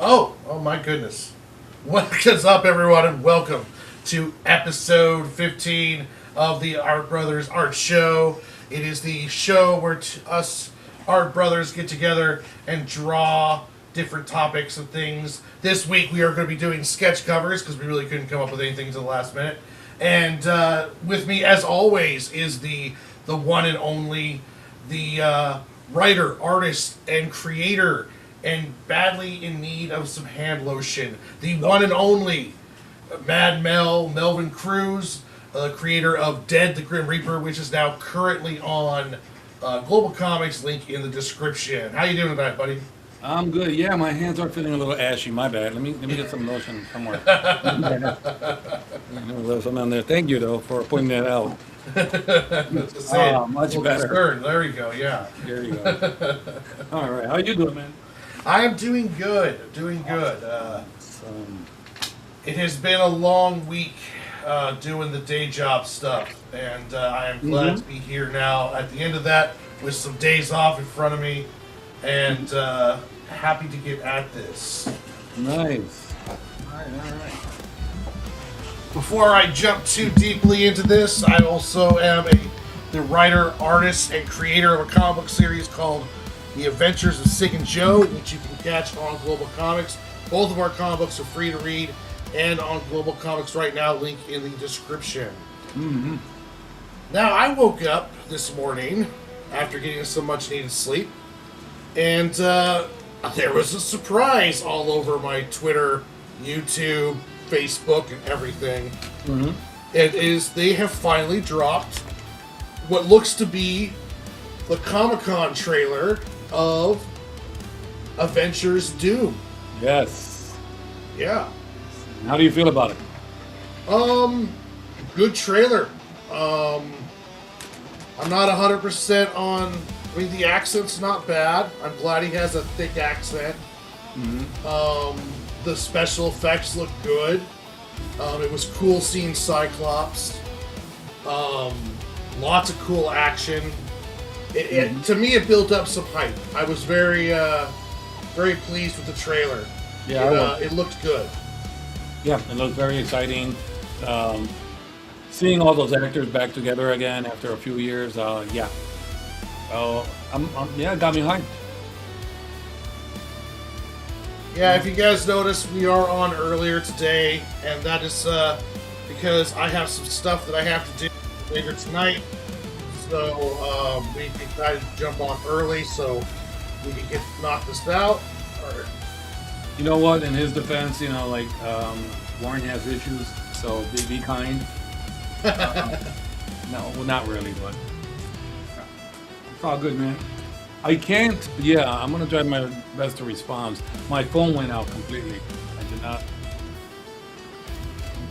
Oh my goodness. What is up, everyone, and welcome to episode 15 of the Art Brothers Art Show. It is the show where us art brothers get together and draw different topics and things. This week we are going to be doing sketch covers because we really couldn't come up with anything to the last minute. And with me, as always, is the one and only, the writer, artist, and creator, and badly in need of some hand lotion, the one and only Melvin Cruz, creator of Dead the Grim Reaper, which is now currently on Global Comics, link in the description. How you doing tonight, buddy? I'm good. Yeah, my hands are feeling a little ashy. My bad. Let me get some lotion somewhere. There's some on there. Thank you though for pointing that out. Much better. There you go. Yeah. There you go. All right. How you doing, man? I am doing good. Doing good. It has been a long week doing the day job stuff, and I am glad to be here now at the end of that with some days off in front of me, and happy to get at this. Nice. All right. Before I jump too deeply into this, I also am the writer, artist, and creator of a comic book series called The Adventures of Sig and Joe, which you can catch on Global Comics. Both of our comic books are free to read and on Global Comics right now, link in the description. Mm-hmm. Now, I woke up this morning after getting some much needed sleep, and there was a surprise all over my Twitter, YouTube, Facebook, and everything. Mm-hmm. It is, they have finally dropped what looks to be the Comic-Con trailer of Avengers Doom. Yes. Yeah. How do you feel about it? Good trailer. I'm not 100% on, I mean, the accent's not bad. I'm glad he has a thick accent. Mm-hmm. The special effects look good. It was cool seeing Cyclops. Lots of cool action. To me, it built up some hype. I was very pleased with the trailer. Yeah, it looked good. Yeah, it looks very exciting. Seeing all those actors back together again after a few years, yeah. Yeah, it got me hyped. Yeah, if you guys notice, we are on earlier today, and that is because I have some stuff that I have to do later tonight. So we decided to jump on early so we can knock this out. You know what? In his defense, Warren has issues, so be kind. No, well, not really, but it's all good, man. I can't. Yeah, I'm gonna try my best to respond. My phone went out completely. I did not.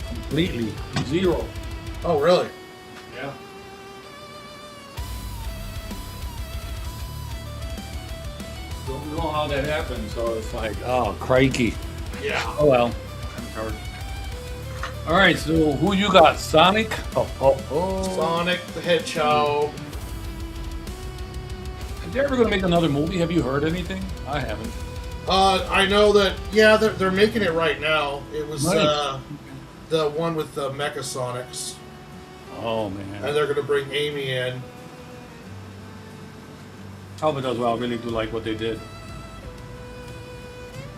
Completely zero. Oh, really? Yeah. Don't know how that happened, so it's like, oh, crikey. Yeah. Oh well. All right, so who you got? Sonic? Oh. Sonic the Hedgehog. Are they ever going to make another movie? Have you heard anything? I haven't. I know that, yeah, they're making it right now. It was Nice. the one with the Mecha Sonics. Oh, man. And they're going to bring Amy in. I hope it does well. I really do like what they did.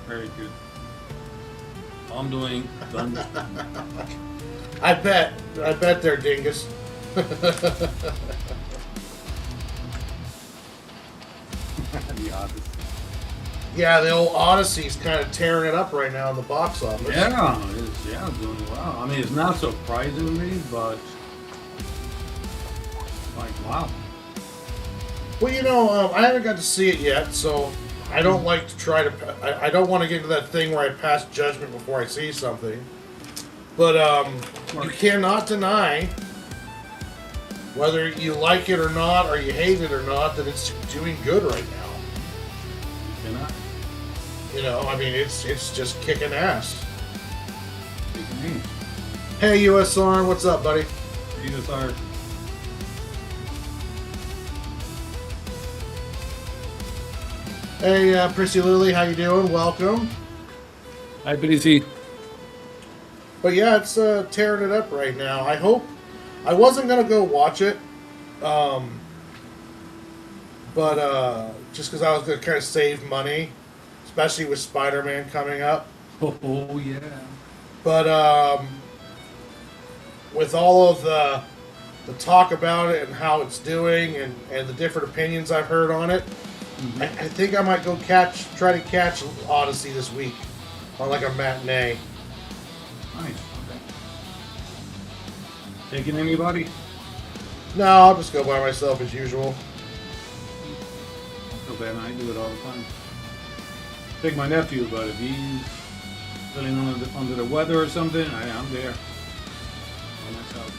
Very good. I'm doing done. I bet they're dingus. The Odyssey. Yeah, the old Odyssey's kind of tearing it up right now in the box office. It's doing well. I mean, it's not surprising me, but like, wow. Well, I haven't got to see it yet, so I don't like to try to. I don't want to get into that thing where I pass judgment before I see something. But you cannot deny, whether you like it or not, or you hate it or not, that it's doing good right now. Cannot. I mean, it's just kicking ass. Kicking Hey, USR, what's up, buddy? These are. Hey, Prissy Lily, how you doing? Welcome. Hi, Billy. But yeah, it's tearing it up right now. I hope. I wasn't gonna go watch it, um, but just because I was gonna kind of save money, especially with Spider-Man coming up. Oh yeah. But with all of the talk about it and how it's doing and the different opinions I've heard on it, I think I might go try to catch Odyssey this week on like a matinee. Nice. Okay. Taking anybody? No, I'll just go by myself as usual. So bad, I do it all the time. Take my nephew, but if he's feeling under the weather or something, I'm there. By myself.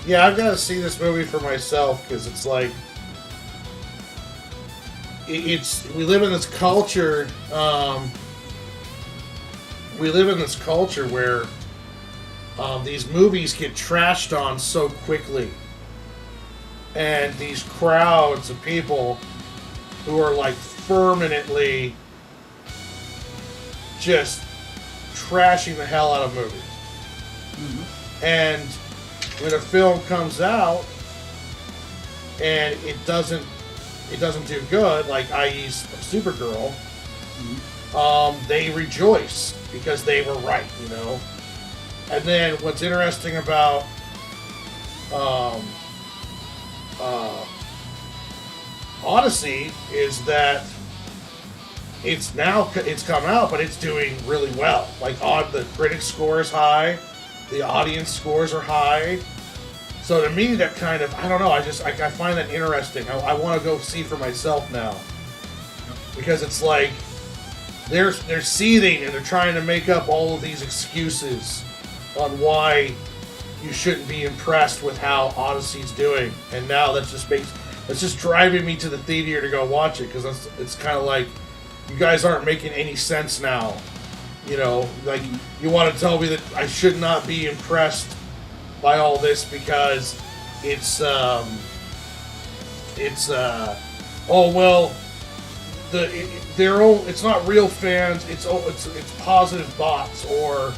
Yeah, I've got to see this movie for myself because it's like it's we live in this culture. We live in this culture where these movies get trashed on so quickly, and these crowds of people who are like permanently just trashing the hell out of movies. And when a film comes out and it doesn't do good, like i.e. Supergirl, they rejoice because they were right, you know. And then what's interesting about Odyssey is that it's come out, but it's doing really well. Like the critic score is high, the audience scores are high. So to me, that kind of, I don't know, I find that interesting. I want to go see for myself now. Because it's like, they're seething and they're trying to make up all of these excuses on why you shouldn't be impressed with how Odyssey's doing. And now that's just driving me to the theater to go watch it, because it's kind of like, you guys aren't making any sense now. You know, like, you want to tell me that I should not be impressed by all this because it's oh well, it's not real fans, it's positive bots. Or,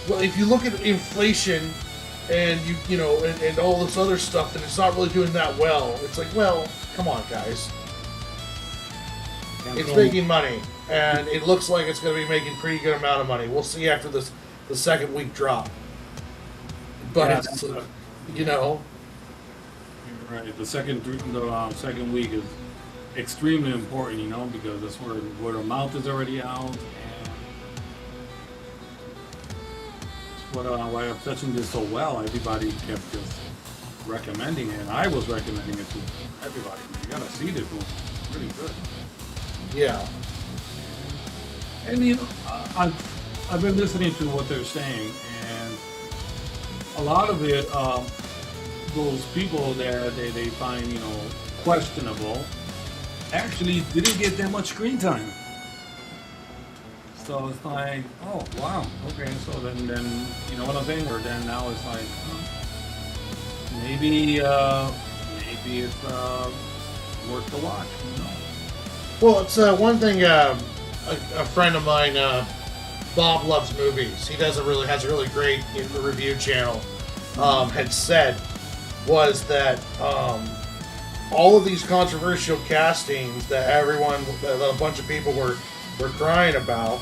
well, if you look at inflation and you know and all this other stuff, then it's not really doing that well. It's like, well, come on, guys. It's making money, and it looks like it's going to be making pretty good amount of money. We'll see after the second week drop. But yeah, it's, you know. You're right. The second week is extremely important, you know, because that's where word of mouth is already out, and that's why Obsession did so well. Everybody kept just recommending it, and I was recommending it to everybody. You gotta see this movie. It's really good. Yeah. And you know, I've been listening to what they're saying, and a lot of it, those people that they find, you know, questionable, actually didn't get that much screen time. So it's like, oh wow, okay. So then you know what I'm saying? Or then now it's like, maybe it's worth the watch. You know? Well, it's one thing. A friend of mine, Bob Loves Movies. He has a really great review channel. Had said was that all of these controversial castings that a bunch of people were crying about,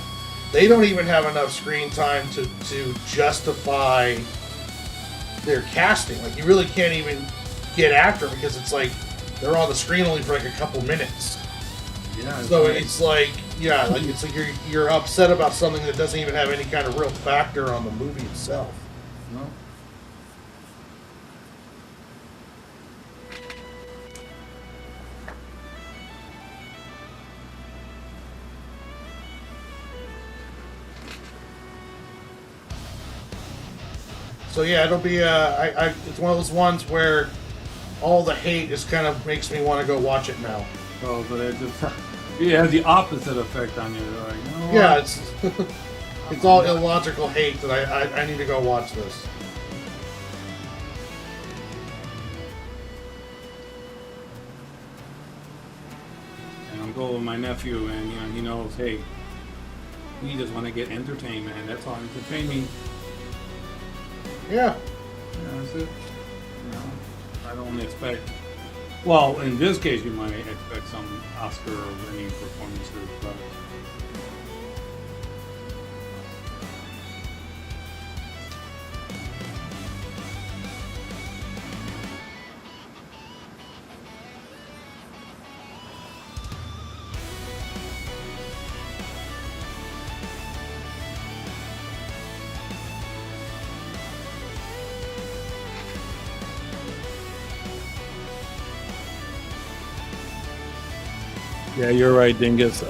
they don't even have enough screen time to justify their casting. Like, you really can't even get after them because it's like they're on the screen only for like a couple minutes. Yeah. So it's like, yeah, like it's like you're upset about something that doesn't even have any kind of real factor on the movie itself. No. So yeah, it'll be it's one of those ones where all the hate is kind of makes me want to go watch it now. Oh, but It has the opposite effect on you. Like, you know Yeah, what? it's all illogical hate that I need to go watch this. And I'm going with my nephew, and he knows, hey, we just want to get entertained, man. That's all. Entertain me. Yeah. That's it. I don't expect. Well, in this case, you might expect some Oscar-winning performances, but yeah, you're right, Dingus.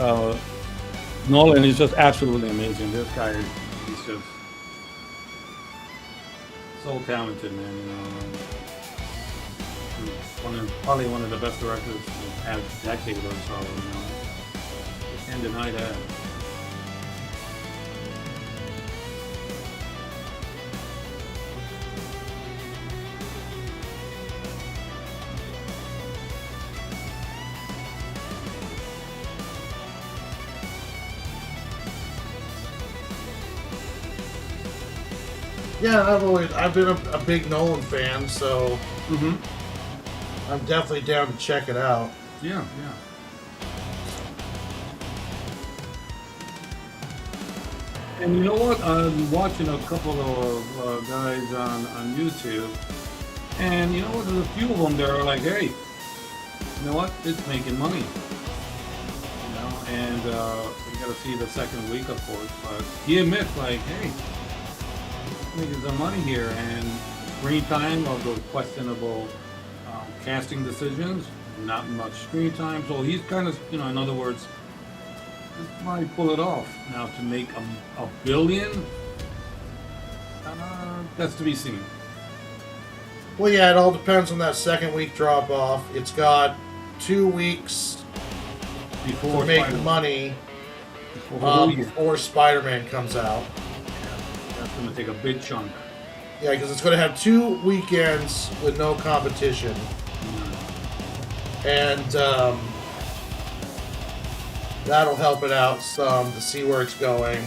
Nolan is just absolutely amazing. This guy, he's just so talented, man. Probably one of the best directors in the past decade or so. Can't deny that. Yeah, I've been a big Nolan fan, so Mm-hmm. I'm definitely down to check it out. Yeah, yeah. And you know what? I'm watching a couple of guys on YouTube, and you know what? There's a few of them that are like, "Hey, you know what? It's making money." And we got to see the second week, of course. But he admits, like, "Hey, making some money here," and screen time of those questionable casting decisions, not much screen time. So he's kind of, in other words, this might pull it off. Now to make a billion, that's to be seen. Well, yeah, it all depends on that second week drop off. It's got 2 weeks Before to make Spider- money before the whole year. before Spider-Man comes out. That's going to take a big chunk. Yeah, because it's going to have 2 weekends with no competition. And that'll help it out some to see where it's going.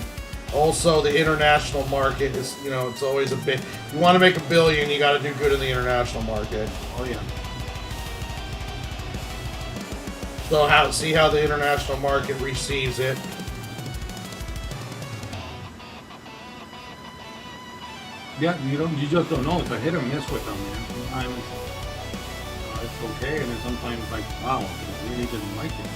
Also, the international market is, it's always a bit. If you want to make $1 billion, you got to do good in the international market. Oh yeah. So see how the international market receives it. Yeah, you just don't know. It's a hit or miss with them, man. Sometimes it's okay, and then sometimes it's like, wow, I really didn't like it.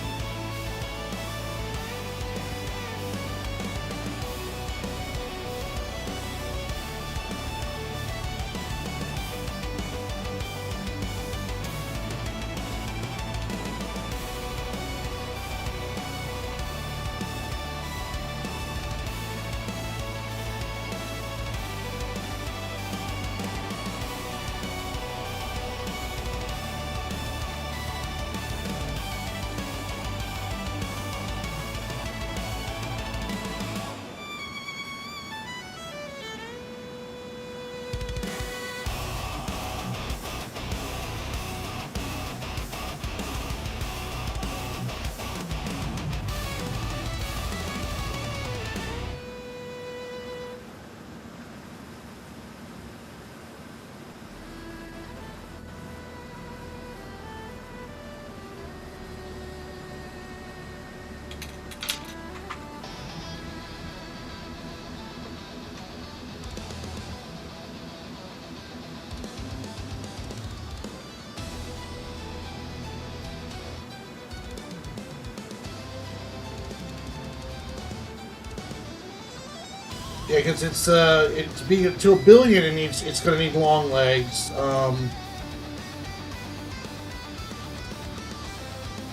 Yeah, because it's to be to $1 billion, it's going to need long legs.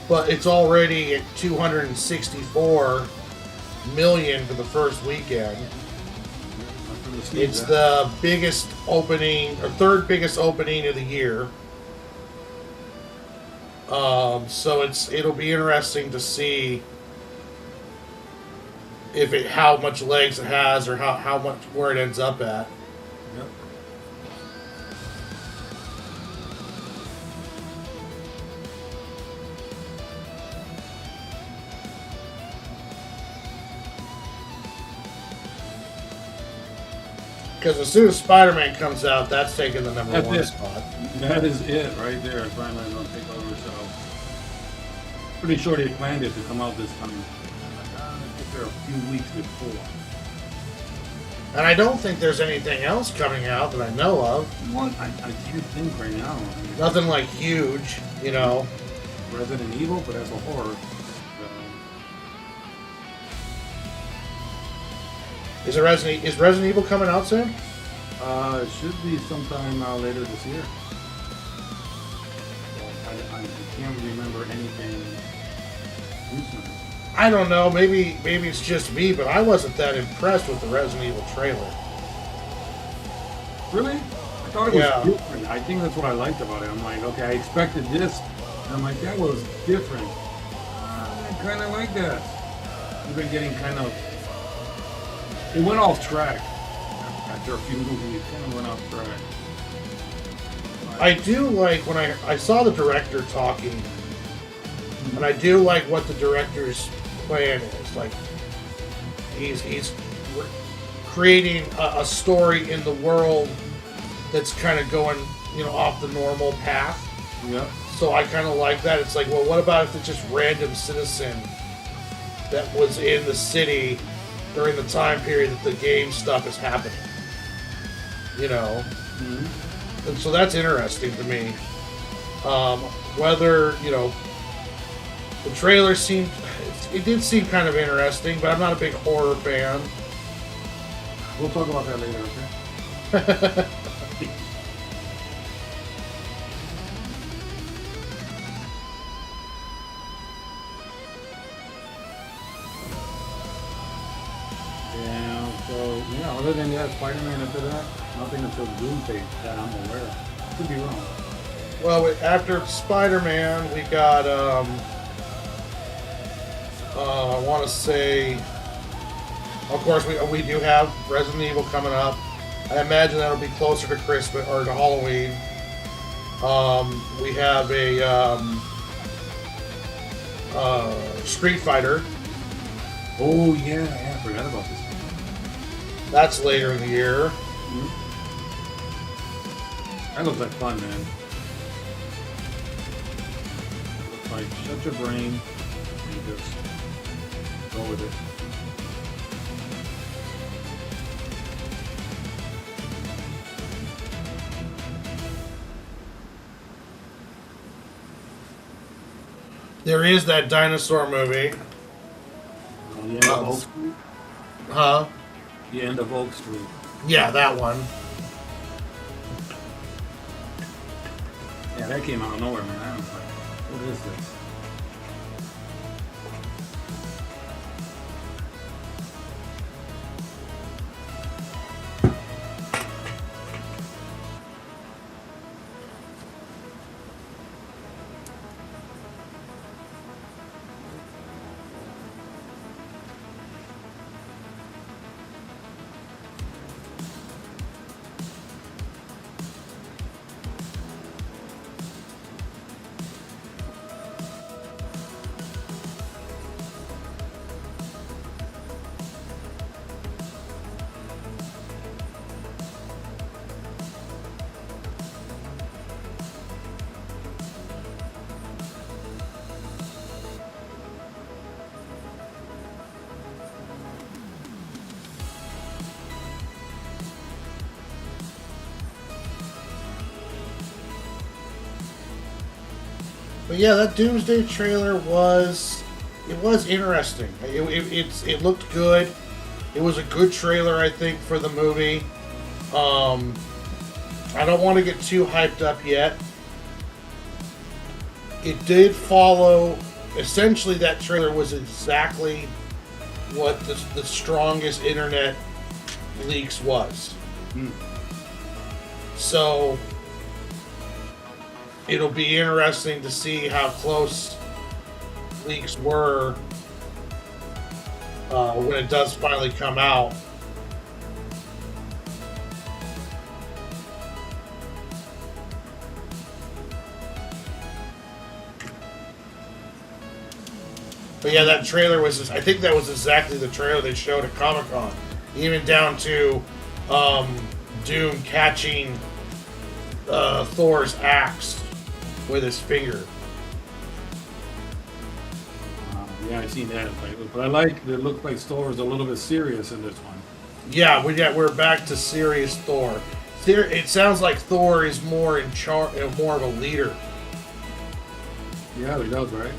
But it's already at 264 million for the first weekend. It's the biggest opening, or third biggest opening of the year. So it'll be interesting to see if it how much legs it has or how much where it ends up at. Yep. Because as soon as Spider-Man comes out, that's taking the number That's one it. spot. That is it right there. Spider-Man's gonna take over. So pretty sure they planned it to come out this time. I think they're a few weeks before. And I don't think there's anything else coming out that I know of. What? I can't think right now. I mean, Nothing like huge, you know. Resident Evil, but as a horror. Is Resident Evil coming out soon? It should be sometime later this year. I can't remember anything recently. I don't know. Maybe it's just me, but I wasn't that impressed with the Resident Evil trailer. Really? I thought it was different. I think that's what I liked about it. I'm like, okay, I expected this. And I'm like, that was different. I kind of like that. We've been getting kind of... It went off track. After a few movies, it kind of went off track. I do like when I saw the director talking, and I do like what the director's plan is. Like, he's creating a story in the world that's kind of going, off the normal path. Yeah. So I kind of like that. It's like, well, what about if it's just random citizen that was in the city during the time period that the game stuff is happening? Mm-hmm. And so that's interesting to me. Whether, the trailer seemed, it did seem kind of interesting, but I'm not a big horror fan. We'll talk about that later, okay? Other than that, Spider-Man after that, nothing until Doomsday that I'm aware of. Could be wrong. Well, after Spider-Man, we got, I want to say, of course, we do have Resident Evil coming up. I imagine that'll be closer to Christmas or to Halloween. We have a Street Fighter. Oh, yeah, I forgot about this. That's later in the year. Mm-hmm. That looks like fun, man. Looks like shut your brain and just go with it. There is that dinosaur movie. The end of Oak Street? Huh? The end of Oak Street. Yeah, that one. Yeah, that came out of nowhere, man. I was like, what is this? But yeah, that Doomsday trailer was interesting. It looked good. It was a good trailer, I think, for the movie. I don't want to get too hyped up yet. It did follow. Essentially, that trailer was exactly what the strongest internet leaks was. Hmm. So it'll be interesting to see how close leaks were when it does finally come out. But yeah, that trailer was, I think that was exactly the trailer they showed at Comic-Con. Even down to Doom catching Thor's axe with his finger. Yeah, I seen that. But I like it. Looks like Thor is a little bit serious in this one. Yeah, we're back to serious Thor. It sounds like Thor is more in charge, more of a leader. Yeah, he does, right?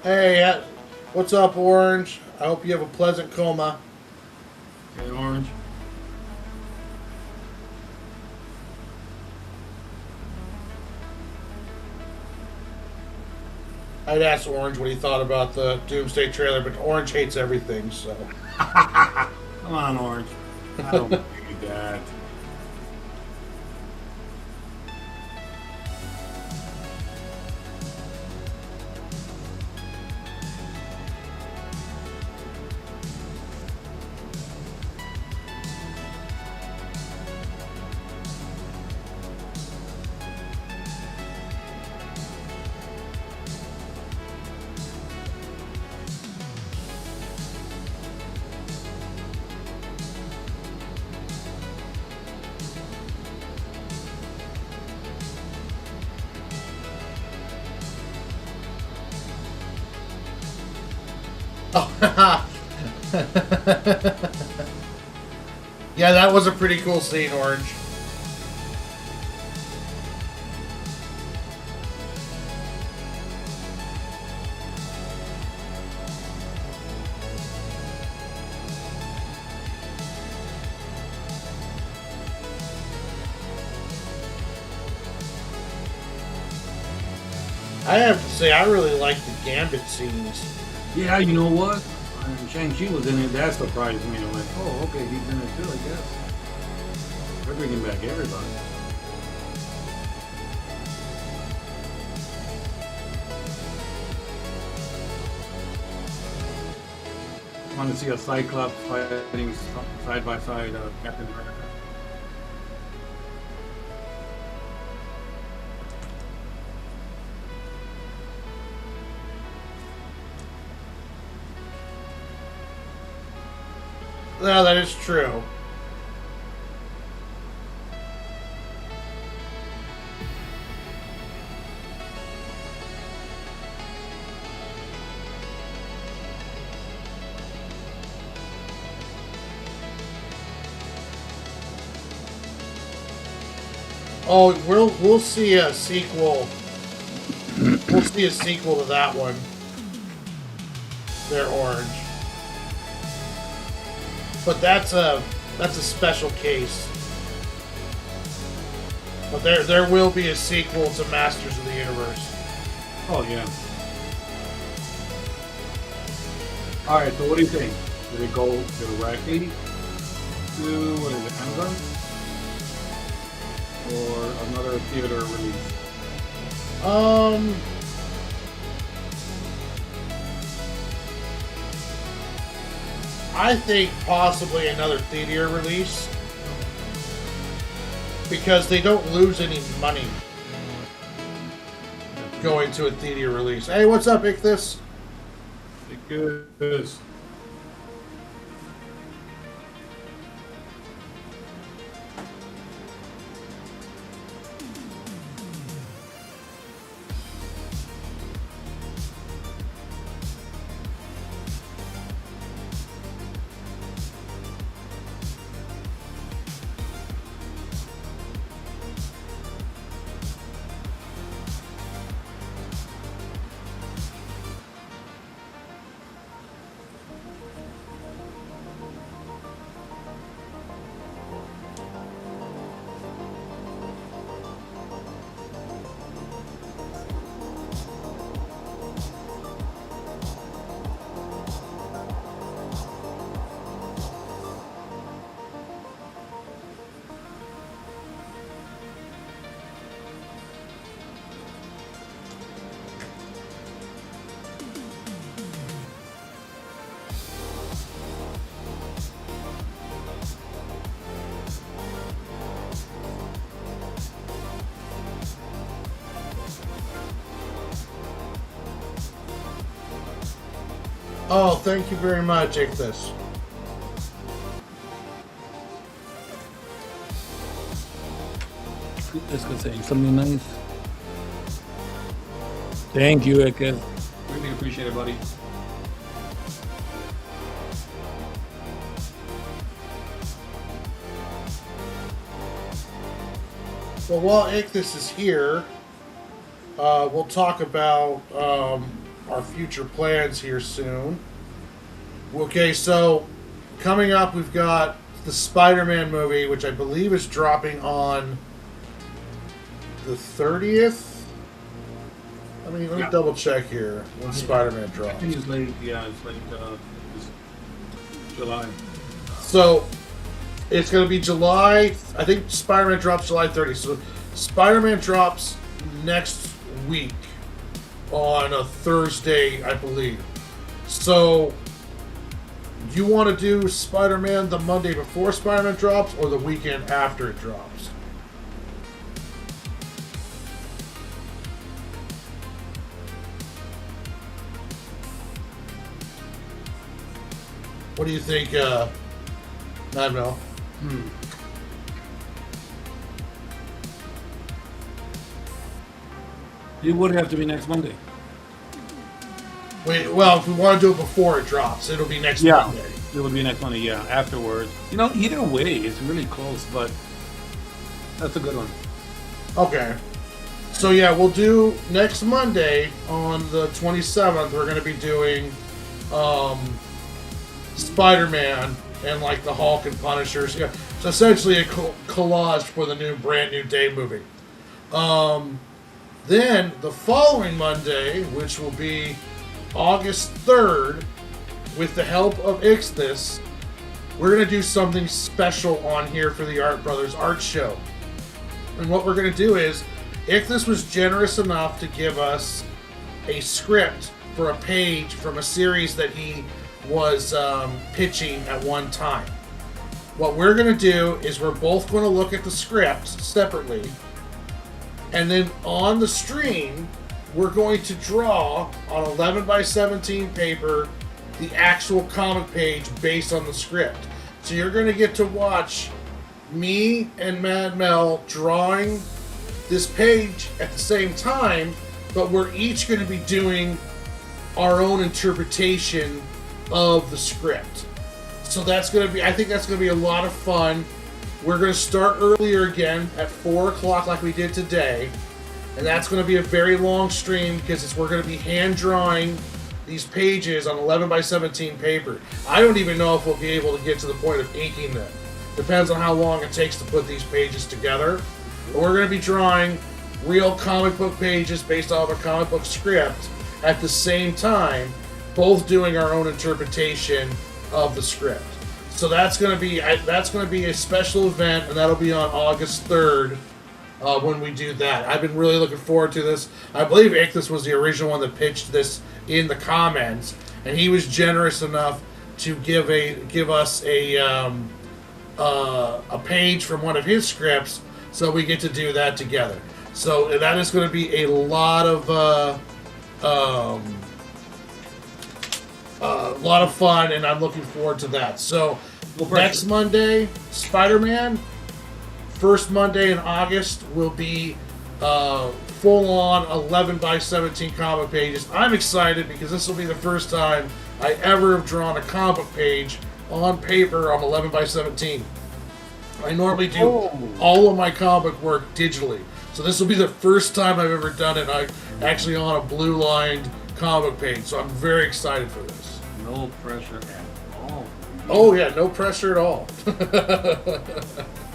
Hey, what's up, Orange? I hope you have a pleasant coma. Okay, Orange. I'd asked Orange what he thought about the Doomsday trailer, but Orange hates everything, so. Come on, Orange. I don't believe that. Yeah, that was a pretty cool scene, Orange. I have to say, I really like the Gambit scenes. Yeah, you know what? Shang-Chi was in it. That surprised me. I'm like, oh, okay, he's in it too, I guess. They're bringing back everybody. I want to see a Cyclops fighting side by side Captain America. No, that is true. Oh, we'll see a sequel. We'll see a sequel to that one. They're Orange. But that's a special case. But there will be a sequel to Masters of the Universe. Oh yeah. All right. So what do you think? Did it go directly to what is it, Amazon, or another theater release? I think possibly another theater release because they don't lose any money going to a theater release. Hey, what's up, Ichthus? Because Oh, thank you very much, Ichthus. Let's go say something nice. Thank you, Ekez. Really appreciate it, buddy. Well, while Ichthus is here, we'll talk about our future plans here soon. Okay, so coming up, we've got the Spider-Man movie, which I believe is dropping on the 30th. Let me double check here when Spider-Man I drops. think it's late. Yeah, it's late. It's July. So it's going to be July. I think Spider-Man drops July 30th. So Spider-Man drops next week on a Thursday, I believe. So you want to do Spider-Man the Monday before Spider-Man drops or the weekend after it drops? What do you think, Mel? It would have to be next Monday. Wait, well, if we want to do it before it drops, it'll be next Monday. It would be next Monday, yeah, afterwards. You know, either way, it's really close, but that's a good one. Okay. So, yeah, we'll do next Monday on the 27th. We're going to be doing Spider-Man and, like, the Hulk and Punishers. Yeah. So, essentially a collage for the brand new Day movie. Then, the following Monday, which will be August 3rd, with the help of Ichthus, we're going to do something special on here for the Art Brothers Art Show. And what we're going to do is, Ichthus was generous enough to give us a script for a page from a series that he was pitching at one time. What we're going to do is we're both going to look at the scripts separately, and then on the stream, we're going to draw on 11 by 17 paper the actual comic page based on the script. So you're going to get to watch me and Mad Mel drawing this page at the same time, but we're each going to be doing our own interpretation of the script. So that's going to be, I think that's going to be a lot of fun. We're going to start earlier again at 4 o'clock like we did today. And that's going to be a very long stream because we're going to be hand drawing these pages on 11 by 17 paper. I don't even know if we'll be able to get to the point of inking them. Depends on how long it takes to put these pages together. But we're going to be drawing real comic book pages based off a comic book script at the same time, both doing our own interpretation of the script. So that's going to be a special event, and that'll be on August 3rd. When we do that. I've been really looking forward to this. I believe Ichthus was the original one that pitched this in the comments, and he was generous enough to give us a page from one of his scripts, so we get to do that together. So that is going to be a lot of fun, and I'm looking forward to that. So next Monday, Spider-Man. First Monday in August will be full-on 11 by 17 comic pages. I'm excited because this will be the first time I ever have drawn a comic page on paper on 11 by 17. I normally do all of my comic work digitally. So this will be the first time I've ever done it. Actually on a blue-lined comic page. So I'm very excited for this. No pressure at all. Oh yeah, no pressure at all.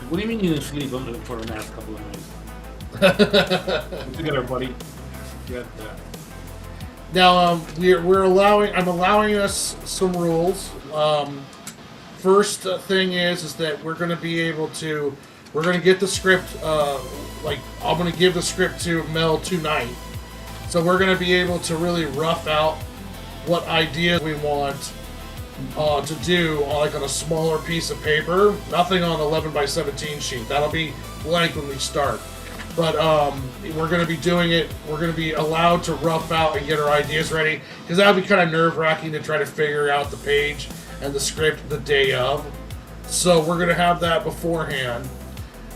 What do you mean you didn't sleep for the last couple of nights? Get together, buddy. Get that. Now I'm allowing us some rules. First thing is that we're going to be able to, we're going to get the script. I'm going to give the script to Mel tonight, so we're going to be able to really rough out what ideas we want to do on a smaller piece of paper. Nothing on 11 by 17 sheet. That'll be blank when we start. But we're going to be doing it. We're going to be allowed to rough out and get our ideas ready because that would be kind of nerve-wracking to try to figure out the page and the script the day of. So we're going to have that beforehand,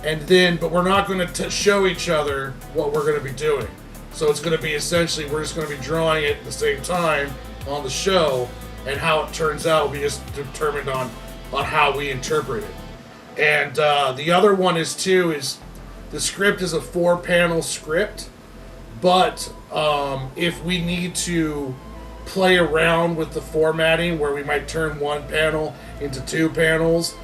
and then, but we're not going to show each other what we're going to be doing. So it's going to be essentially we're just going to be drawing it at the same time on the show, and how it turns out will be just determined on how we interpret it. And the other one is the script is a 4-panel script, but if we need to play around with the formatting where we might turn one panel into 2 panels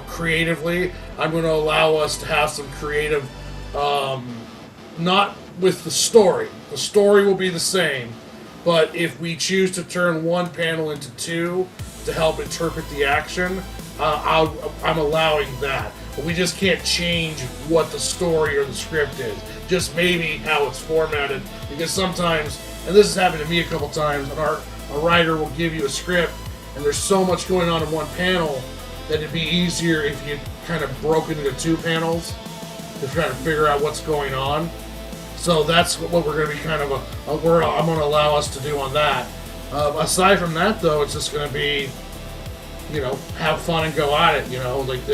creatively, I'm going to allow us to have some creative, not with the story. The story will be the same, but if we choose to turn one panel into 2 to help interpret the action, I'm allowing that. But we just can't change what the story or the script is. Just maybe how it's formatted. Because sometimes, and this has happened to me a couple times, a writer will give you a script and there's so much going on in one panel that it'd be easier if you kind of broke it into 2 panels to try to figure out what's going on. So that's what we're going to be kind of I'm going to allow us to do on that. Aside from that, though, it's just going to be, have fun and go at it. Like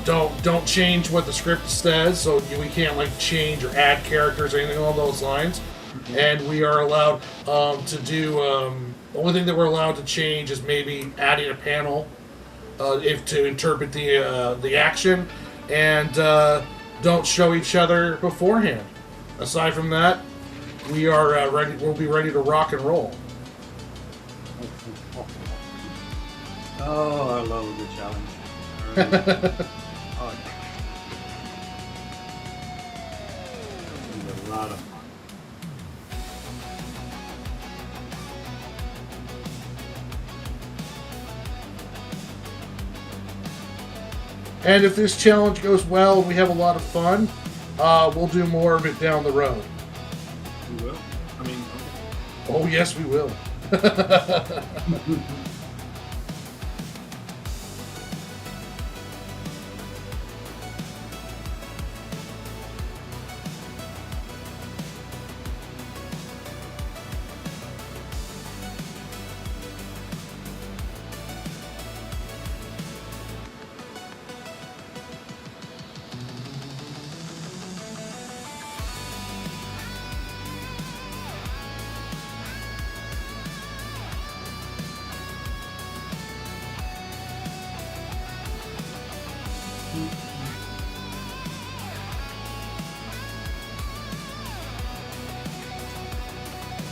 don't change what the script says, so we can't like change or add characters or anything along those lines. And we are allowed to do. The only thing that we're allowed to change is maybe adding a panel, if to interpret the action, and don't show each other beforehand. Aside from that, we are ready. We'll be ready to rock and roll. Oh, I love a good challenge. Oh, yeah. It's a lot of fun. And if this challenge goes well and we have a lot of fun, we'll do more of it down the road. We will? I mean, okay. Oh, yes, we will.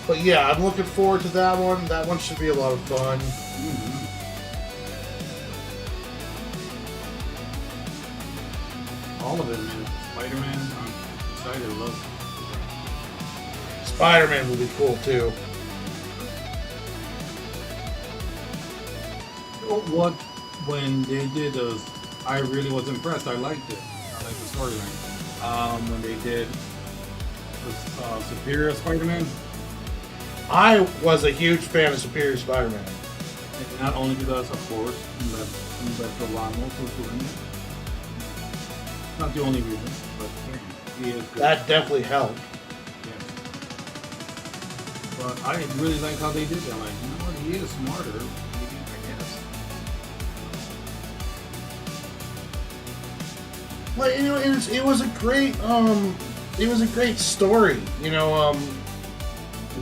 But yeah, I'm looking forward to that one. That one should be a lot of fun. Mm-hmm. All of it, man. Spider-Man, I'm excited. I love it. Spider-Man will be cool too. When they did those, I really was impressed. I liked it. I liked the storyline. When they did the Superior Spider-Man. I was a huge fan of Superior Spider-Man. And not only because, of course, Humberto Ramos was doing it. Not the only reason, but he is good. That definitely helped. Yes. But I really like how they did that. Like, you know what? He is smarter. Maybe, I guess. Like, it was a great story.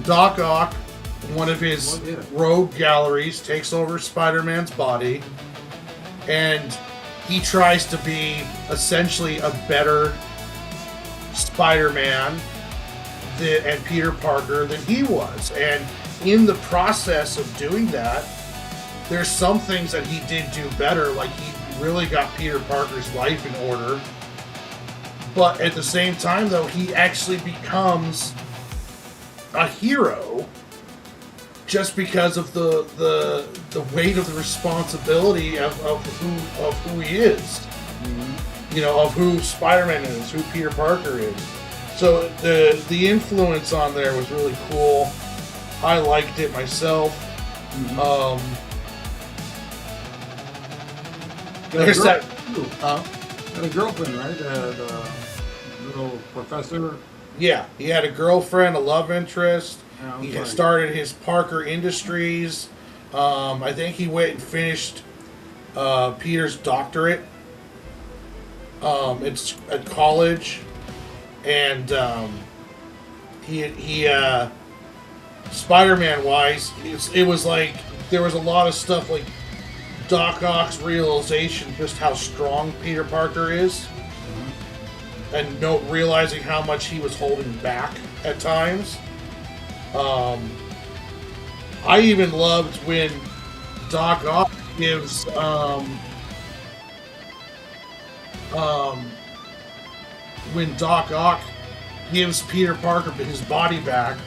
Doc Ock, one of his rogue galleries, takes over Spider-Man's body, and he tries to be essentially a better Spider-Man and Peter Parker than he was. And in the process of doing that, there's some things that he did do better, like he really got Peter Parker's life in order. But at the same time, though, he actually becomes a hero just because of the weight of the responsibility of who he is. Mm-hmm. Of who Spider-Man is, who Peter Parker is. So the influence on there was really cool. I liked it myself. Mm-hmm. There's that. Got a girlfriend, right? little professor. Yeah, he had a girlfriend, a love interest. Yeah, I He was had like, started his Parker Industries. I think he went and finished Peter's doctorate at college, and he Spider-Man wise, it was like there was a lot of stuff like Doc Ock's realization just how strong Peter Parker is, and no realizing how much he was holding back at times. I even loved when Doc Ock gives when Doc Ock gives Peter Parker his body back.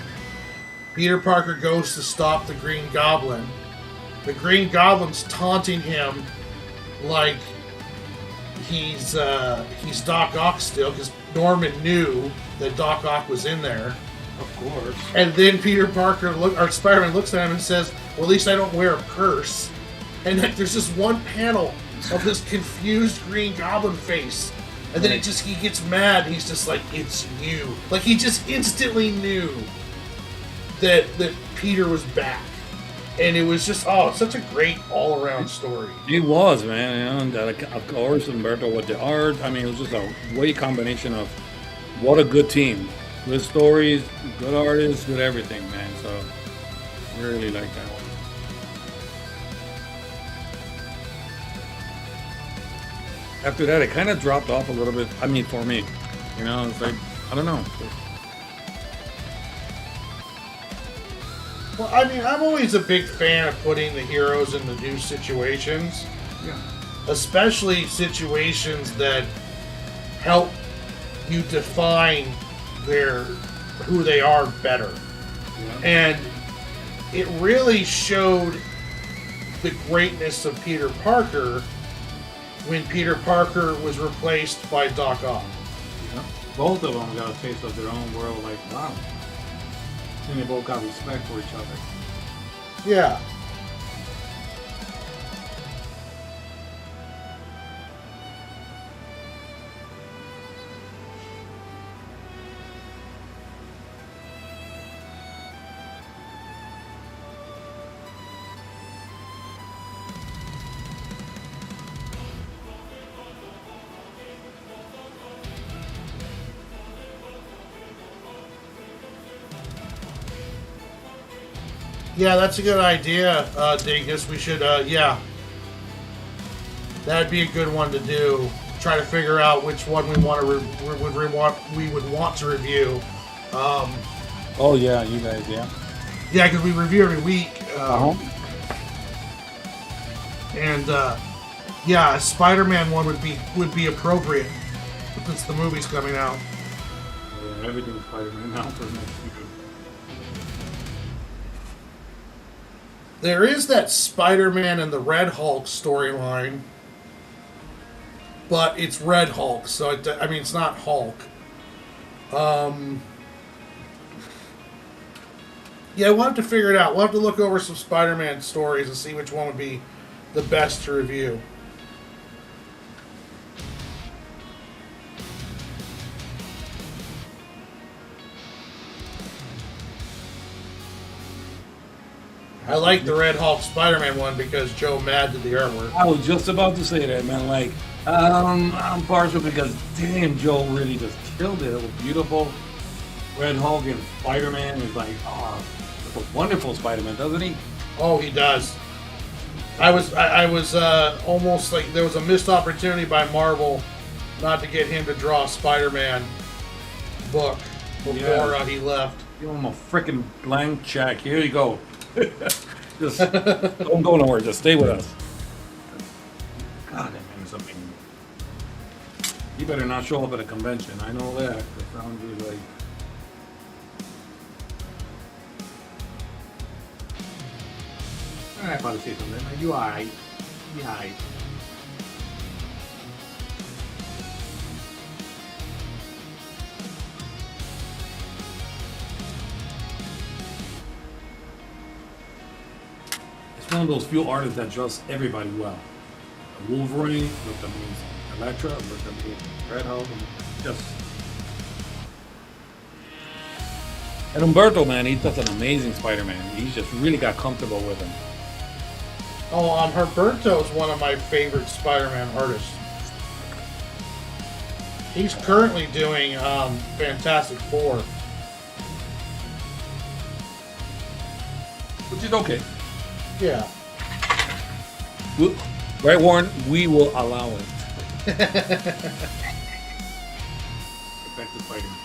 Peter Parker goes to stop the Green Goblin. The Green Goblin's taunting him like he's Doc Ock still, because Norman knew that Doc Ock was in there. of course. And then Peter Parker or Spider-Man looks at him and says, "Well, at least I don't wear a purse." And then there's this one panel of this confused Green Goblin face, and then he gets mad. And he's just like, "It's you!" Like he just instantly knew that Peter was back, and it was just such a great all-around story. It was, man. You know, and of course, Umberto with the art. I mean, it was just a great combination of what a good team. Good stories, good artists, good everything, man. So, really like that one. After that, it kind of dropped off a little bit. I mean, for me, you know, it's like, I don't know. Well, I mean, I'm always a big fan of putting the heroes in the new situations, Yeah. especially situations that help you define who they are better. Yeah. And it really showed the greatness of Peter Parker when Peter Parker was replaced by Doc Ock. Yeah. Both of them got a taste of their own world, like, wow. And they both got respect for each other. Yeah. Yeah, that's a good idea, Dingus. We should, yeah. That'd be a good one to do. Try to figure out which one we want to we would want to review. Oh, yeah, you guys, yeah. Yeah, because we review every week. And yeah, a Spider-Man one would be appropriate since the movie's coming out. Yeah, everything's Spider-Man now for next year. There is that Spider-Man and the Red Hulk storyline, but it's Red Hulk, so I mean it's not Hulk. Yeah, we'll have to figure it out. We'll have to look over some Spider-Man stories and see which one would be the best to review. I like the Red Hulk Spider-Man one because Joe Mad did the artwork. I was just about to say that, man. Like, I'm partial because, damn, Joe really just killed it. It was beautiful. Red Hulk and Spider-Man is like, it's a wonderful Spider-Man, doesn't he? Oh, he does. I was almost like there was a missed opportunity by Marvel not to get him to draw a Spider-Man book before he left. Give him a freaking blank check. Here you go. Just don't go nowhere. Just stay with us. God, that man is amazing. You better not show up at a convention. I know that. That sounds really like. I probably say something. Are you alright? You alright? It's one of those few artists that draws everybody well. Wolverine, look at me, Elektra, look at me, Red Hulk, just And Umberto, man, he does an amazing Spider-Man. He's just really got comfortable with him. Oh, Herberto is one of my favorite Spider-Man artists. He's currently doing Fantastic Four. Which is okay. Yeah. Right, Warren? We will allow it. Back to Spider-Man.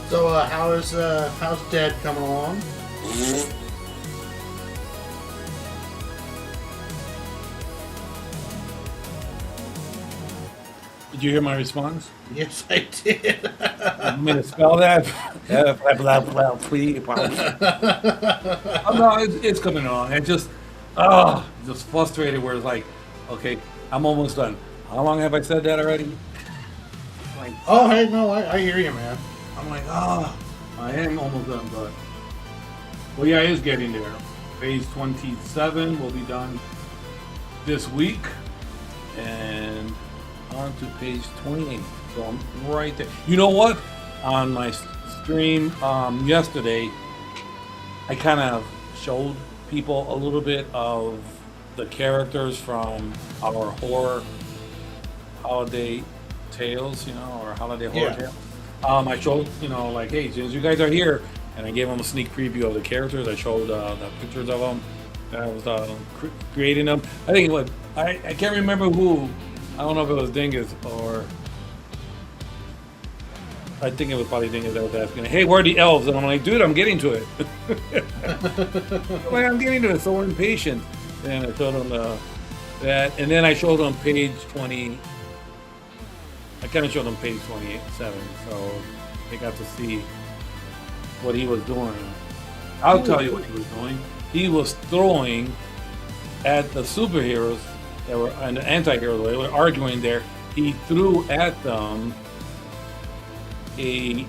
So, how's Dad coming along? Did you hear my response? Yes, I did. I'm going to spell that. Please. Oh, no, it's coming along. It just frustrated where it's like, okay, I'm almost done. How long have I said that already? Like, Oh, hey, no, I hear you, man. I'm like, I am almost done, but well, yeah, it is getting there. Phase 27 will be done this week, and on to page 28. So I'm right there. You know what? On my stream yesterday, I kind of showed people a little bit of the characters from our horror holiday tales, or holiday horror tales. I showed, like, hey, since you guys are here, and I gave them a sneak preview of the characters. I showed the pictures of them. I was creating them. I think it was, I can't remember who. I don't know if it was Dingus or I think it was probably Dingus that was asking, hey, where are the elves? And I'm like, dude, I'm getting to it. I'm getting to it. So impatient. And I showed them that, and then I showed them page 20. I kind of showed them page 27, so they got to see what he was doing. I'll tell you what he was doing. He was throwing at the superheroes that were and the anti-heroes. They were arguing there. He threw at them a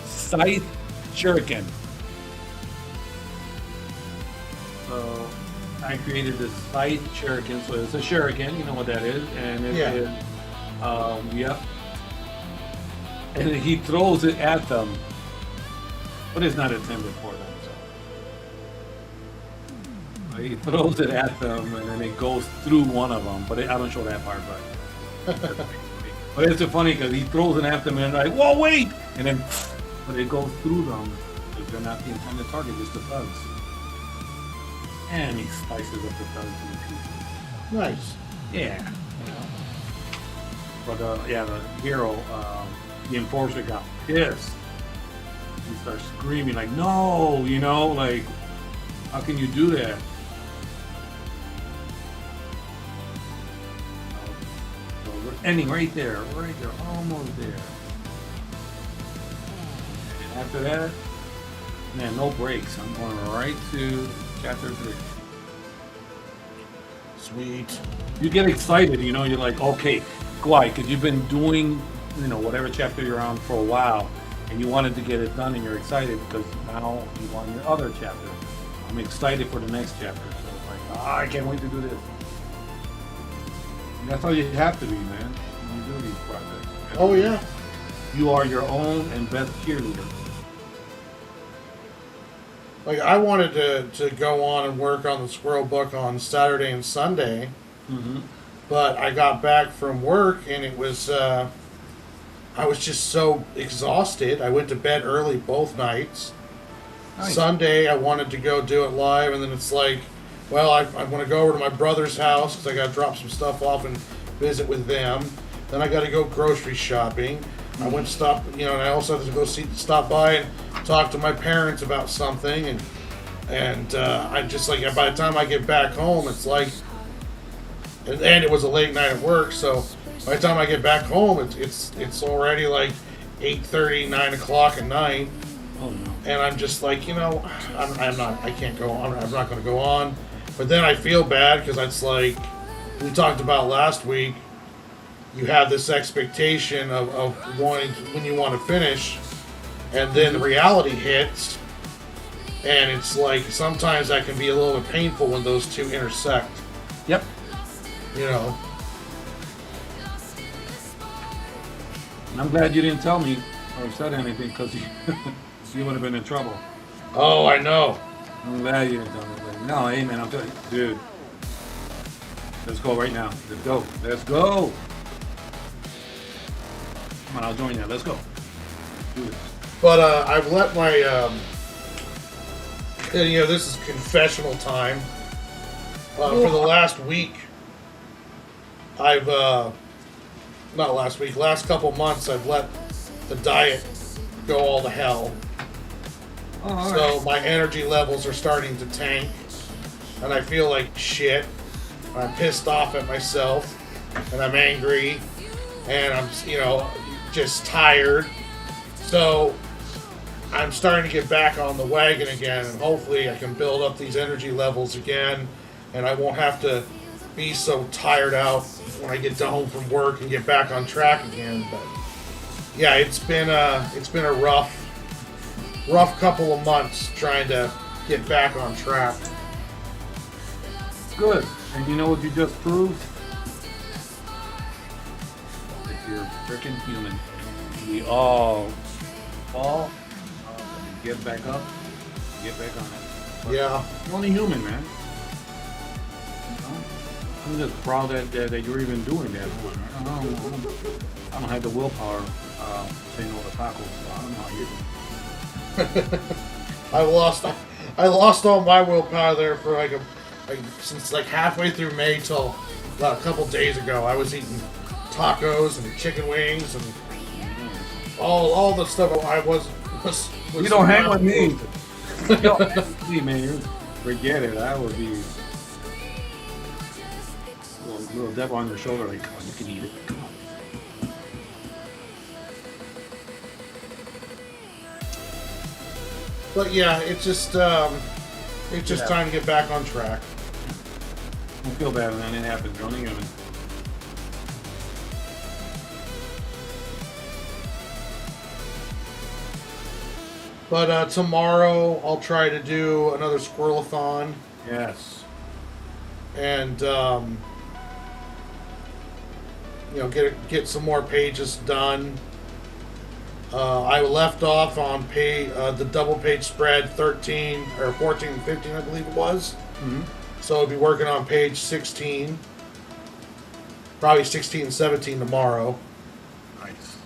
scythe shuriken. So I created this scythe shuriken. So it's a shuriken, you know what that is, and it is. And he throws it at them, but it's not intended for them. So he throws it at them, and then it goes through one of them. But I don't show that part, but it's so funny because he throws it at them, and they're like, "Whoa, wait!" And then, but it goes through them because they're not the intended target, just the thugs. And he slices up the thugs into pieces. Nice. Yeah. But the hero, the enforcer got pissed. He starts screaming like, no, like, how can you do that? So we're ending right there, almost there. And after that, man, no breaks. I'm going right to chapter 3. Sweet. You get excited, you're like, okay, why? Because you've been doing, whatever chapter you're on for a while, and you wanted to get it done, and you're excited because now you want your other chapter. I'm excited for the next chapter, so it's like, I can't wait to do this. And that's how you have to be, man, when you do these projects. Oh yeah. You are your own and best cheerleader. Like, I wanted to go on and work on the Squirrel book on Saturday and Sunday. Mm-hmm. But I got back from work and it was, I was just so exhausted. I went to bed early both nights. Nice. Sunday, I wanted to go do it live, and then it's like, well, I want to go over to my brother's house because I got to drop some stuff off and visit with them. Then I got to go grocery shopping. I went to stop, and I also had to go stop by and talk to my parents about something, and I just like by the time I get back home, it's like. And it was a late night at work, so by the time I get back home, it's already like 8:30, 9 o'clock at night. Oh no! And I'm just like, I can't go on. I'm not going to go on. But then I feel bad because it's like we talked about last week. You have this expectation of wanting when you want to finish, and then the reality hits, and it's like sometimes that can be a little bit painful when those two intersect. Yep. And I'm glad you didn't tell me or said anything because you would have been in trouble. Oh, I know. I'm glad you didn't tell me. Like, no, hey man, I'm telling you, dude. Let's go right now. Let's go. Let's go. Come on, I'll join you. Let's go. Do this. But I've let my, this is confessional time. For the last week, last couple months, I've let the diet go all to hell. Oh, So my energy levels are starting to tank, and I feel like shit. I'm pissed off at myself, and I'm angry, and I'm, just tired. So I'm starting to get back on the wagon again, and hopefully I can build up these energy levels again, and I won't have to be so tired out when I get home from work and get back on track again. But yeah, it's been a rough couple of months trying to get back on track. good. And you know what you just proved? That you're freaking human. We all fall, get back up, get back on it. But Yeah. you're only human, man. You know? I'm just proud that you're even doing that. I don't have the willpower to say no to tacos. So I don't know how you do. I lost all my willpower there for since halfway through May till about a couple days ago. I was eating tacos and chicken wings and all the stuff I was You don't hang with me. You don't hang with me, man. You forget it. I would be little devil on your shoulder, like, come on, you can eat it. Come on. But yeah, it's just time to get back on track. Don't feel bad when that happens. You're only human. But tomorrow I'll try to do another squirrelathon Yes. and get some more pages done. I left off on the double page spread 13 or 14 and 15, I believe it was. Mm-hmm. So I'll be working on page 16, probably 16 and 17 tomorrow. Nice.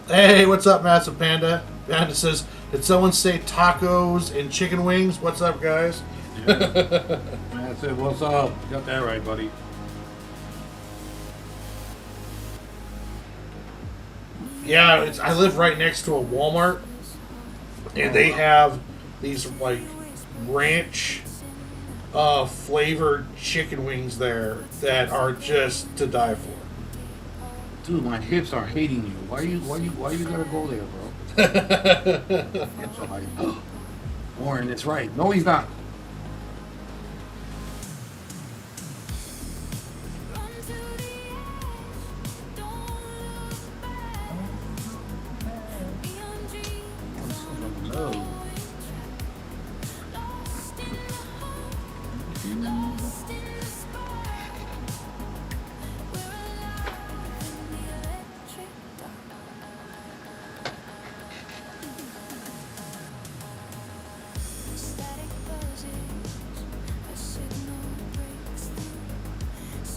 Hey, what's up, Massive Panda? Panda says, did someone say tacos and chicken wings? What's up, guys? Yeah. That's it. What's up? You got that right, buddy. Yeah, I live right next to a Walmart, and they have these ranch flavored chicken wings there that are just to die for. Dude, my hips are hating you. Why you gotta go there, bro? Hips are like, Warren, it's right. No, he's not. No.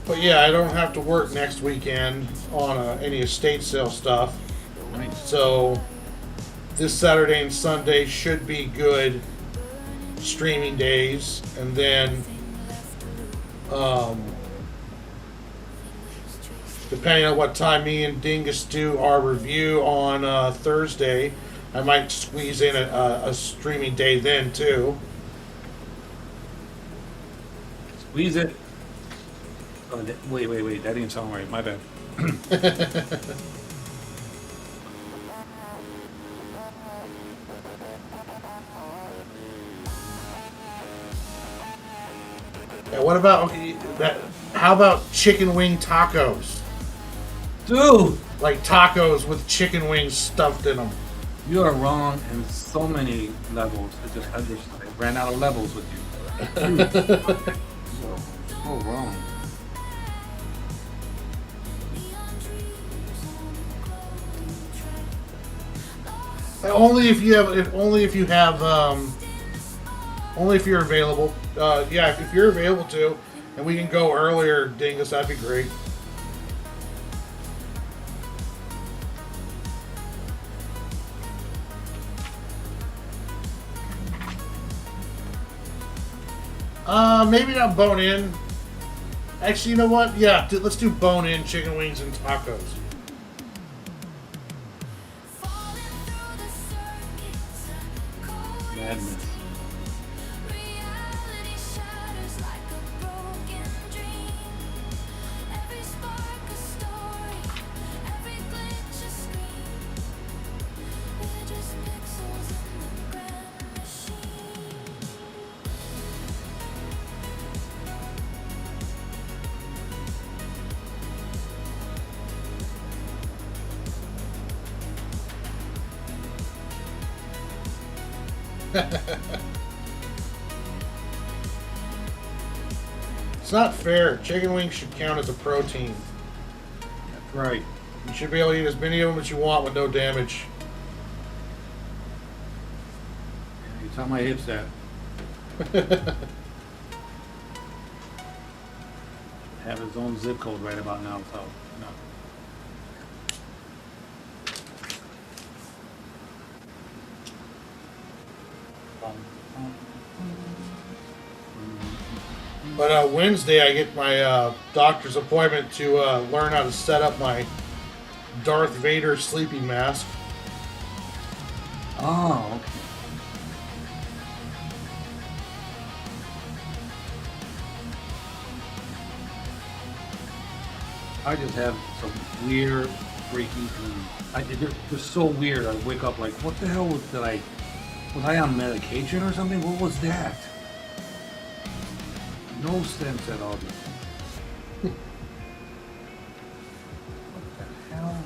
But yeah, I don't have to work next weekend on any estate sale stuff. Nice. So this Saturday and Sunday should be good streaming days, and then depending on what time me and Dingus do our review on Thursday, I might squeeze in a streaming day then too. Squeeze it. Oh, wait. That didn't sound right. My bad. Yeah, what about that? How about chicken wing tacos? Dude, Like tacos with chicken wings stuffed in them. you are wrong in so many levels. I just ran out of levels with you. Dude, you are so wrong. Only if you have. Only if you have. Only if you're available. Yeah, if you're available to, and we can go earlier, Dingus, that'd be great. Maybe not bone in. Actually, you know what? Yeah, let's do bone in chicken wings and tacos. Madness. It's not fair. Chicken wings should count as a protein. That's right. You should be able to eat as many of them as you want with no damage. You tell my hips that. Have his own zip code right about now, so no. But Wednesday, I get my doctor's appointment to learn how to set up my Darth Vader sleeping mask. Oh, okay. I just have some weird, freaky dreams. They're so weird. I wake up like, what the hell was I on medication or something? What was that? No sense at all. What the hell?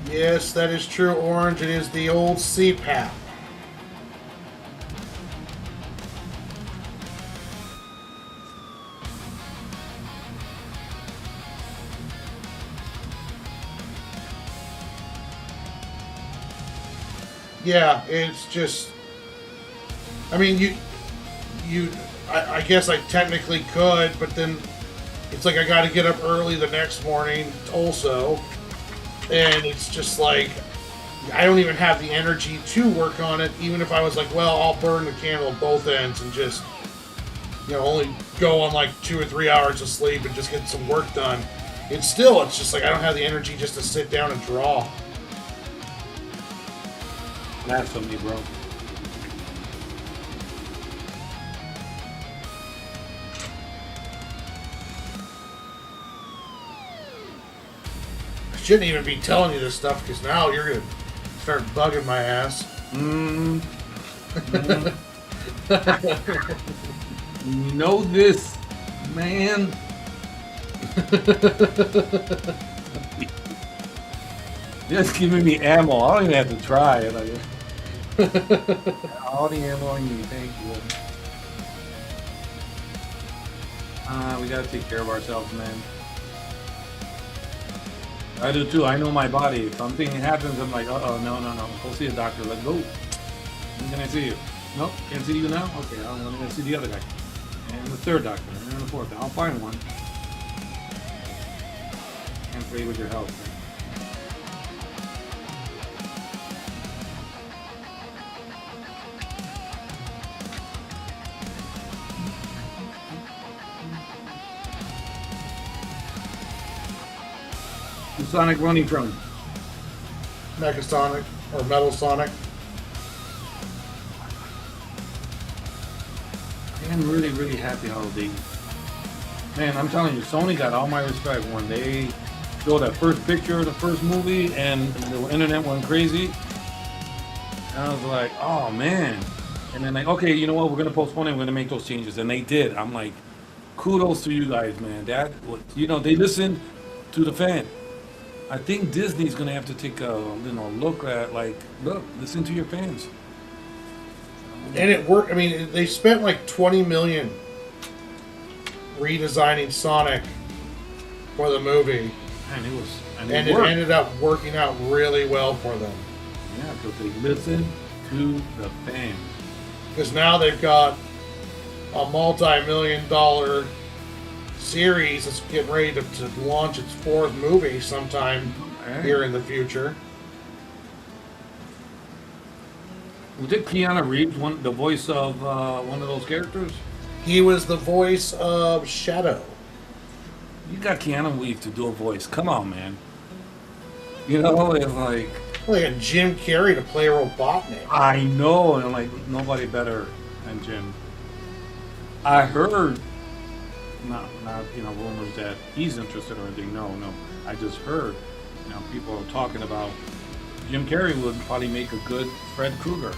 Yes, that is true, Orange. It is the old CPAP. Yeah, it's just. I mean, I guess I technically could, but then it's like I got to get up early the next morning also, and it's just like I don't even have the energy to work on it. Even if I was like, well, I'll burn the candle at both ends and just, only go on like 2 or 3 hours of sleep and just get some work done. It's just like I don't have the energy just to sit down and draw. Blasphemy, bro. I shouldn't even be telling you this stuff because now you're gonna start bugging my ass. You know this, man. Just giving me ammo. I don't even have to try it. All the ammo I need. Thank you. We gotta take care of ourselves, man. I do too. I know my body. If something happens, I'm like, uh-oh, no. Go see a doctor. Let's go. When can I see you? Nope, can't see you now? Okay, I'm gonna see the other guy. And the third doctor. And the fourth. I'll find one. Can't play with your health, man. Who's Sonic running from? Megasonic or Metal Sonic. I'm really, really happy how they... Man, I'm telling you, Sony got all my respect when they showed that first picture of the first movie and the internet went crazy. And I was like, oh man. And then like, okay, you know what? We're going to postpone it. We're going to make those changes. And they did. I'm like, kudos to you guys, man. They listened to the fan. I think Disney's going to have to take a look at listen to your fans. And it worked. I mean, they spent like $20 million redesigning Sonic for the movie, and it ended up working out really well for them. Yeah, because they listened to the fans. Because now they've got a multi-million-dollar series is getting ready to launch its fourth movie sometime here in the future. Was it Keanu Reeves, the voice of one of those characters? He was the voice of Shadow. You got Keanu Reeves to do a voice. Come on, man. You know, it's like... Like a Jim Carrey to play Robotnik. I know, and like nobody better than Jim. I heard, not rumors that he's interested or anything. No. I just heard, people are talking about Jim Carrey would probably make a good Fred Krueger.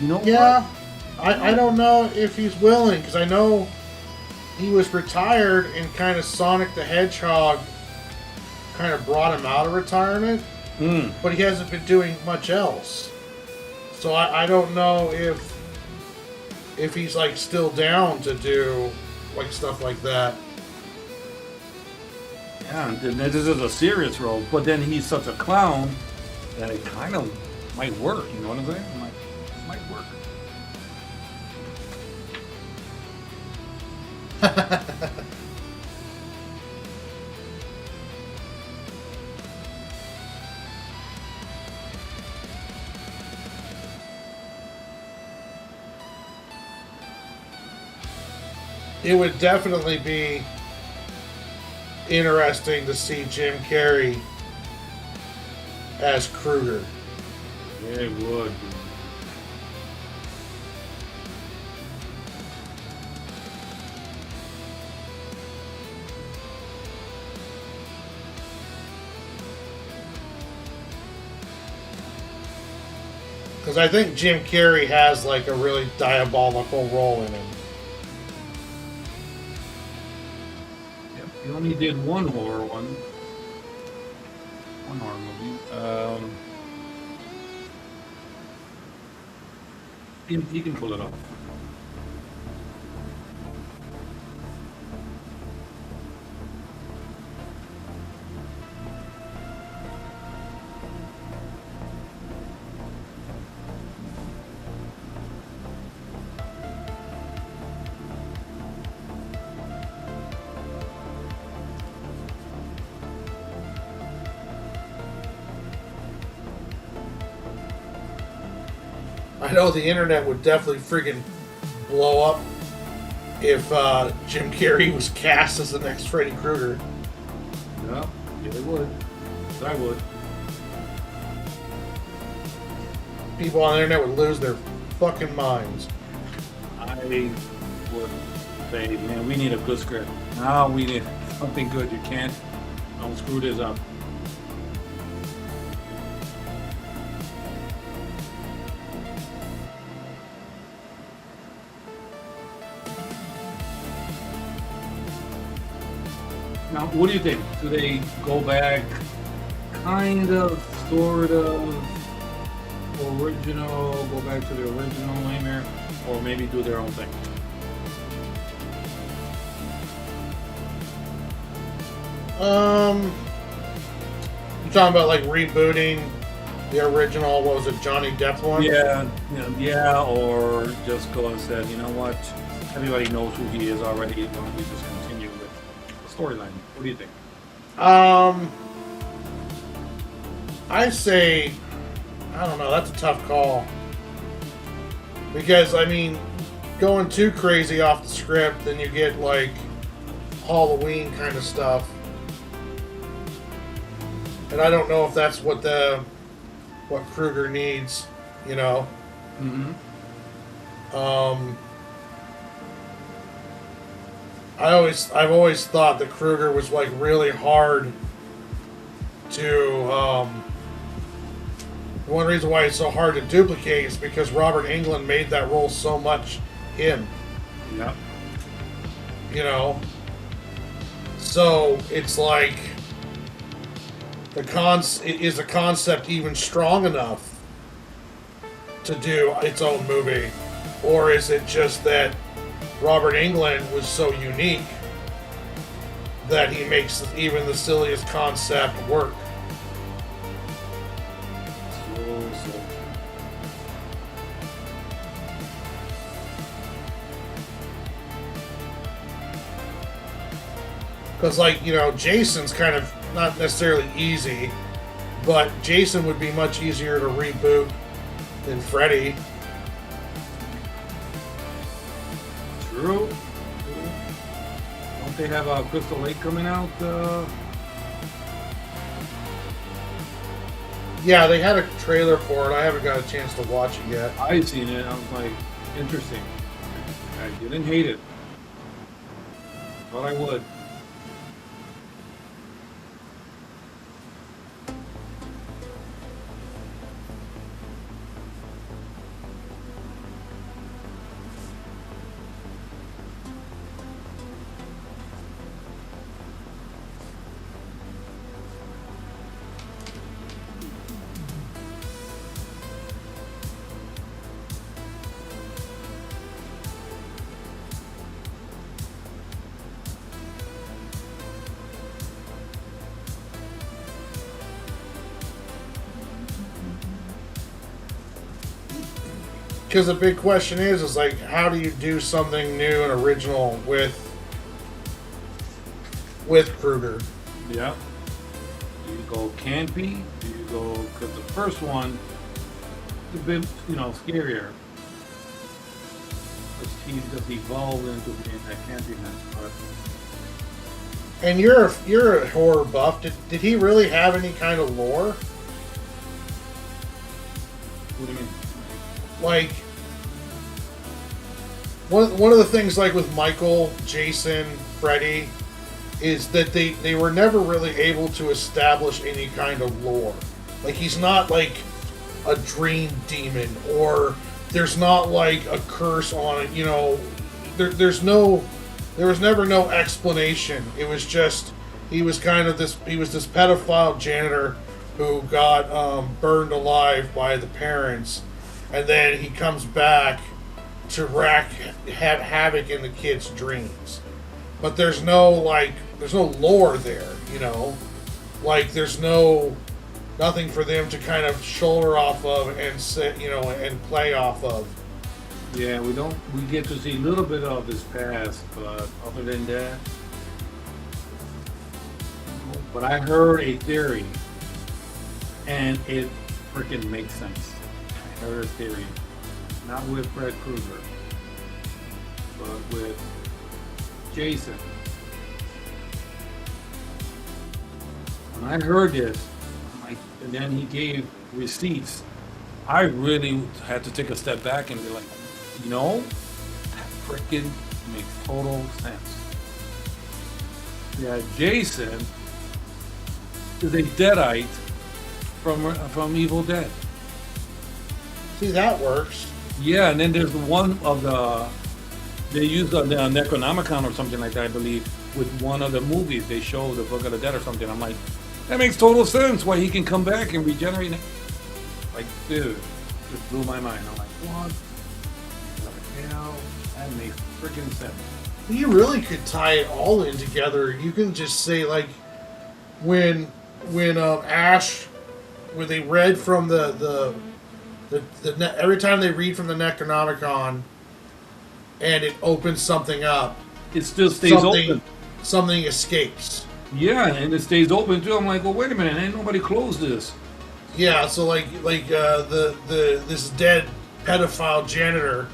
You know yeah, what? I don't know if he's willing, because I know he was retired and kind of Sonic the Hedgehog kind of brought him out of retirement, but he hasn't been doing much else. So I don't know if he's like still down to do like stuff like that. Yeah, and this is a serious role, but then he's such a clown that it kind of might work. You know what I'm saying? It might work. It would definitely be interesting to see Jim Carrey as Krueger. Yeah, it would. Because I think Jim Carrey has like a really diabolical role in him. Yep. He only did one horror movie. He can pull it off. I know the internet would definitely freaking blow up if Jim Carrey was cast as the next Freddy Krueger. Yeah, they would. I would. People on the internet would lose their fucking minds. I would say, man, we need a good script. Now we need something good. You don't screw this up. Now, what do you think? Do they go back kind of, sort of, original, go back to the original Nightmare, or maybe do their own thing? You talking about like rebooting the original, what was it, Johnny Depp one? Yeah, or just go and say, you know what, everybody knows who he is already, why don't we just continue with the storyline? What do you think? I say, I don't know, that's a tough call. Because, I mean, going too crazy off the script, then you get like Halloween kind of stuff. And I don't know if that's what Krueger needs, you know. Mm-hmm. I've always thought that Krueger was like really hard to. One reason why it's so hard to duplicate is because Robert Englund made that role so much him. Yeah. You know. So it's like is the concept even strong enough to do its own movie, or is it just that Robert Englund was so unique that he makes even the silliest concept work? So. Because, like, you know, Jason's kind of not necessarily easy, but Jason would be much easier to reboot than Freddy. True. Don't they have a Crystal Lake coming out? Yeah, they had a trailer for it. I haven't got a chance to watch it yet. I've seen it. I was like, interesting. I didn't hate it. Thought I would. Because the big question is like, how do you do something new and original with Krueger? Yeah. Do you go campy? Do you go, because the first one is a bit, scarier. Because he just evolved into being that campiness. But And you're a horror buff. Did he really have any kind of lore? what do you mean? Like, one of the things, like with Michael, Jason, Freddy, is that they were never really able to establish any kind of lore. Like, he's not like a dream demon, or there's not like a curse on it. There was never no explanation. It was just he was this pedophile janitor who got burned alive by the parents, and then he comes back to have havoc in the kids' dreams. But there's no lore there, like there's nothing for them to kind of shoulder off of and sit, and play off of. Yeah, we get to see a little bit of his past, but other than that, but I heard a theory, and it freaking makes sense. I heard a theory, not with Fred Krueger, but with Jason. When I heard this, and then he gave receipts, I really had to take a step back and be like, that freaking makes total sense. Yeah, Jason is a Deadite from Evil Dead. See, that works. Yeah, and then there's one of they used the Necronomicon or something like that, I believe, with one of the movies. They show the Book of the Dead or something. I'm like, that makes total sense why he can come back and regenerate. Like, dude, just blew my mind. I'm like, what? That makes freaking sense. You really could tie it all in together. You can just say, like, when Ash, when they read from the every time they read from the Necronomicon, and it opens something up, it still stays open. Something escapes. Yeah, and it stays open too. I'm like, well, wait a minute, ain't nobody closed this. Yeah, so this dead pedophile janitor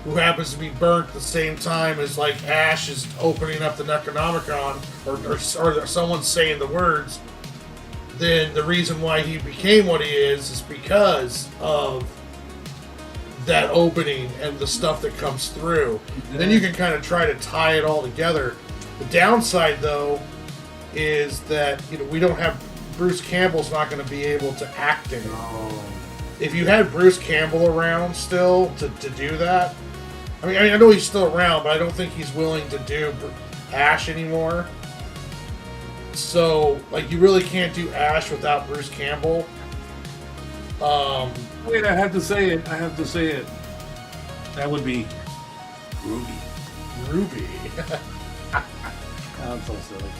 who happens to be burnt at the same time as like Ash is opening up the Necronomicon, or someone's saying the words, then the reason why he became what he is because of that opening and the stuff that comes through. Yeah. Then you can kind of try to tie it all together. The downside, though, is that we don't have Bruce Campbell's not going to be able to act in it. Oh. If you had Bruce Campbell around still to do that, I mean, I know he's still around, but I don't think he's willing to do Ash anymore. So, like, you really can't do Ash without Bruce Campbell. Wait, I have to say it. That would be Ruby. I'm so silly.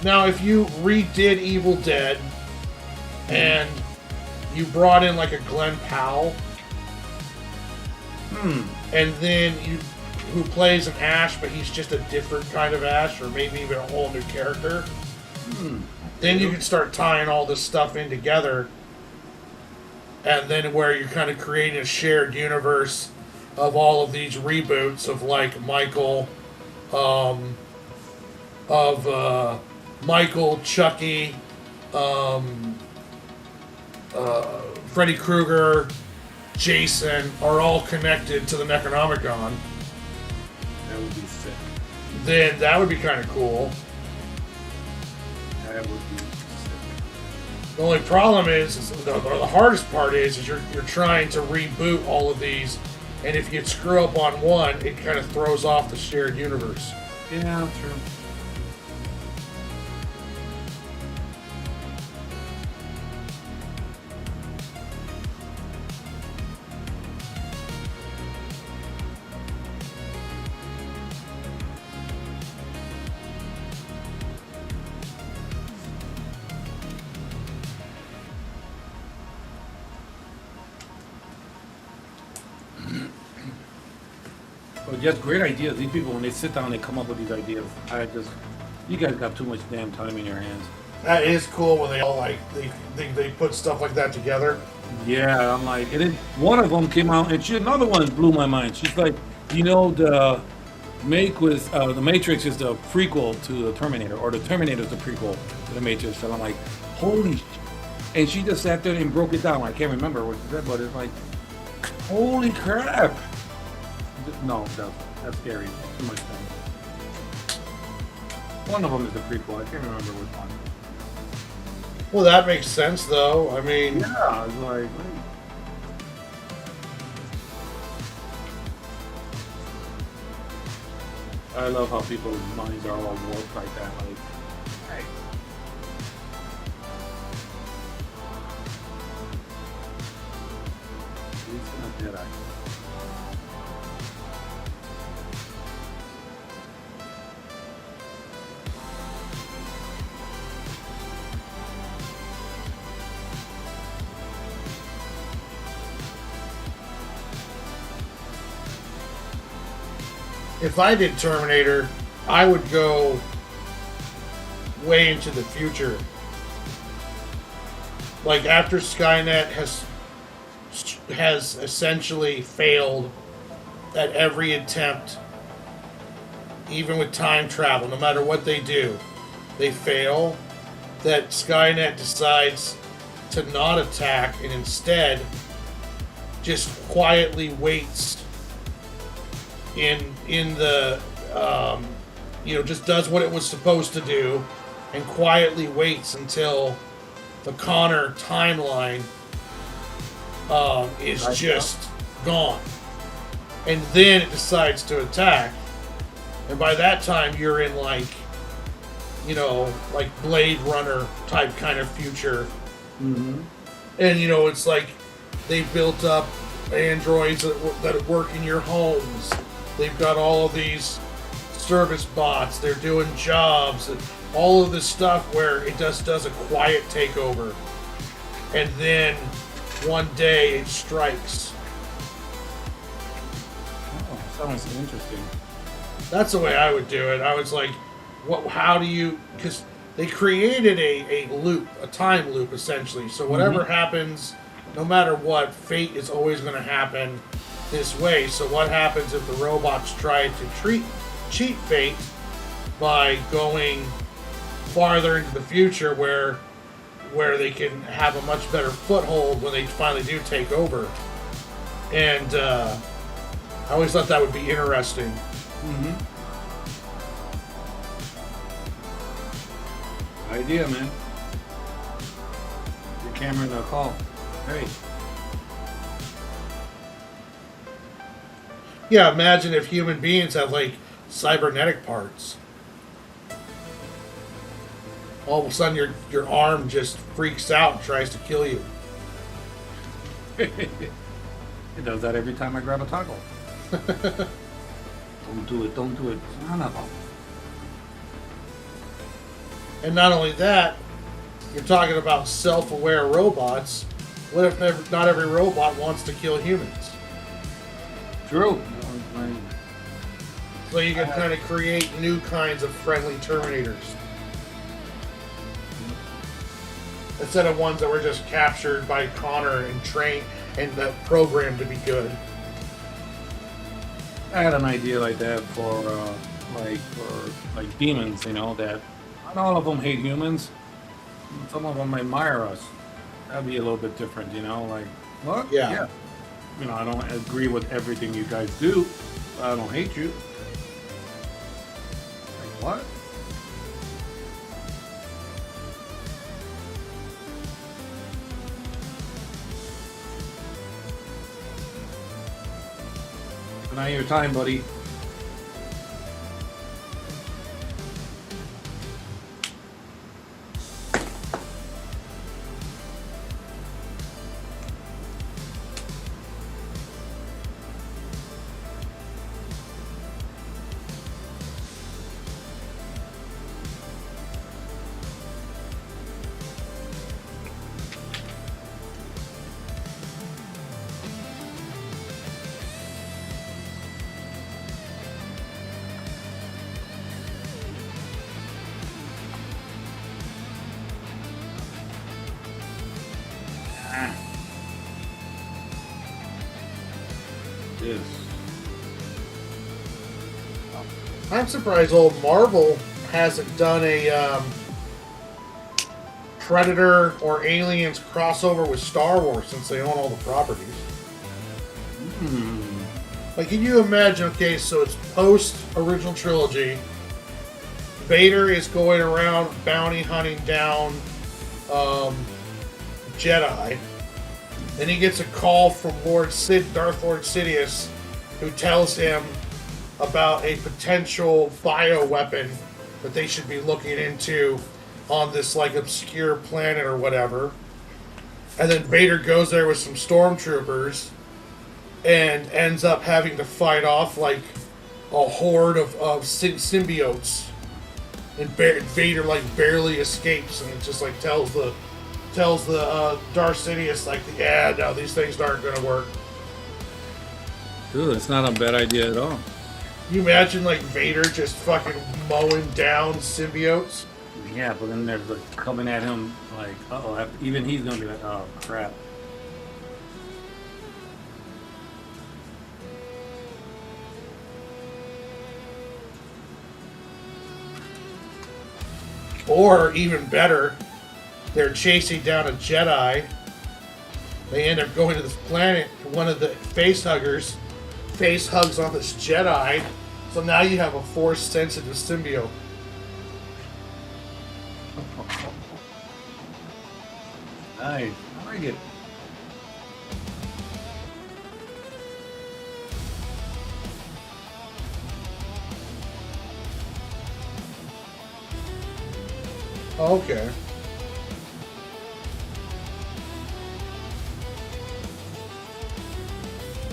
Now, if you redid Evil Dead and you brought in like a Glenn Powell, and then who plays an Ash, but he's just a different kind of Ash, or maybe even a whole new character. Then you can start tying all this stuff in together, and then where you're kind of creating a shared universe of all of these reboots of like Michael, Michael, Chucky, Freddy Krueger, Jason are all connected to the Necronomicon. That would be sick. Then that would be kind of cool. That would be sick. The only problem is the hardest part is you're trying to reboot all of these, and if you screw up on one, it kind of throws off the shared universe. Yeah, true. But just great ideas. These people, when they sit down, they come up with these ideas. You guys got too much damn time in your hands. That is cool when they all like they put stuff like that together. Yeah, I'm like, and then one of them came out, and another one blew my mind. She's like, the Matrix is the prequel to the Terminator, or the Terminator is the prequel to the Matrix. And I'm like, holy sh-. And she just sat there and broke it down. I can't remember what she said, but it's like, holy crap. No, that's scary. Too much time. One of them is the prequel. I can't remember which one. Well, that makes sense, though. I mean, Yeah, it's like, wait. I love how people's minds are all warped like that. Like, hey. It's not Jedi. if I did Terminator, I would go way into the future. Like after Skynet has essentially failed at every attempt, even with time travel, no matter what they do, they fail. That Skynet decides to not attack and instead just quietly waits in the just does what it was supposed to do and quietly waits until the Connor timeline is just gone, and then it decides to attack, and by that time you're in like Blade Runner type kind of future. Mm-hmm. And it's like they built up androids that work in your homes. They've got all of these service bots. They're doing jobs and all of this stuff where it just does a quiet takeover, and then one day it strikes. Oh, sounds interesting. That's the way I would do it. I was like, what? How do you? Because they created a loop, a time loop, essentially. So whatever happens, no matter what, fate is always going to happen this way. So what happens if the robots try to cheat fate by going farther into the future, where they can have a much better foothold when they finally do take over? And I always thought that would be interesting. Mm-hmm. Idea, man. Your camera in a call. Hey. Yeah, imagine if human beings have like cybernetic parts. All of a sudden your arm just freaks out and tries to kill you. It does that every time I grab a toggle. Don't do it, don't do it. Son of a... And not only that, you're talking about self-aware robots. What if not every robot wants to kill humans? True. So you can kind of create new kinds of friendly Terminators. Instead of ones that were just captured by Connor and trained and programmed to be good. I had an idea like that for demons, you know, that not all of them hate humans. Some of them admire us. That'd be a little bit different, you know, like, what? Yeah. You know, I don't agree with everything you guys do, but I don't hate you. Like, what? Not your time, buddy. This. I'm surprised old Marvel hasn't done a Predator or Aliens crossover with Star Wars since they own all the properties. Like, can you imagine? Okay, so it's post original trilogy. Vader is going around bounty hunting down Jedi. Then he gets a call from Darth Lord Sidious, who tells him about a potential bioweapon that they should be looking into on this like obscure planet or whatever. And then Vader goes there with some stormtroopers and ends up having to fight off like a horde of symbiotes. And Vader like barely escapes, and it just like tells the Darth Sidious like, yeah, no, these things aren't going to work. Dude, it's not a bad idea at all. You imagine like Vader just fucking mowing down symbiotes? Yeah, but then they're like, coming at him like, uh-oh, even he's gonna be like, oh crap. Or even better, they're chasing down a Jedi. They end up going to this planet, and one of the face hugs on this Jedi. So now you have a force-sensitive symbiote. Nice. I like it. Okay.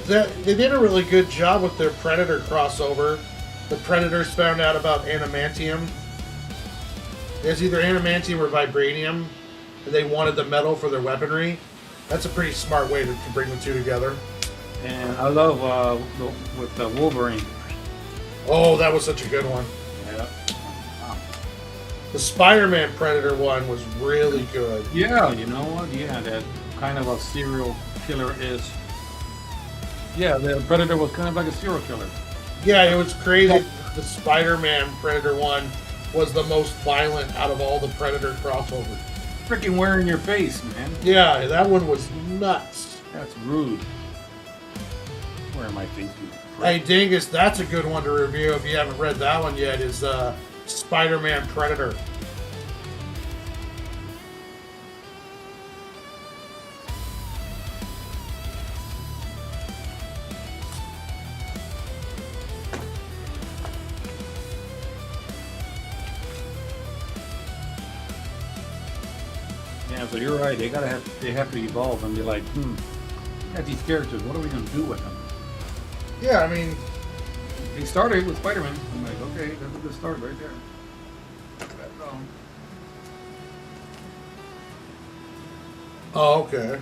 They did a really good job with their Predator crossover. The Predators found out about adamantium. It's either adamantium or vibranium, and they wanted the metal for their weaponry. That's a pretty smart way to bring the two together. And I love with Wolverine. Oh, that was such a good one. Yeah. The Spider-Man Predator one was really good. Yeah, you know what? Yeah, that kind of a serial killer is. Yeah, the Predator was kind of like a serial killer. Yeah, it was crazy. The Spider-Man Predator one was the most violent out of all the Predator crossovers. Freaking wearing your face, man. Yeah, that one was nuts. That's rude. Wearing my face, you prick. Hey, Dingus, that's a good one to review if you haven't read that one yet, is Spider-Man Predator. Yeah, so you're right. They have to evolve and be like, got these characters. What are we gonna do with them? Yeah, I mean, They started with Spider-Man. I'm like, okay, that's a good start right there. That's all. oh, okay.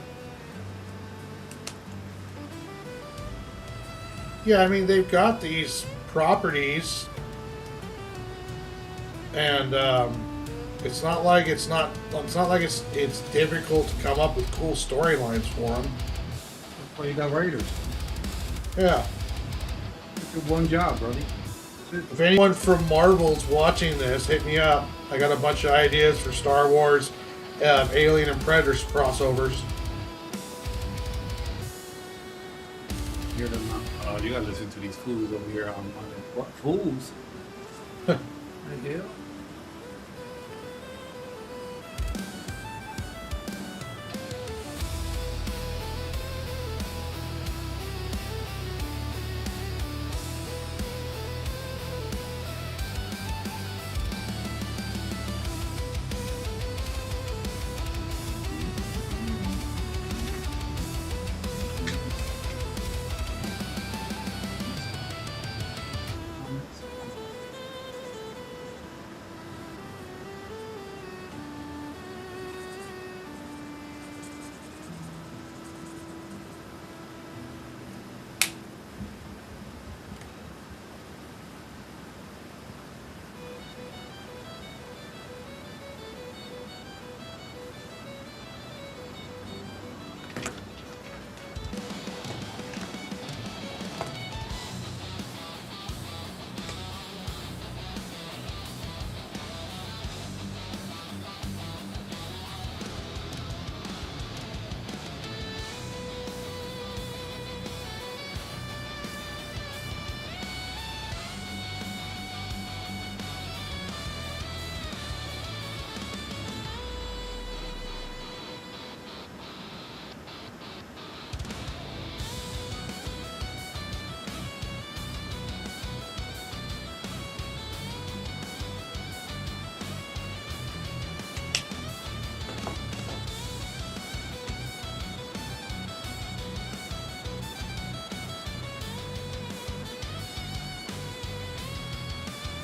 Yeah, I mean, they've got these properties, and it's not like it's difficult to come up with cool storylines for them. That's why you got writers. Yeah. It's your one job, brother. If anyone from Marvel's watching this, hit me up. I got a bunch of ideas for Star Wars, Alien and Predator crossovers. Hear them. You gotta listen to these fools over here on what fools? I do.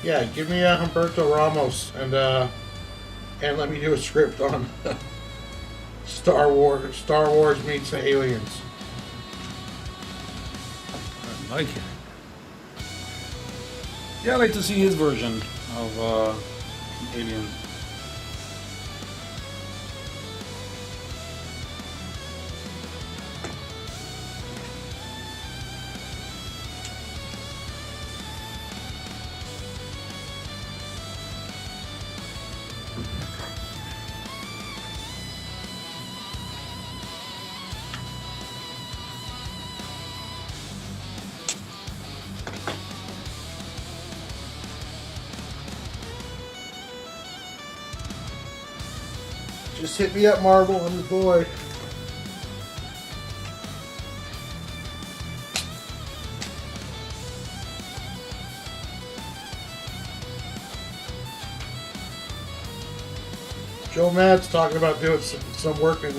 Yeah, give me Humberto Ramos and let me do a script on Star Wars meets the aliens. I like it. Yeah, I like to see his version of Alien. Just hit me up, Marvel. I'm the boy. Joe Matt's talking about doing some work on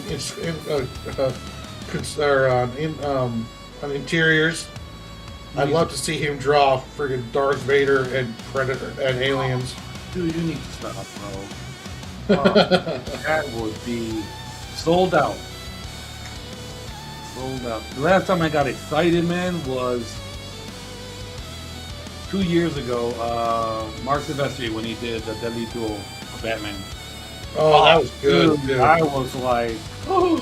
interiors. I'd love to see him draw friggin' Darth Vader and Predator and aliens. Dude, you need to stop, bro. That would be sold out. Sold out. The last time I got excited, man, was 2 years ago. Mark Silvestri, when he did the Deadly Duel of Batman. Oh, that was good. Dude, I was like, oh,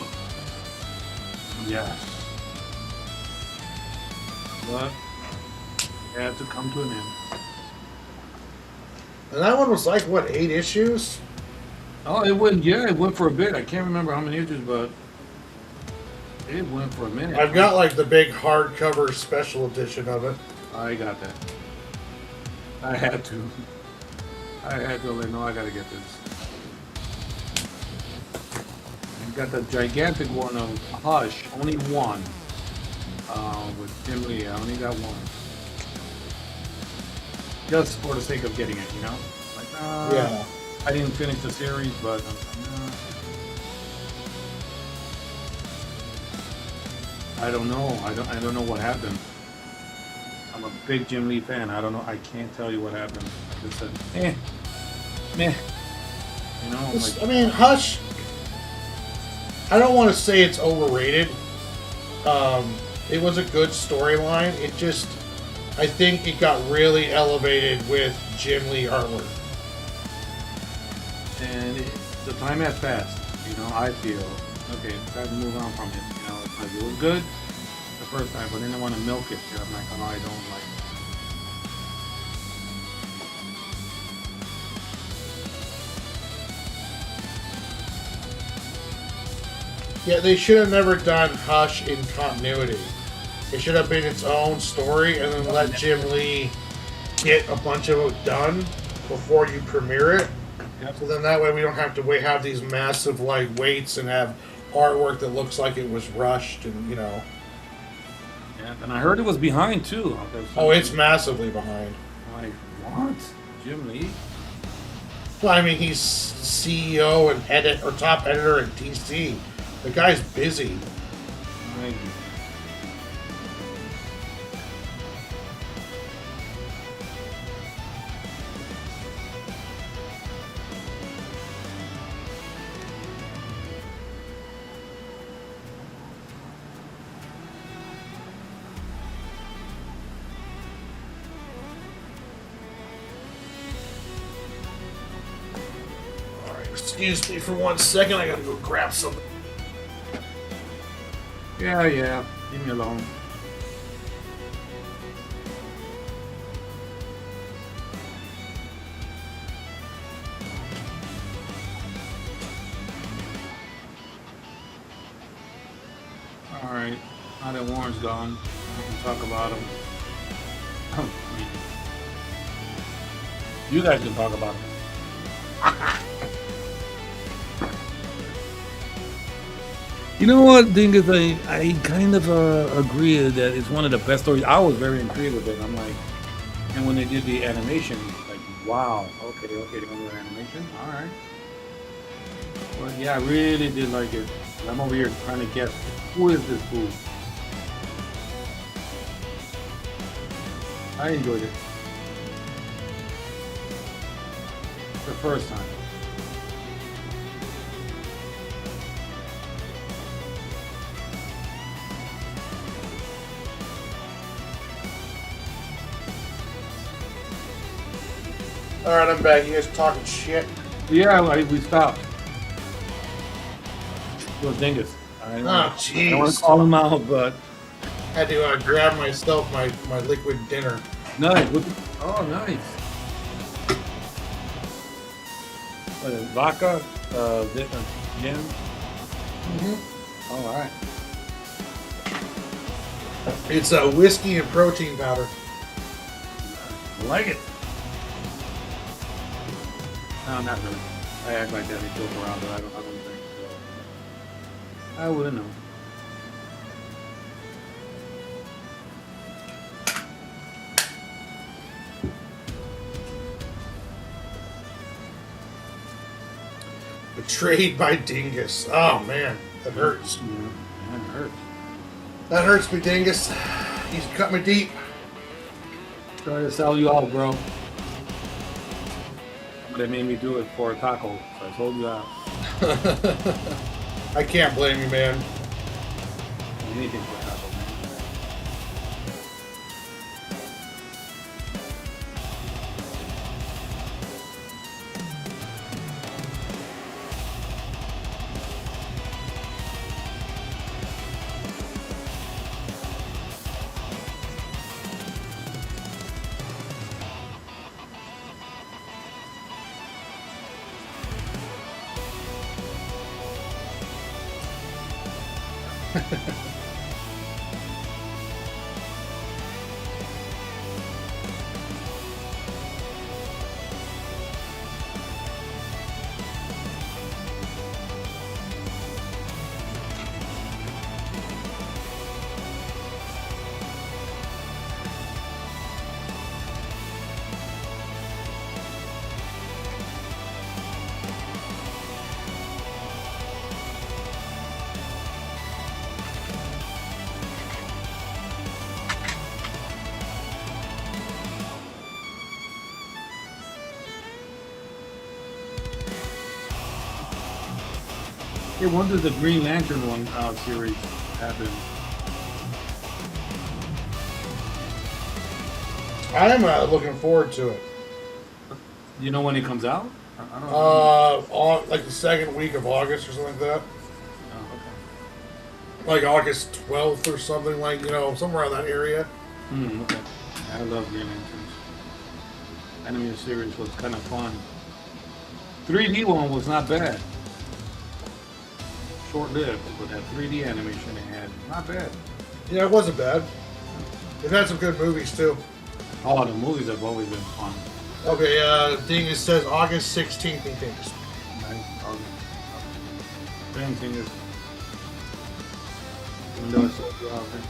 yes. But it had to come to an end. And that one was like, what, 8 issues? Oh, it went for a bit. I can't remember how many issues, but it went for a minute. I've got like the big hardcover special edition of it. I got that. I had to. Like, no, I gotta get this. I got the gigantic one of Hush, only one. With Jim Lee, I only got one. Just for the sake of getting it, you know? Like, Yeah. I didn't finish the series, but I don't know. I don't know what happened. I'm a big Jim Lee fan. I don't know. I can't tell you what happened. I just said, meh. You know, like, I mean, Hush. I don't want to say it's overrated. It was a good storyline. It just, I think it got really elevated with Jim Lee artwork. And the time has passed. You know, I feel okay. Time to move on from it. You know, it's like it was good the first time, but then I want to milk it. I'm like, oh, I don't like it. Yeah, they should have never done Hush in continuity. It should have been its own story, and then let Jim Lee get a bunch of it done before you premiere it. Yep. So then that way we don't have to have these massive like waits and have artwork that looks like it was rushed and Yeah, and I heard it was behind too. Oh, it's massively behind. Like what? Jim Lee? Well, I mean, he's CEO and top editor at DC. The guy's busy. Like, Alright, excuse me for 1 second. I gotta go grab something. yeah, leave me alone. All right, now that Warren's gone, we can talk about him. You guys can talk about him. You know what, thing is, I kind of agree that it's one of the best stories. I was very intrigued with it. I'm like, and when they did the animation, like, wow, okay, they're gonna do animation, all right. But yeah, I really did like it. I'm over here trying to guess who is this fool. I enjoyed it. The first time. Alright, I'm back. You guys talking shit? Yeah, we stopped. It was Dingus. I don't want jeez. to call him out, but Had to grab myself my liquid dinner. nice. Oh, nice. What is it, vodka? Gin? Mm-hmm. All right. It's a whiskey and protein powder. I like it. No, not really. I act like that and joke around, but I don't think so. I wouldn't know. Betrayed by Dingus. Oh man, that hurts. Yeah, that hurts. That hurts me, Dingus. He's cut me deep. Trying to sell you out, bro. But they made me do it for a taco, so I sold you out. I can't blame you, man. Anything for a taco, man. Hey, when did the Green Lantern one series happen? I am looking forward to it. You know when it comes out? I don't know. Like the second week of August or something like that. Oh, Like August 12th or something, like, somewhere around that area. okay. Okay. I love Green Lanterns. Animated series was kind of fun. 3D one was not bad. Short-lived, but that 3D animation they had, not bad. Yeah, it wasn't bad. It had some good movies, too. Oh, the movies have always been fun. Okay, thing it says August 16th, he thinks. Nice. Same thing is, even though it's so out there.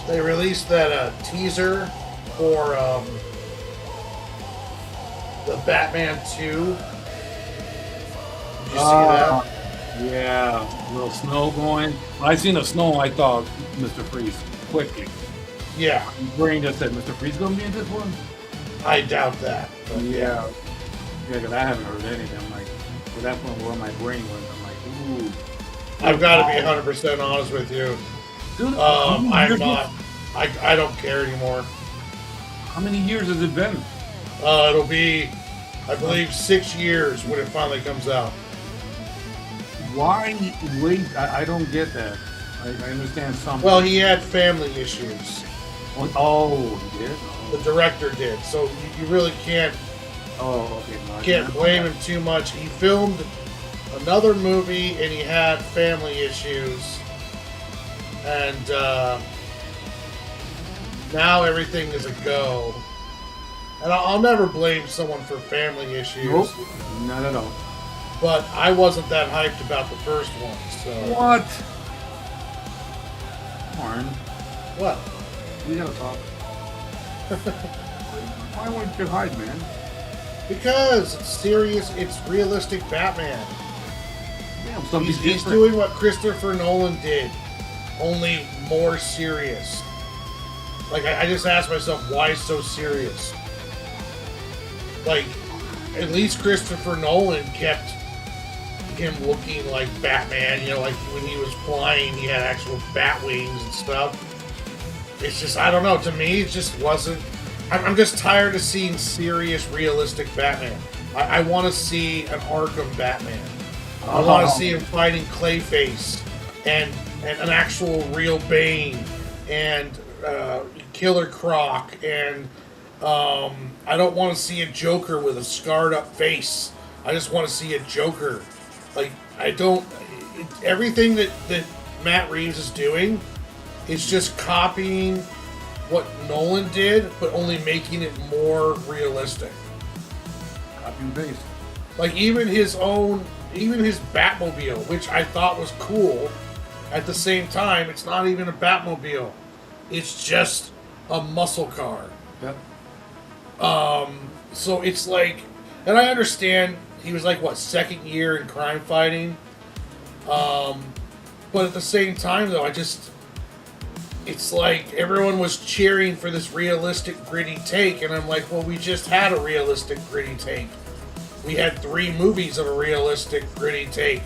They released that teaser for the Batman 2. Did you see that? Yeah, little snow going. When I seen the snow, I thought Mr. Freeze quickly. Yeah, My brain just said, Mr. Freeze gonna be in this one? I doubt that. But Yeah, because I haven't heard anything. I'm like, well, that's where my brain went. I'm like, ooh. I've got to be 100% honest with you. Dude, I'm not. I don't care anymore. How many years has it been? It'll be, I believe, 6 years when it finally comes out. Why wait? I don't get that. I understand something. Well, he had family issues. He did? The director did. So you really can't Okay. No, I can't didn't. blame him too much. He filmed another movie and he had family issues. And now everything is a go. And I'll never blame someone for family issues. Nope. Not at all. But I wasn't that hyped about the first one. So What? Warren, what? we gotta talk. Why wouldn't you hide, man? Because it's serious, it's realistic Batman. Damn, something He's different. doing what Christopher Nolan did, only more serious. Like, I just asked myself, why so serious? Like, at least Christopher Nolan kept him looking like Batman, like when he was flying, he had actual bat wings and stuff. It's just, I don't know, to me, it just wasn't. I'm just tired of seeing serious, realistic Batman. I want to see an Arkham Batman. I want to see him fighting Clayface and an actual real Bane and Killer Croc and I don't want to see a Joker with a scarred up face. I just want to see a Joker. Like, I don't. Everything that Matt Reeves is doing is just copying what Nolan did, but only making it more realistic. Copy and paste. Like, even his Batmobile, which I thought was cool, at the same time, it's not even a Batmobile. It's just a muscle car. Yep. So it's like, and I understand he was like, what, second year in crime fighting? But at the same time, though, it's like everyone was cheering for this realistic, gritty take, and I'm like, well, we just had a realistic, gritty take We had 3 movies of a realistic, gritty take.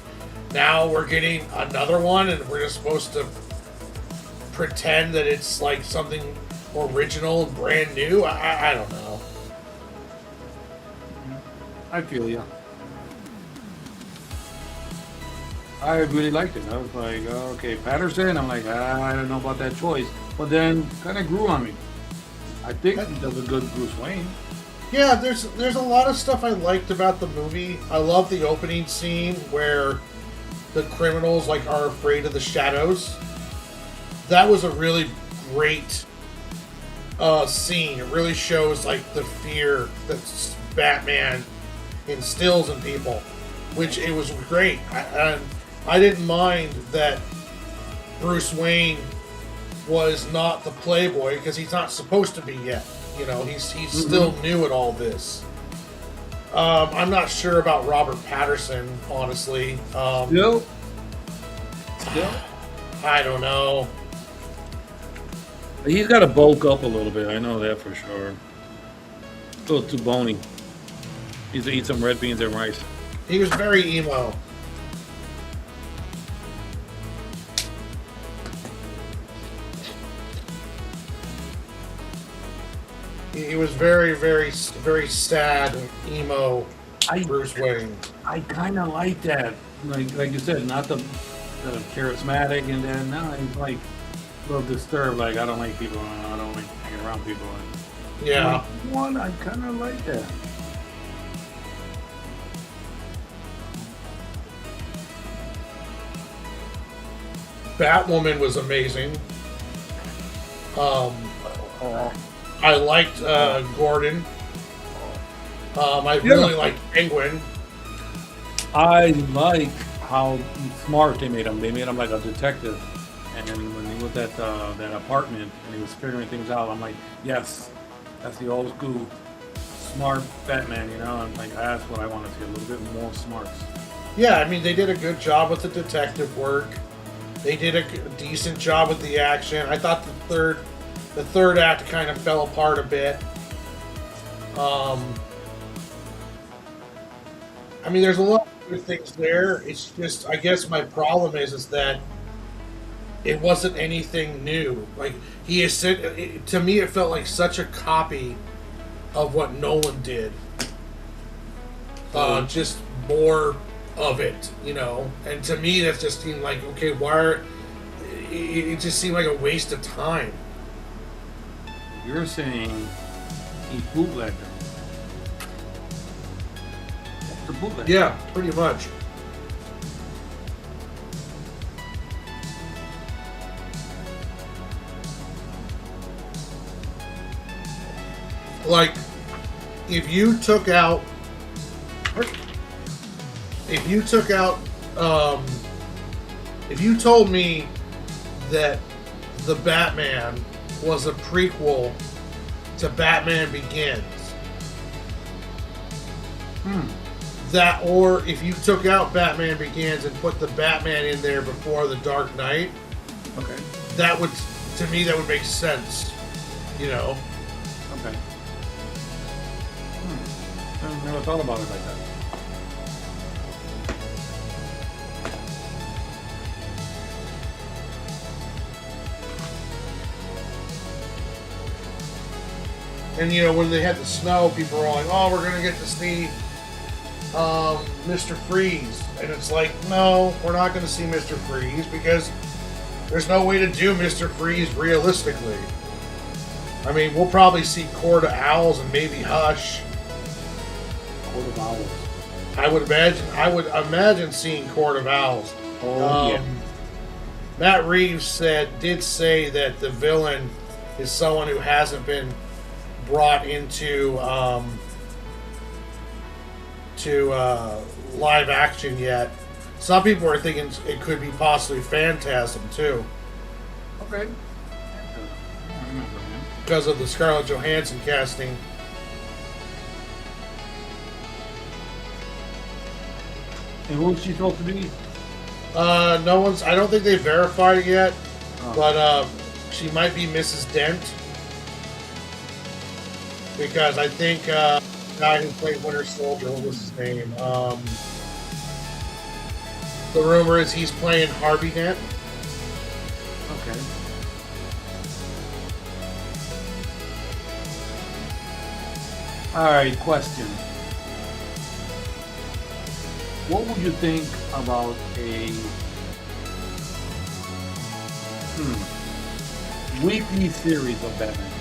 Now we're getting another one, and we're just supposed to pretend that it's like something original and brand new. I don't know. I feel you. I really liked it. I was like, okay, Patterson. I'm like, I don't know about that choice, but then kind of grew on me. I think he does a good Bruce Wayne. Yeah, there's a lot of stuff I liked about the movie. I love the opening scene where the criminals like are afraid of the shadows. That was a really great scene. It really shows like the fear that Batman instills in people, which it was great. I didn't mind that Bruce Wayne was not the playboy because he's not supposed to be yet. You know, he's still new at all this. I'm not sure about Robert Patterson, honestly. Still? I don't know. He's got to bulk up a little bit. I know that for sure. A little too bony. He needs to eat some red beans and rice. He was very emo. He was very, very, very sad, emo Bruce Wayne. I kind of like that. Like you said, not the charismatic, and then now he's like a little disturbed. Like, I don't like people. I don't like hanging around people. Yeah. One, I kind of like that. Batwoman was amazing. I liked Gordon. I really liked Penguin. I like how smart they made him. They made him like a detective. And then when he was at that apartment and he was figuring things out, I'm like, yes, that's the old school smart Batman, you know? And like, that's what I want to see, a little bit more smarts. Yeah, I mean, they did a good job with the detective work. They did a decent job with the action. I thought the third act kind of fell apart a bit. I mean, there's a lot of good things there. It's just, I guess my problem is that it wasn't anything new. Like, he is to me, it felt like such a copy of what Nolan did. Just more of it, you know. And to me, that just seemed like, okay, it just seemed like a waste of time. You're saying he bootlegged him. The bootleg. Yeah, pretty much. Like, if you took out, if you told me that the Batman was a prequel to Batman Begins, that, or if you took out Batman Begins and put the Batman in there before the Dark Knight, okay, that would, to me, that would make sense, you know. Okay. I never thought about it like that. And you know, when they had the snow, people were all like, "Oh, we're gonna get to see Mr. Freeze," and it's like, no, we're not gonna see Mr. Freeze because there's no way to do Mr. Freeze realistically. I mean, we'll probably see Court of Owls and maybe Hush. Court of Owls. I would imagine seeing Court of Owls. Yeah. Matt Reeves did say that the villain is someone who hasn't been brought into live action yet. Some people are thinking it could be possibly Phantasm too, Okay. because of the Scarlett Johansson casting. And who's she supposed to be? No one's. I don't think they verified it yet, Oh. but she might be Mrs. Dent, because I think guy who played Winter Soldier. What was his name? The rumor is he's playing Harvey Dent. Okay. All right, question. What would you think about a weekly series of Batman?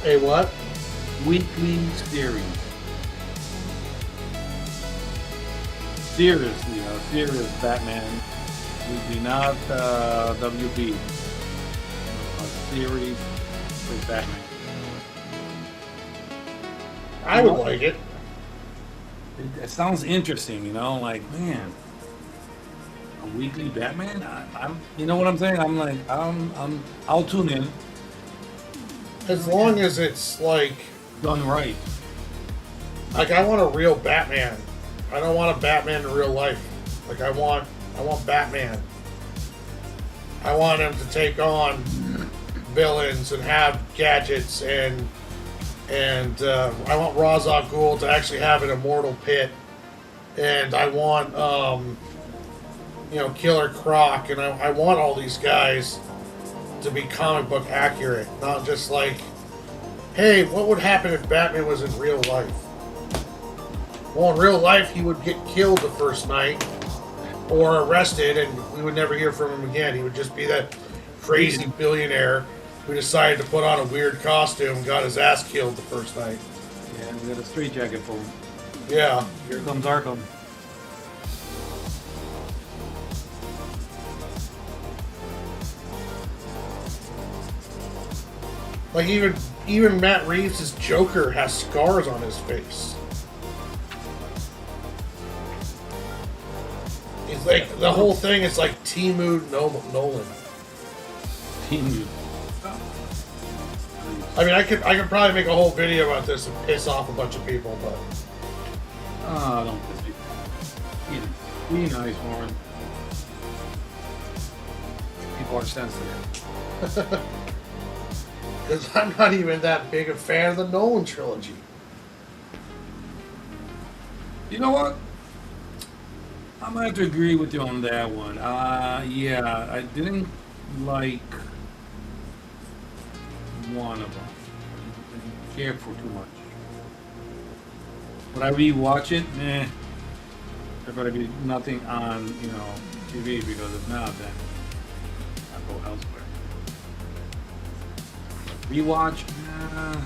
A what? Weekly series. Seriously, a serious Batman. Weekly, not WB. A series with Batman. I would like it. It sounds interesting, you know, like, man, a weekly Batman. I'm, you know what I'm saying? I'm like, I'll tune in. As long as it's like Done right. I want a real Batman. I don't want a Batman in real life. Like I want Batman. I want him to take on villains and have gadgets and I want Ra's al Ghul to actually have an immortal pit, and I want Killer Croc, and I want all these guys to be comic book accurate, not just like, hey, what would happen if Batman was in real life? Well, in real life, he would get killed the first night or arrested, and we would never hear from him again. He would just be that crazy billionaire who decided to put on a weird costume and got his ass killed the first night. Yeah, we got a straight jacket for him. Yeah. Here comes Arkham. Like even Matt Reeves' Joker has scars on his face. It's like the whole thing is like Timu Nolan. Team. I mean, I could probably make a whole video about this and piss off a bunch of people, but Oh, don't piss me. Be nice, Warren. People are sensitive. because I'm not even that big a fan of the Nolan trilogy. You know what? I'm gonna have to agree with you on that one. Yeah, I didn't like one of them. I didn't care for too much. Would I rewatch it? Nah. There's gonna be nothing on, TV, because if not, then I'll go elsewhere. Rewatch? Nah.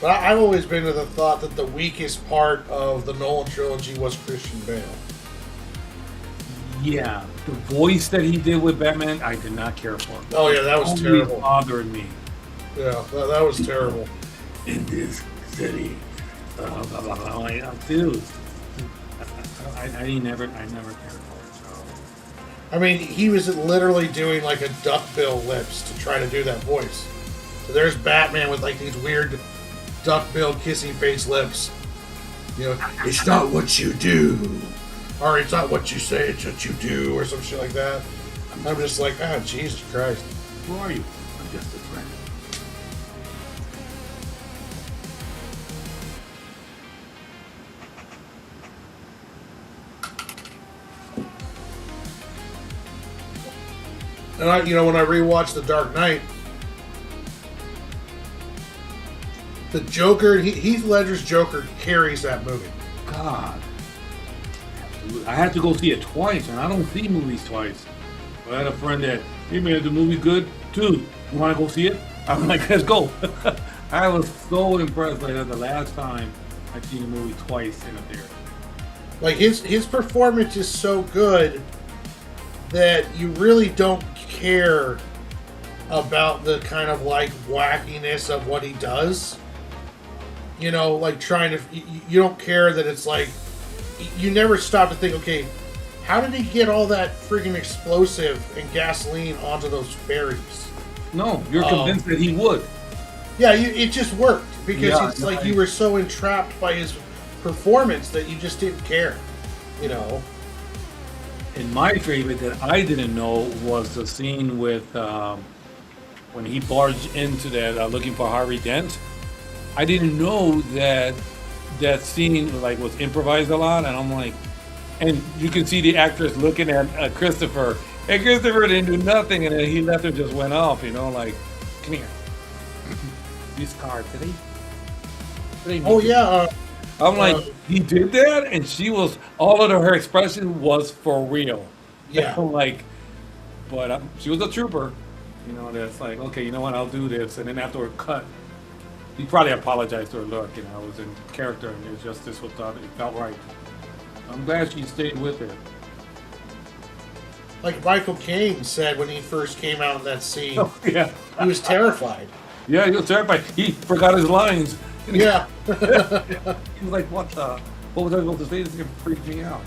But I've always been to the thought that the weakest part of the Nolan trilogy was Christian Bale. Yeah, the voice that he did with Batman, I did not care for. Oh yeah, that was Always terrible. bothered me. Yeah, that was terrible. In this city, blah, blah, blah, blah. I'm like, oh, dude, I never cared for it. So. I mean, he was literally doing like a duckbill lips to try to do that voice. So there's Batman with like these weird duckbill kissing face lips. It's not what you do. Or it's not what you say, it's what you do, or some shit like that. I'm just like, oh, Jesus Christ. Who are you? I'm just a friend. And when I rewatched The Dark Knight, the Joker, Heath Ledger's Joker carries that movie. God. I had to go see it twice, and I don't see movies twice. I had a friend that, hey man, the movie good? Dude, you want to go see it? I'm like, let's go. I was so impressed by that the last time I've seen a movie twice in a theater. Like, his performance is so good that you really don't care about the kind of like wackiness of what he does. Like trying to, you don't care that it's like, you never stop to think, okay, how did he get all that freaking explosive and gasoline onto those ferries? No, you're convinced that he would. Yeah, it just worked because it's no, like you were so entrapped by his performance that you just didn't care, And my favorite that I didn't know was the scene with when he barged into that looking for Harvey Dent. I didn't know that that scene like was improvised a lot, and I'm like, and you can see the actress looking at Christopher, and Christopher didn't do nothing, and then he left and just went off, like, come here, these cards, did they Oh make it? yeah, I'm like, uh, he did that, and she was all of her expression was for real. yeah. I'm like, but she was a trooper, that's like, okay, you know what, I'll do this, and then afterward, cut. He probably apologized to her look, I was in character, and it was just this was thought it felt right. I'm glad she stayed with it. Like Michael Caine said when he first came out in that scene, Oh, yeah. he was terrified. Yeah, he was terrified. He forgot his lines. Yeah. He was like, what was I supposed to say? This is going to freak me out.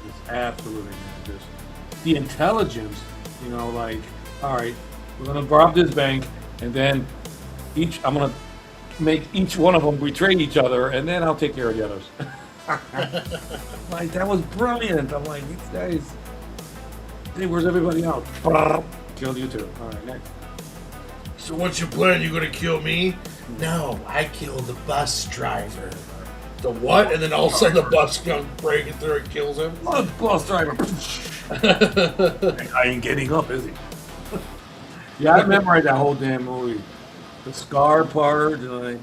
Just absolutely, man. Just the intelligence, like, all right, we're going to rob this bank, and then I'm going to make each one of them betray each other, and then I'll take care of the others. Like, that was brilliant. I'm like, these guys, hey, where's everybody else? Killed you too. All right, next. So what's your plan? You gonna kill me? No, I killed the bus driver. The what? And then all of a sudden the bus comes breaking through and kills him. Bus driver. I ain't getting up, is he? Yeah, I memorized that whole damn movie. The scar part, like,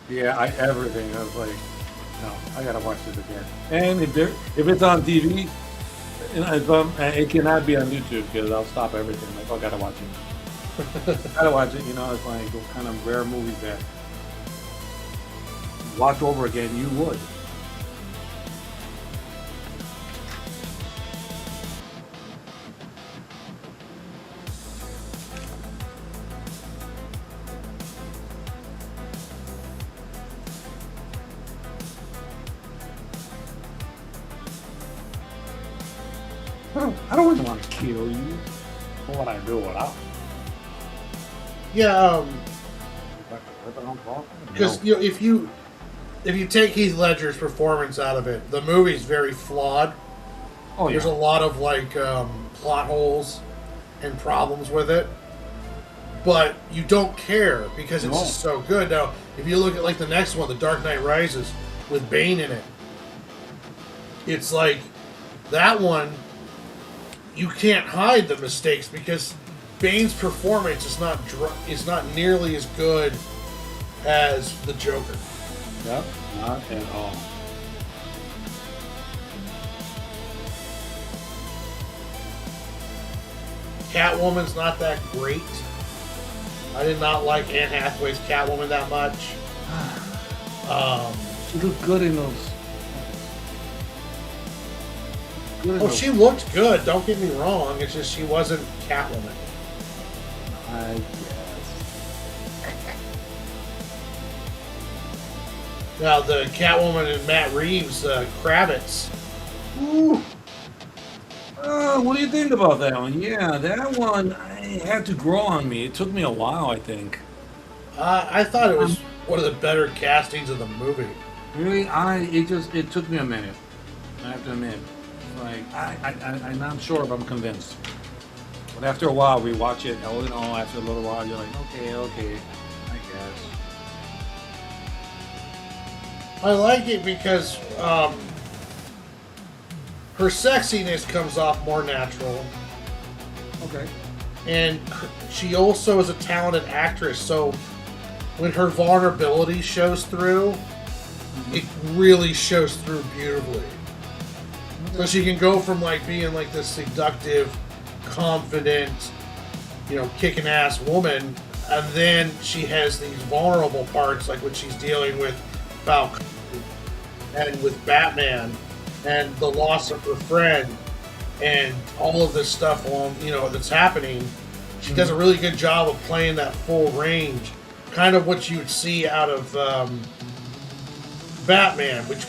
yeah, everything. I was like, no, I gotta watch this again. And if it's on TV, it cannot be on YouTube because I'll stop everything. Like, I gotta watch it. Gotta watch it. It's like those kind of rare movies that watch over again. You would. I don't really want to kill you. What would I do without? Yeah, No. because if you take Heath Ledger's performance out of it, the movie's very flawed. Oh yeah. There's a lot of plot holes and problems with it, but you don't care because it's just so good. Now, if you look at like the next one, The Dark Knight Rises, with Bane in it, it's like that one. You can't hide the mistakes because Bane's performance is not nearly as good as the Joker. Yep, not at all. Catwoman's not that great. I did not like Anne Hathaway's Catwoman that much. She looked good in those. She looked good. Don't get me wrong. It's just she wasn't Catwoman. I guess. Now the Catwoman and Matt Reeves, Kravitz. Ooh. What do you think about that one? Yeah, that one I had to grow on me. It took me a while, I think. I thought it was one of the better castings of the movie. Really, it took me a minute. I have to admit, like I'm not sure if I'm convinced. But after a while, we watch it. After a little while, you're like, okay, I guess. I like it because her sexiness comes off more natural. Okay. And she also is a talented actress, so when her vulnerability shows through, it really shows through beautifully. So she can go from like being like this seductive, confident, kicking ass woman, and then she has these vulnerable parts like when she's dealing with Falcon and with Batman and the loss of her friend and all of this stuff that's happening. She does a really good job of playing that full range, kind of what you would see out of Batman, which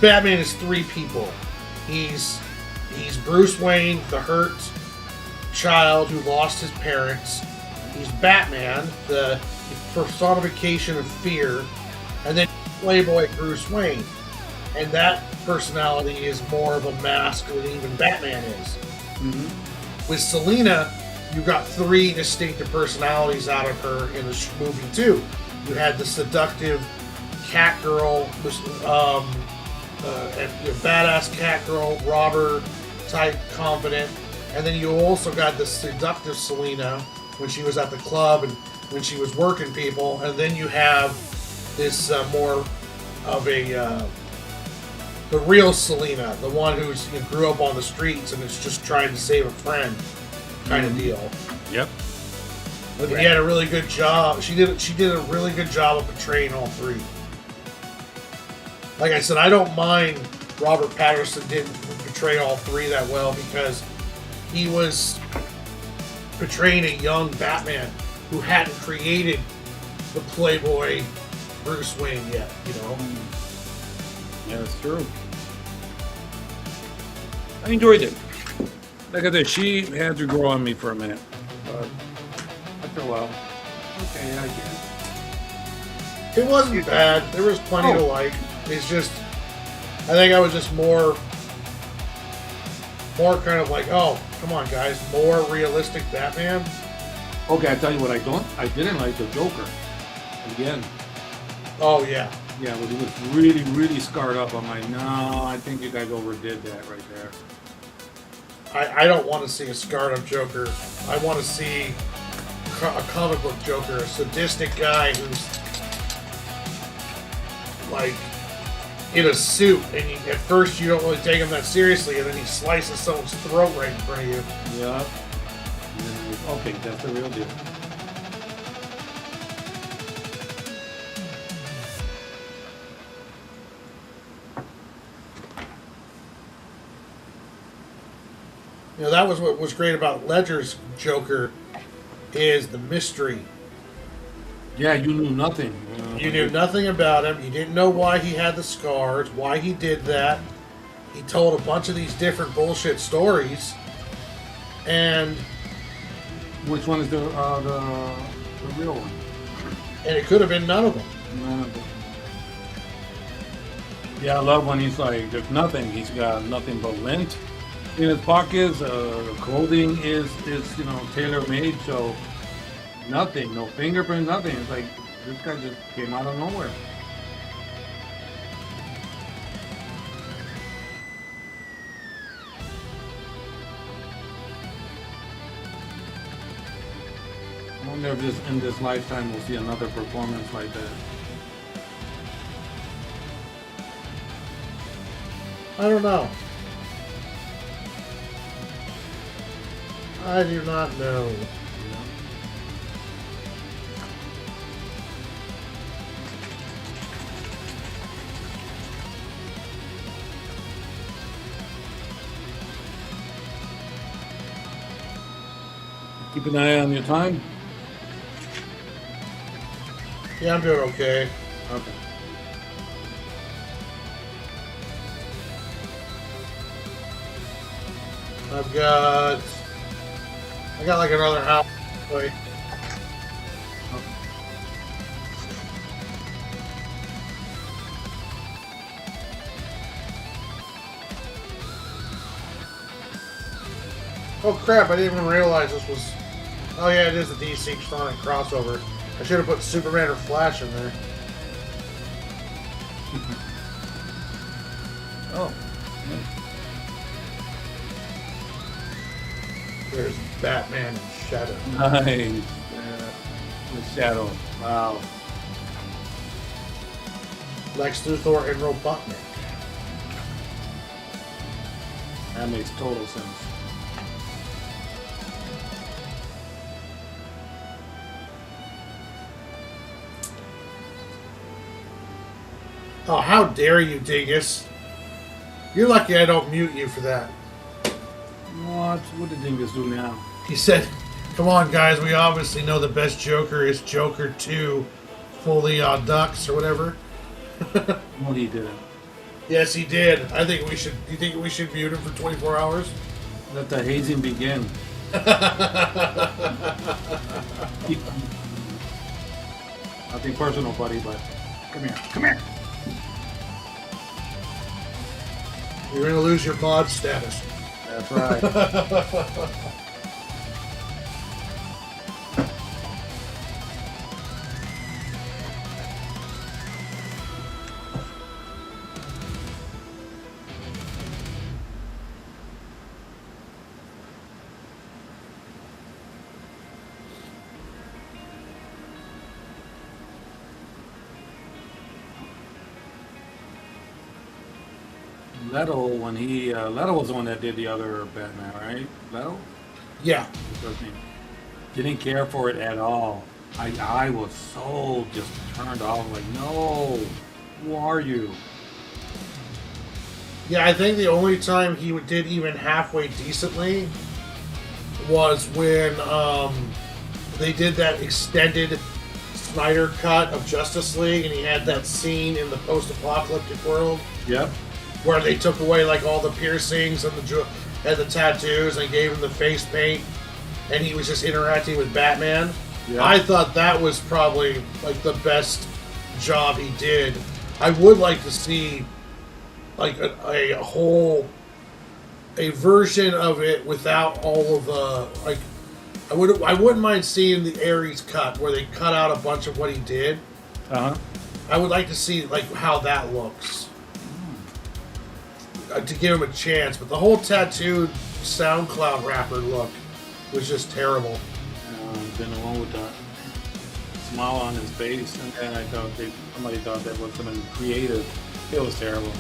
Batman is three people. He's Bruce Wayne, the hurt child who lost his parents. He's Batman, the personification of fear, and then Playboy Bruce Wayne. And that personality is more of a mask than even Batman is. Mm-hmm. With Selina, you got three distinctive personalities out of her in the movie too. You had the seductive cat girl, and badass cat girl, robber type, confident, and then you also got the seductive Selina when she was at the club and when she was working people, and then you have this more of a the real Selina, the one who's grew up on the streets and is just trying to save a friend, kind of deal. Yep. But he had a really good job. She did a really good job of portraying all three. Like I said, I don't mind Robert Pattinson didn't portray all three that well because he was portraying a young Batman who hadn't created the Playboy Bruce Wayne yet, you know? Yeah, that's true. I enjoyed it. Like I said, she had to grow on me for a minute. But after a while, okay, I get it. It wasn't bad. There was plenty to like. It's just, I think I was just more kind of like, oh, come on, guys, more realistic Batman. Okay, I tell you what, I didn't like the Joker. Again. Oh yeah. Yeah, but he was really, really scarred up. I'm like, no, I think you guys overdid that right there. I don't want to see a scarred up Joker. I want to see a comic book Joker, a sadistic guy who's like in a suit, and at first you don't really take him that seriously, and then he slices someone's throat right in front of you. Yeah. Okay, that's the real deal. You know, that was what was great about Ledger's Joker, is the mystery. Yeah, you knew nothing. You knew nothing about him. You didn't know why he had the scars, why he did that. He told a bunch of these different bullshit stories. And which one is the real one? And it could have been none of them. None of them. Yeah, I love when he's like, there's nothing. He's got nothing but lint in his pockets. Clothing is tailor made, so nothing, no fingerprints, nothing. It's like this guy just came out of nowhere. I wonder if in this lifetime we'll see another performance like that. I don't know. I do not know. Keep an eye on your time. Yeah, I'm doing okay. Okay. I got like another hour. Wait. Oh crap, I didn't even realize this was... Oh yeah, it is a DC Sonic crossover. I should have put Superman or Flash in there. Oh. There's Batman and Shadow. Nice. The Shadow. Wow. Lex Luthor and Robotnik. That makes total sense. Oh, how dare you, Dingus. You're lucky I don't mute you for that. What? What did Dingus do now? He said, come on, guys, we obviously know the best Joker is Joker 2, fully ducks or whatever. No, he didn't. Yes, he did. I think we should... Do you think we should mute him for 24 hours? Let the hazing begin. Nothing personal, buddy, but come here. Come here. You're going to lose your mod status. That's right. Leto, when he Leto was the one that did the other Batman, right? Leto, Yeah. what's his name? Didn't care for it at all. I was so just turned off. Like, no, who are you? Yeah, I think the only time he did even halfway decently was when they did that extended Snyder cut of Justice League, and he had that scene in the post-apocalyptic world Yep. where they took away like all the piercings and the tattoos, and they gave him the face paint, and he was just interacting with Batman. Yep. I thought that was probably like the best job he did. I would like to see like a whole a version of it without all of the like. I wouldn't mind seeing the Ares cut where they cut out a bunch of what he did. Uh huh. I would like to see like how that looks to give him a chance. But the whole tattooed SoundCloud rapper look was just terrible. Then the one with the smile on his face, and I thought somebody thought that was something creative. It was terrible.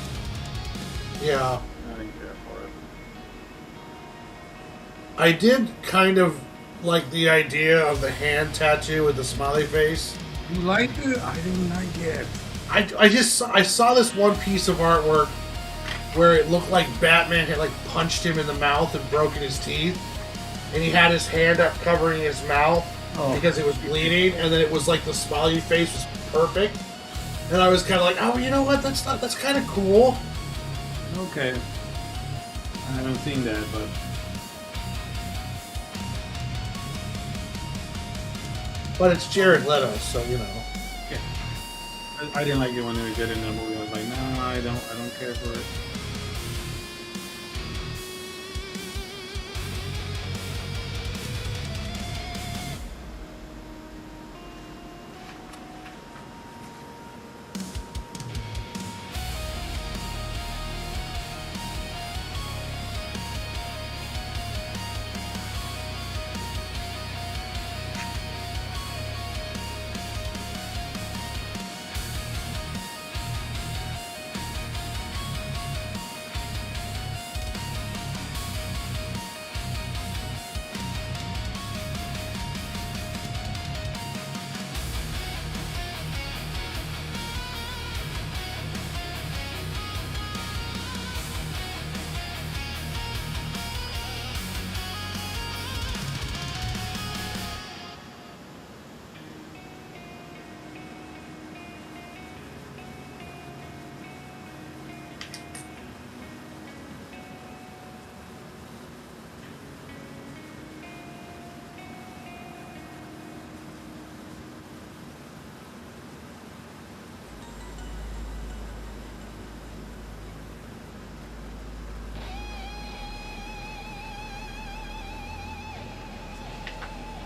Yeah, I didn't care for it. I did kind of like the idea of the hand tattoo with the smiley face. You liked it? I didn't like it. I saw this one piece of artwork where it looked like Batman had like punched him in the mouth and broken his teeth, and he had his hand up covering his mouth because it was bleeding, and then it was like the smiley face was perfect, and I was kind of like, oh, you know what? That's kind of cool. Okay. I haven't seen that, but But it's Jared Leto, so you know. yeah. I didn't like it when they did it in the movie. I was like, no, I don't care for it.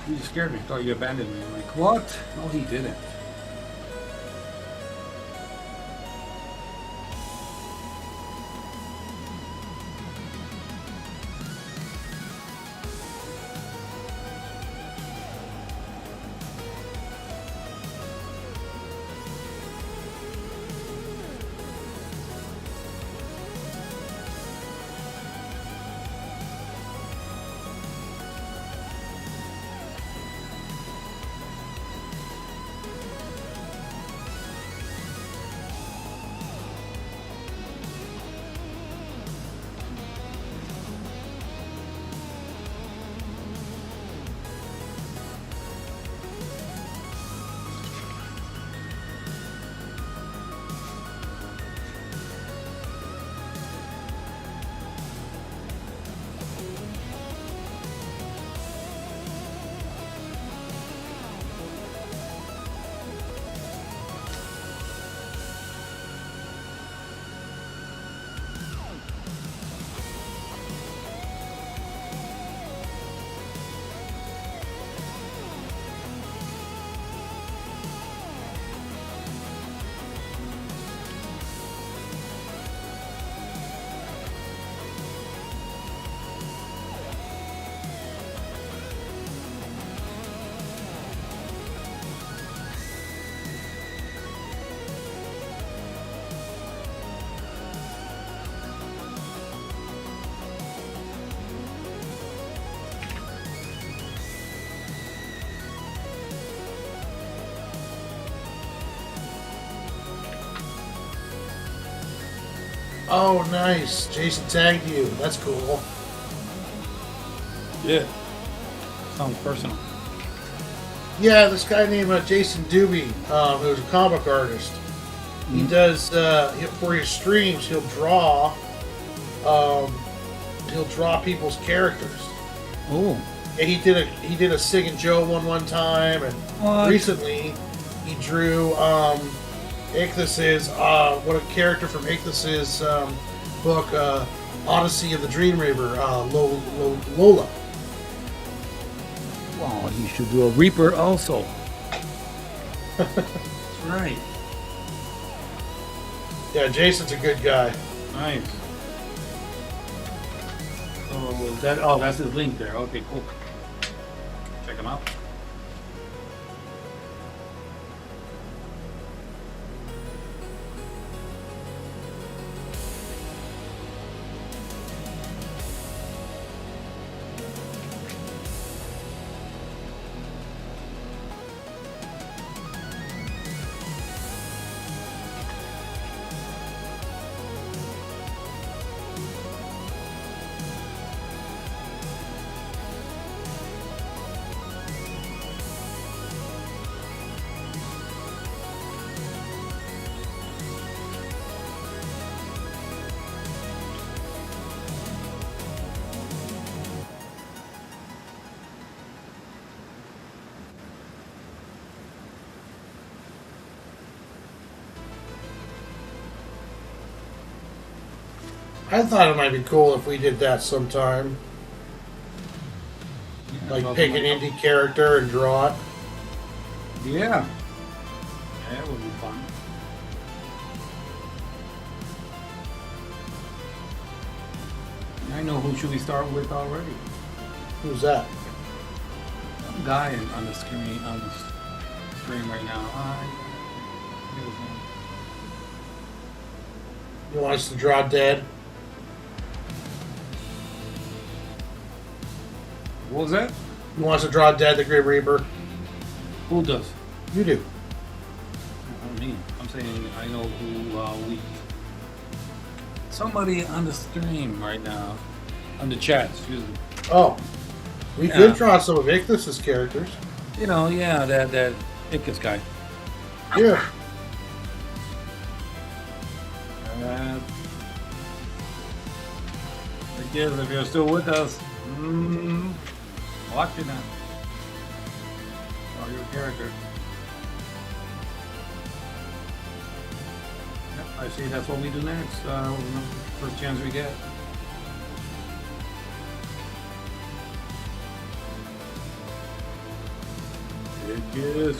You just scared me. I thought you abandoned me. I'm like, what? No, he didn't. Oh, nice. Jason tagged you. That's cool. Yeah. Sounds personal. Yeah, this guy named Jason Doobie, who's a comic artist. He does for his streams. Um, he'll draw people's characters. Oh. And he did a Sig and Joe one time, and What? recently he drew Ichthus's what a character from Ichthus's book Odyssey of the Dream Reaper, Lola. Well, you should do a Reaper also. That's right. Yeah, Jason's a good guy. Nice. That's his link there. Okay, cool. Check him out. I thought it might be cool if we did that sometime. Like pick an indie character and draw it. Yeah. That would be fun. I know who should we start with already. Who's that? Some guy on the screen right now. Forget his name. You want us to draw dead? What was that? You want us to draw dead the Grim Reaper? Who does? You do. Not me. I'm saying I know who we. Somebody on the stream right now, on the chat. Excuse me. Oh, we could draw some of Ichthus's characters. You know, yeah, that Ickis guy. Yeah. I guess if you're still with us, watch it now. Or your character. Yep, I see. That's what we do next. First chance we get. It is.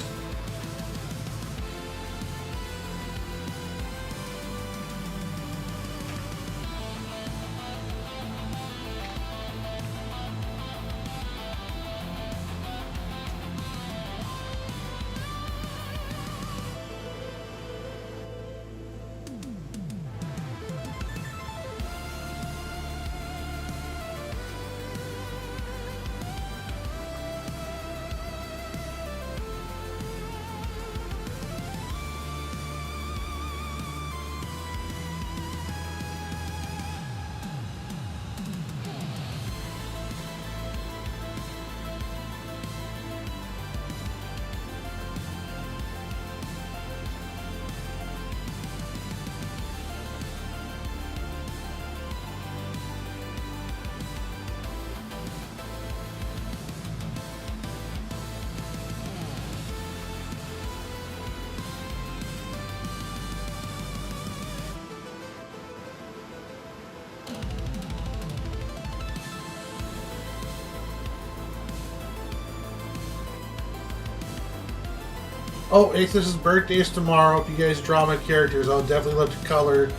Oh, Ichthus's birthday is tomorrow. If you guys draw my characters, I'll definitely love to color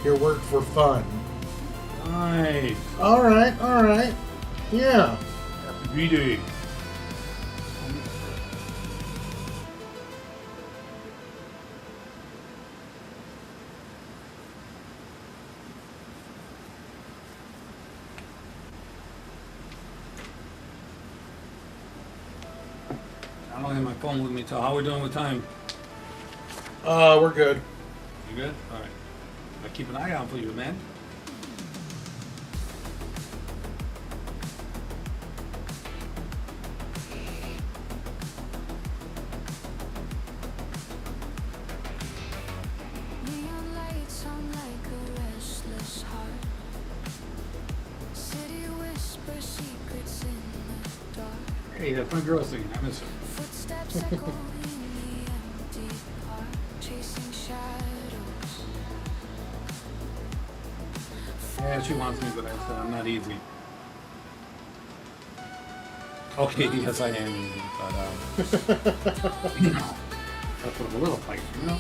your work for fun. Nice. All right. Yeah. Happy B-Day. I don't have my phone with me, so how are we doing with time? We're good. You good? All right. I keep an eye out for you, man. Neon lights on like a restless heart. City whispers secrets in the dark. Hey, that's my girl singing. I miss her. Footsteps echo in the empty park, chasing shadows. Yeah, she wants me, but I said I'm not easy. Okay, yes, I am easy, but you know, that's what I'm a little fight, you know.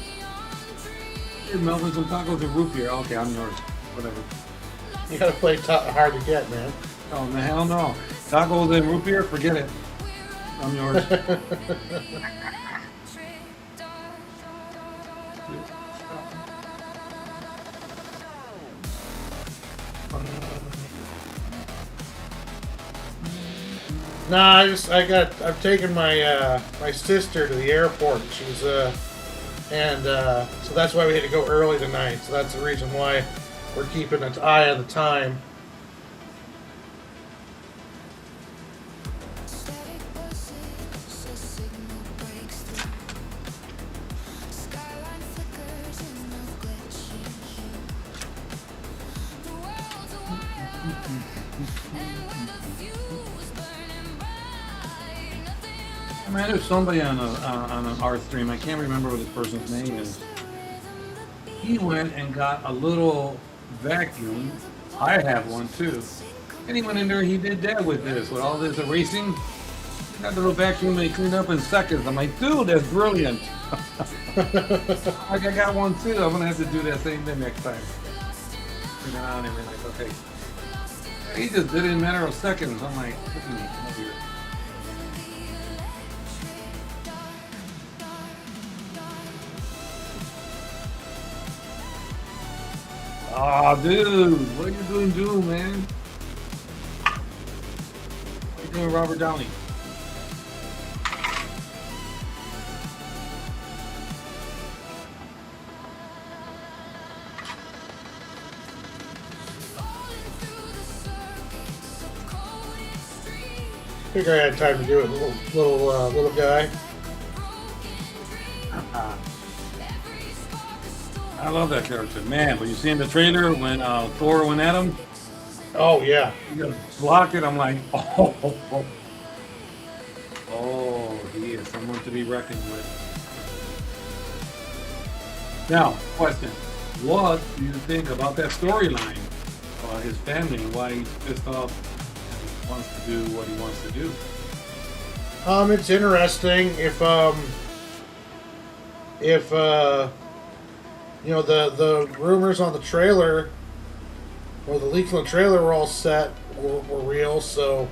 Hey, Melvin, some tacos and root beer. Okay, I'm yours. Whatever. You gotta play hard to get, man. Oh, the hell no. Tacos and root beer, forget it. I'm yours. Nah, I've taken my my sister to the airport. She's so that's why we had to go early tonight. So that's the reason why we're keeping an eye on the time. Static buzzes, a signal breaks through. Skyline flickers in the glitching hue. The world's a wire, and with a fuse burning bright, nothing Man, there's somebody on an art stream. I can't remember what this person's name is. He went and got a little vacuum. I have one too. And he went in there. He did that with this, with all this erasing. He got the little vacuum and he cleaned up in seconds. I'm like, dude, that's brilliant. Like I got one too. I'm gonna have to do that same thing next time. Turn around and be like, okay. He just did it in a matter of seconds. I'm like, look at me, come over here. Oh, dude, what are you doing, man? What are you doing, Robert Downey? Figure I had time to do it, little guy. I love that character, man. But you see in the trailer when Thor went at him, Oh yeah. he just blocked it. I'm like, oh, he is someone to be reckoned with. Now, question: what do you think about that storyline? His family and why he's pissed off and wants to do what he wants to do. It's interesting if you know the rumors on the trailer or the leaks on the trailer were all set were real, so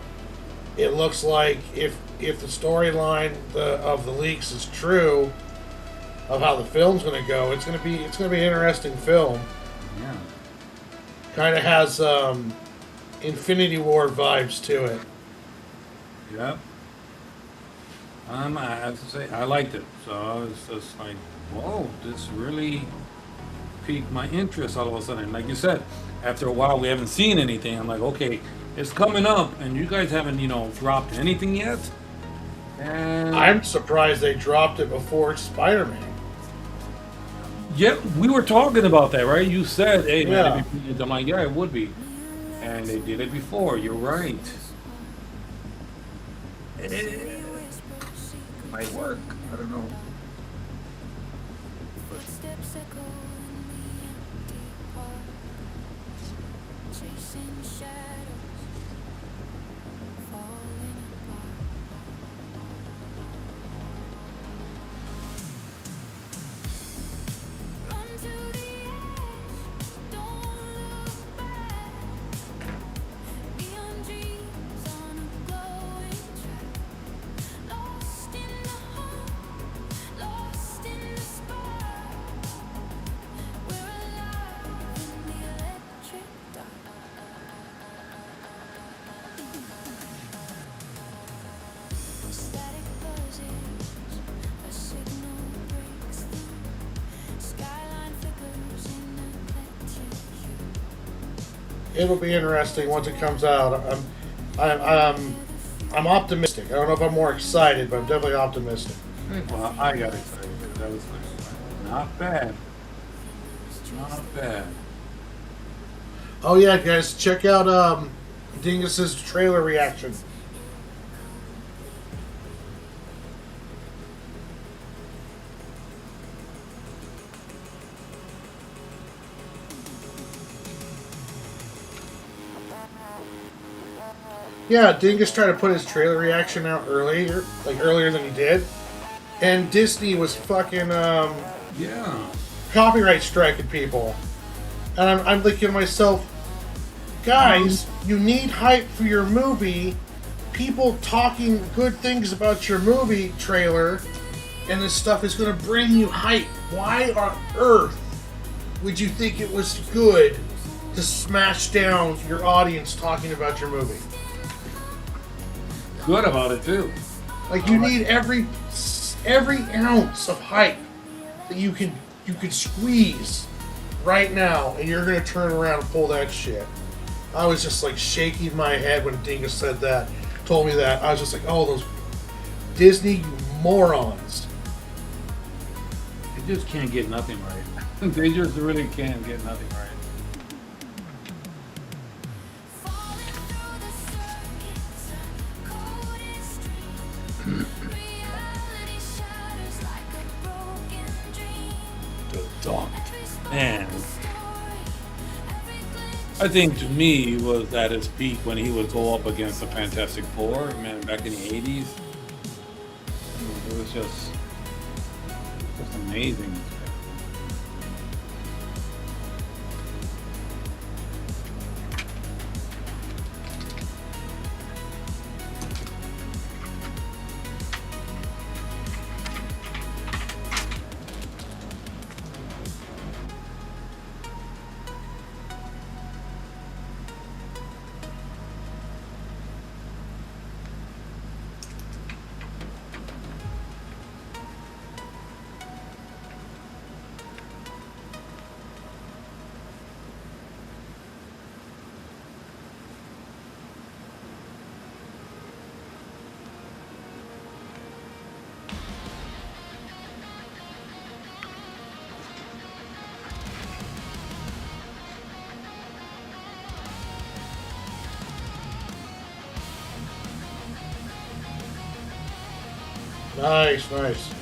it looks like if the storyline of the leaks is true of how the film's going to go, it's going to be an interesting film. Yeah. Kind of has Infinity War vibes to it. Yep. I have to say, I liked it. So I was just like, whoa, this really piqued my interest all of a sudden. Like you said, after a while, we haven't seen anything. I'm like, okay, it's coming up, and you guys haven't, dropped anything yet? And I'm surprised they dropped it before Spider-Man. yeah, we were talking about that, right? You said, hey, man, Yeah. it'd be brilliant. I'm like, yeah, it would be. And they did it before. You're right. It might work. I don't know. footsteps echo in the empty park, chasing shadows, falling apart. Run to the edge, don't look back. Neon dreams on a glowing track, lost in the hum, lost in the spark. We're alive in the electric dark. It'll be interesting once it comes out. I'm optimistic. I don't know if I'm more excited, but I'm definitely optimistic. Well, I got excited. That was not bad. Not bad. Oh yeah, guys, check out Dingus's trailer reaction. Yeah, Dingus tried to put his trailer reaction out earlier than he did, and Disney was fucking Yeah. copyright striking people. And I'm thinking to myself, guys, you need hype for your movie. People talking good things about your movie trailer, and this stuff is going to bring you hype. Why on earth would you think it was good to smash down your audience talking about your movie? Good about it too. Like you need every ounce of hype that you could squeeze right now, and you're gonna turn around and pull that shit. I was just like shaking my head when Dingus said that, told me that. I was just like, oh, those Disney morons. They just can't get nothing right. They just really can't get nothing right. The dog. Man. I think to me he was at his peak when he would go up against the Fantastic Four, man, back in the 80s. It was just amazing. Nice.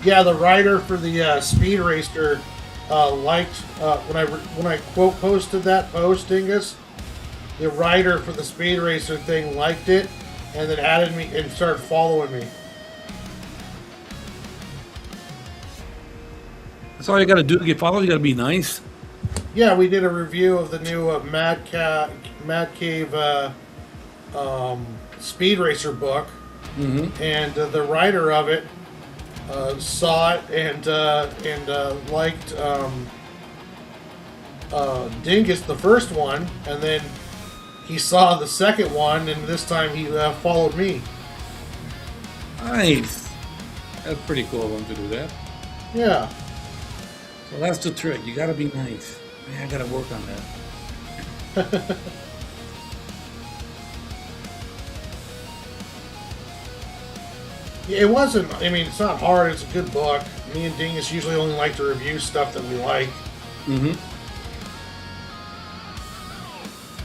Yeah, the writer for the Speed Racer liked when I quote posted that post, Dingus. The writer for the Speed Racer thing liked it, and then added me and started following me. That's all you gotta do to get followed. You gotta be nice. Yeah, we did a review of the new Mad Cave Speed Racer book, and the writer of it saw it and liked Dingus, the first one, and then he saw the second one, and this time he followed me. Nice. That's pretty cool of him to do that. Yeah. So that's the trick. You gotta be nice. Man, I gotta work on that. Yeah, it wasn't. I mean, it's not hard. It's a good book. Me and Dingus usually only like to review stuff that we like.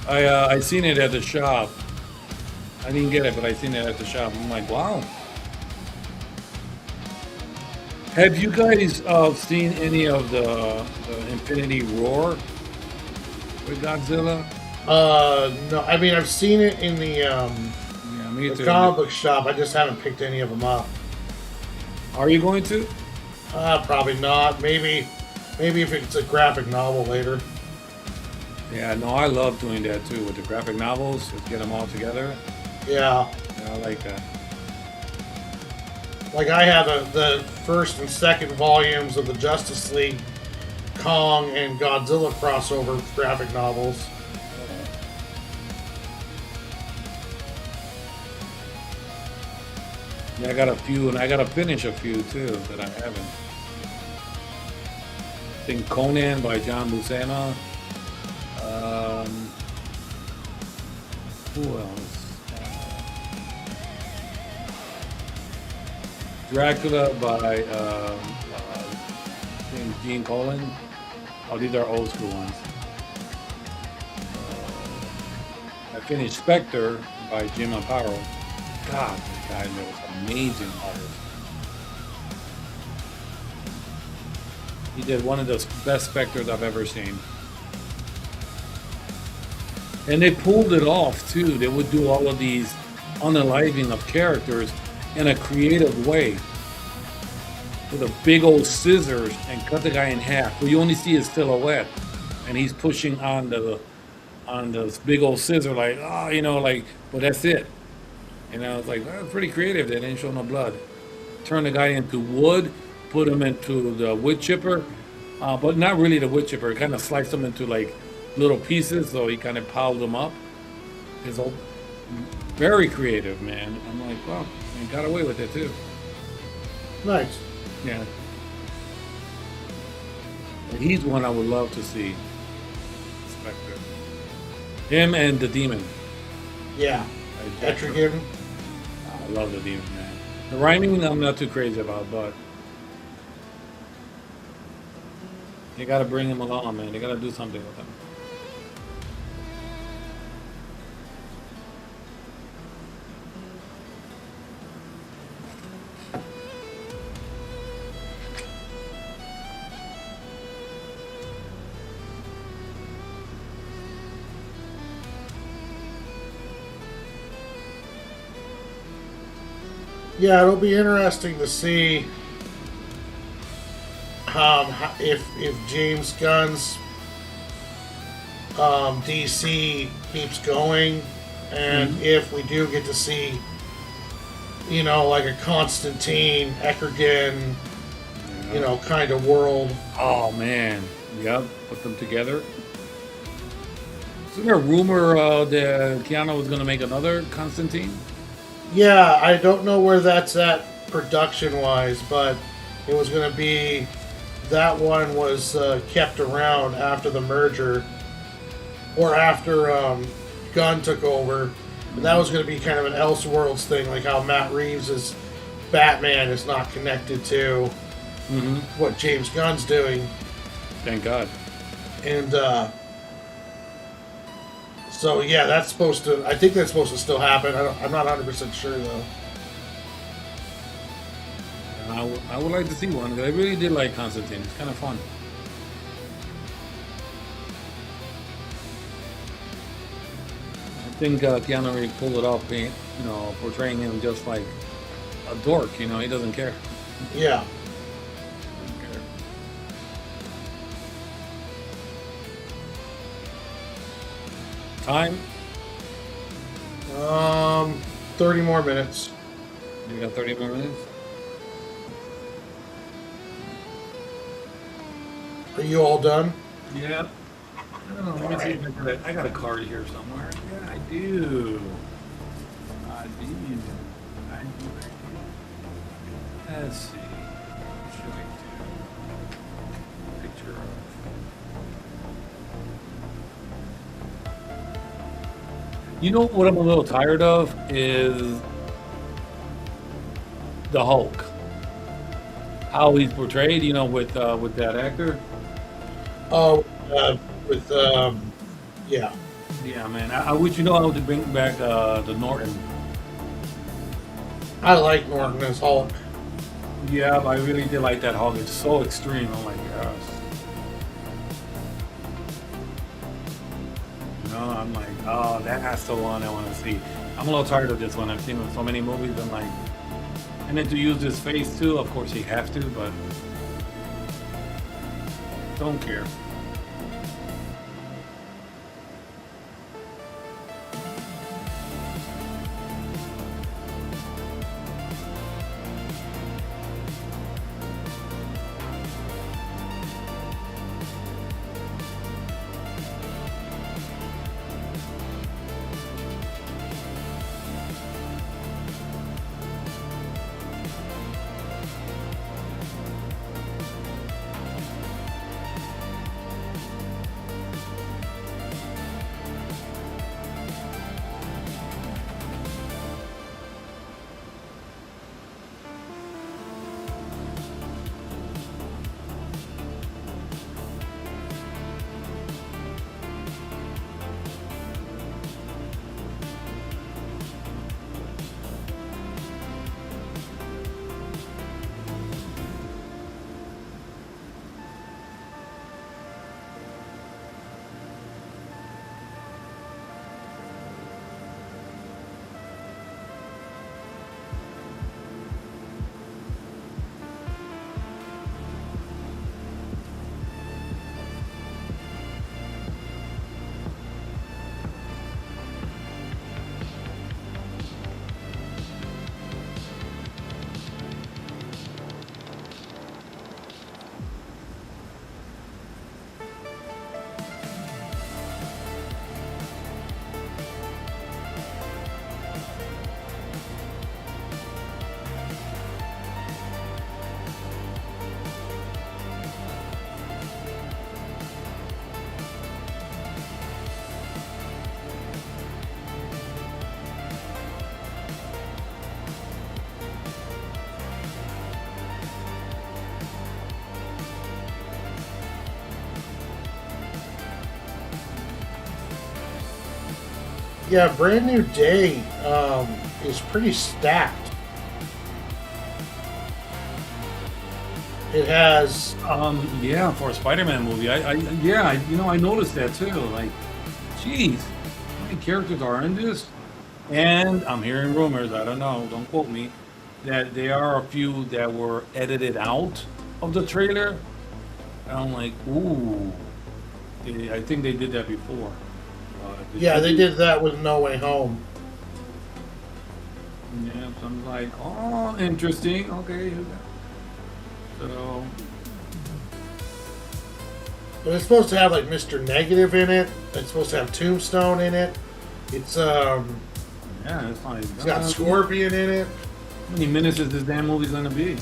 I seen it at the shop. I didn't get it, but I seen it at the shop. I'm like, wow. Have you guys seen any of the Infinity Roar with Godzilla? No. I mean, I've seen it in the Yeah, me the too. comic book shop. I just haven't picked any of them up. Are you going to? Probably not. Maybe if it's a graphic novel later. Yeah, no, I love doing that too with the graphic novels. Just get them all together. Yeah. Yeah, I like that. Like I have the first and second volumes of the Justice League Kong and Godzilla crossover graphic novels. Yeah, I got a few, and I gotta finish a few too that I haven't. I think Conan by John Buscema. Who else? Dracula by I think Gene Colan. Oh, these are old school ones. I finished Spectre by Jim Aparo. God, this guy was amazing artist. He did one of the best Spectres I've ever seen. And they pulled it off too. They would do all of these unaliving of characters in a creative way. With a big old scissors and cut the guy in half. Where you only see his silhouette. And he's pushing on this big old scissor like, oh, you know, like, but that's it. You know, it's like, well, pretty creative. They didn't show no blood. Turn the guy into wood, put him into the wood chipper, but not really the wood chipper. Kind of sliced him into like little pieces, so he kind of piled them up. His old, very creative, man. I'm like, wow, and got away with it too. Nice. Yeah. And he's one I would love to see. Spectre. Him and the Demon. Yeah. Etrigan. I love the Demon, man. The rhyming I'm not too crazy about, but you gotta bring him along, man. They gotta do something with him. Yeah, it'll be interesting to see if James Gunn's DC keeps going, and if we do get to see, you know, like a Constantine, Etrigan, you know, kind of world. Oh man, yep, put them together. Isn't there a rumor that Keanu was gonna make another Constantine? Yeah, I don't know where that's at production-wise, but it was going to be, that one was kept around after the merger, or after Gunn took over, and that was going to be kind of an Elseworlds thing, like how Matt Reeves' Batman is not connected to what James Gunn's doing. Thank God. And so yeah, that's supposed to. I think that's supposed to still happen. I'm not 100% sure though. I would like to see one. I really did like Constantine. It's kind of fun. I think Keanu Reeves pulled it off, you know, portraying him just like a dork. You know, he doesn't care. Yeah. Doesn't care. Time? 30 more minutes. You got 30 more minutes? Are you all done? Yeah. I don't know. Let me see if I got a card here somewhere. Yeah, I do. I do. I do. Let's see. What should I do? Picture of. You know what I'm a little tired of is the Hulk. How he's portrayed, you know, with that actor. Oh, with yeah. Yeah, man. I wish, you know, I would bring back the Norton. I like Norton as Hulk. Yeah, but I really did like that Hulk. It's so extreme. Oh my gosh. No, I'm like, oh, that's the one I want to see. I'm a little tired of this one. I've seen it in so many movies. I'm like, and then to use his face too. Of course, you have to, but don't care. Yeah, Brand New Day is pretty stacked. It has Yeah, for a Spider-Man movie, I noticed that too. Like, geez, how many characters are in this? And I'm hearing rumors, I don't know, don't quote me, that there are a few that were edited out of the trailer. And I'm like, ooh, I think they did that before. yeah, they did that with No Way Home. Yeah, so I'm like, oh, interesting. Okay, so But it's supposed to have like Mr. Negative in it. It's supposed to have Tombstone in it. yeah, it's like, It's got Scorpion in it. how many minutes is this damn movie gonna be?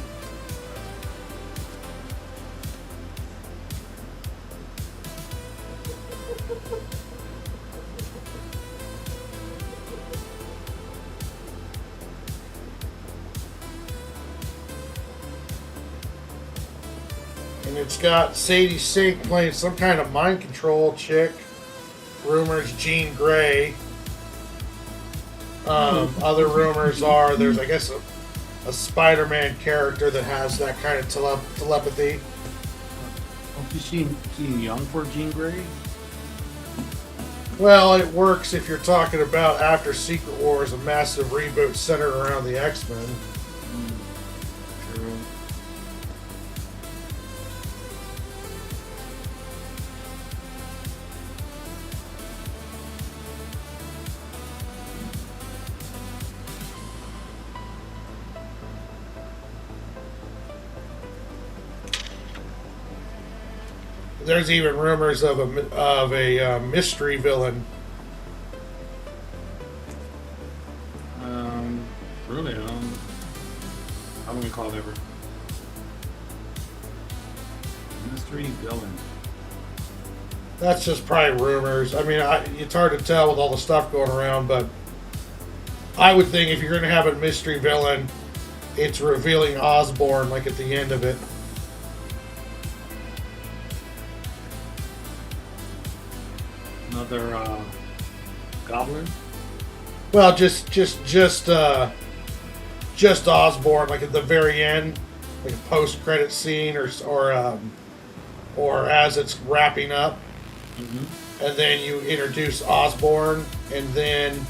And it's got Sadie Sink playing some kind of mind control chick. Rumors Jean Grey. Other rumors are there's, I guess, a Spider-Man character that has that kind of telepathy. Oh, she young for Jean Grey? Well, it works if you're talking about after Secret Wars, a massive reboot centered around the X-Men. True. There's even rumors of a mystery villain. Really, I don't recall ever. Mystery villain. That's just probably rumors. I mean, it's hard to tell with all the stuff going around, but I would think if you're going to have a mystery villain, it's revealing Osborn like at the end of it. Another goblin. Well, just Osborn, like at the very end, like a post-credit scene, or as it's wrapping up, and then you introduce Osborn, and then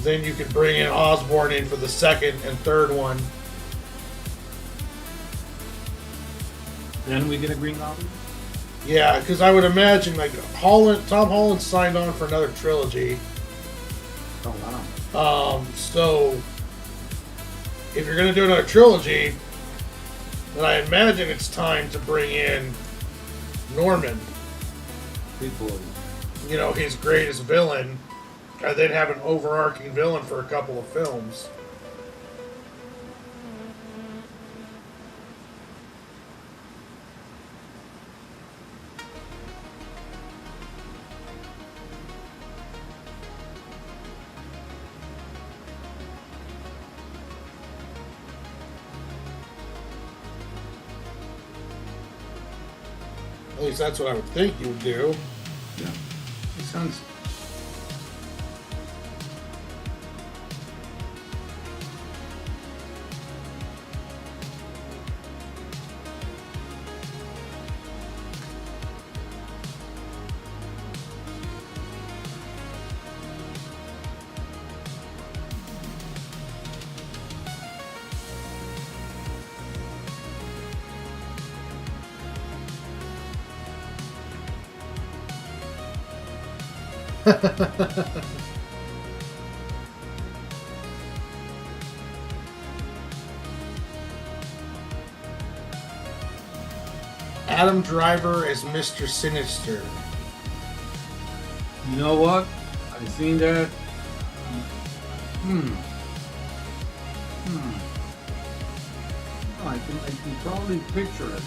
then you can bring in Osborn in for the second and third one. Then we get a Green Goblin. Yeah, because I would imagine like Tom Holland signed on for another trilogy. Oh wow. So if you're gonna do another trilogy, then I imagine it's time to bring in Norman. Big boy. You know, his greatest villain, and then have an overarching villain for a couple of films. At least that's what I would think you would do. Yeah. Makes sense. Adam Driver as Mr. Sinister. You know what? I've seen that. Oh, I can probably picture it.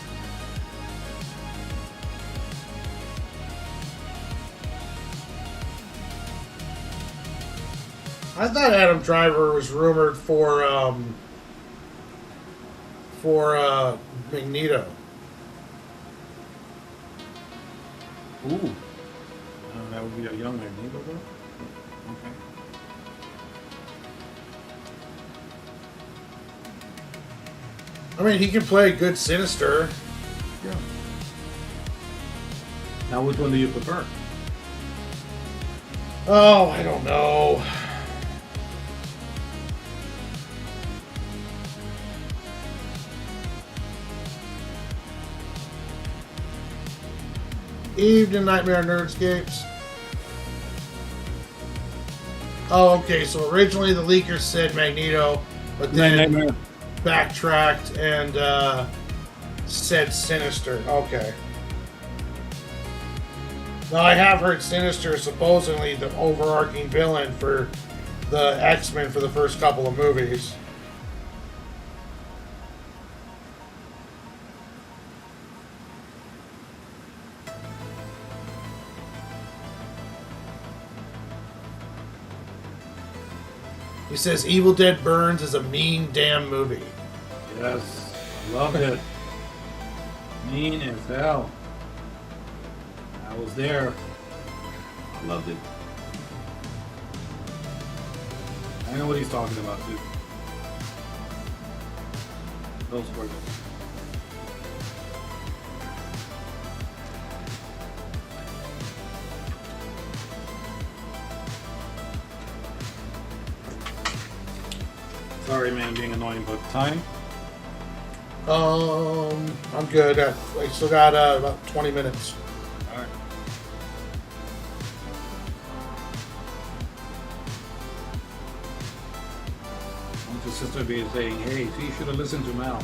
I thought Adam Driver was rumored for Magneto. Ooh. That would be a young Magneto, though? Okay. I mean, he can play good Sinister. Yeah. Now, which one do you prefer? Oh, I don't know. Evening Nightmare Nerdscapes. Oh, okay. So originally the leaker said Magneto, but then Nightmare. backtracked and said Sinister. Okay. Now I have heard Sinister is supposedly the overarching villain for the X-Men for the first couple of movies. He says Evil Dead Burns is a mean damn movie. Yes. I love it. Mean as hell. I was there. I loved it. I know what he's talking about, too. Those were good. Sorry, man, being annoying, but time? I'm good. I still got about 20 minutes. Alright. Want your sister be saying, hey, so you should have listened to Mal.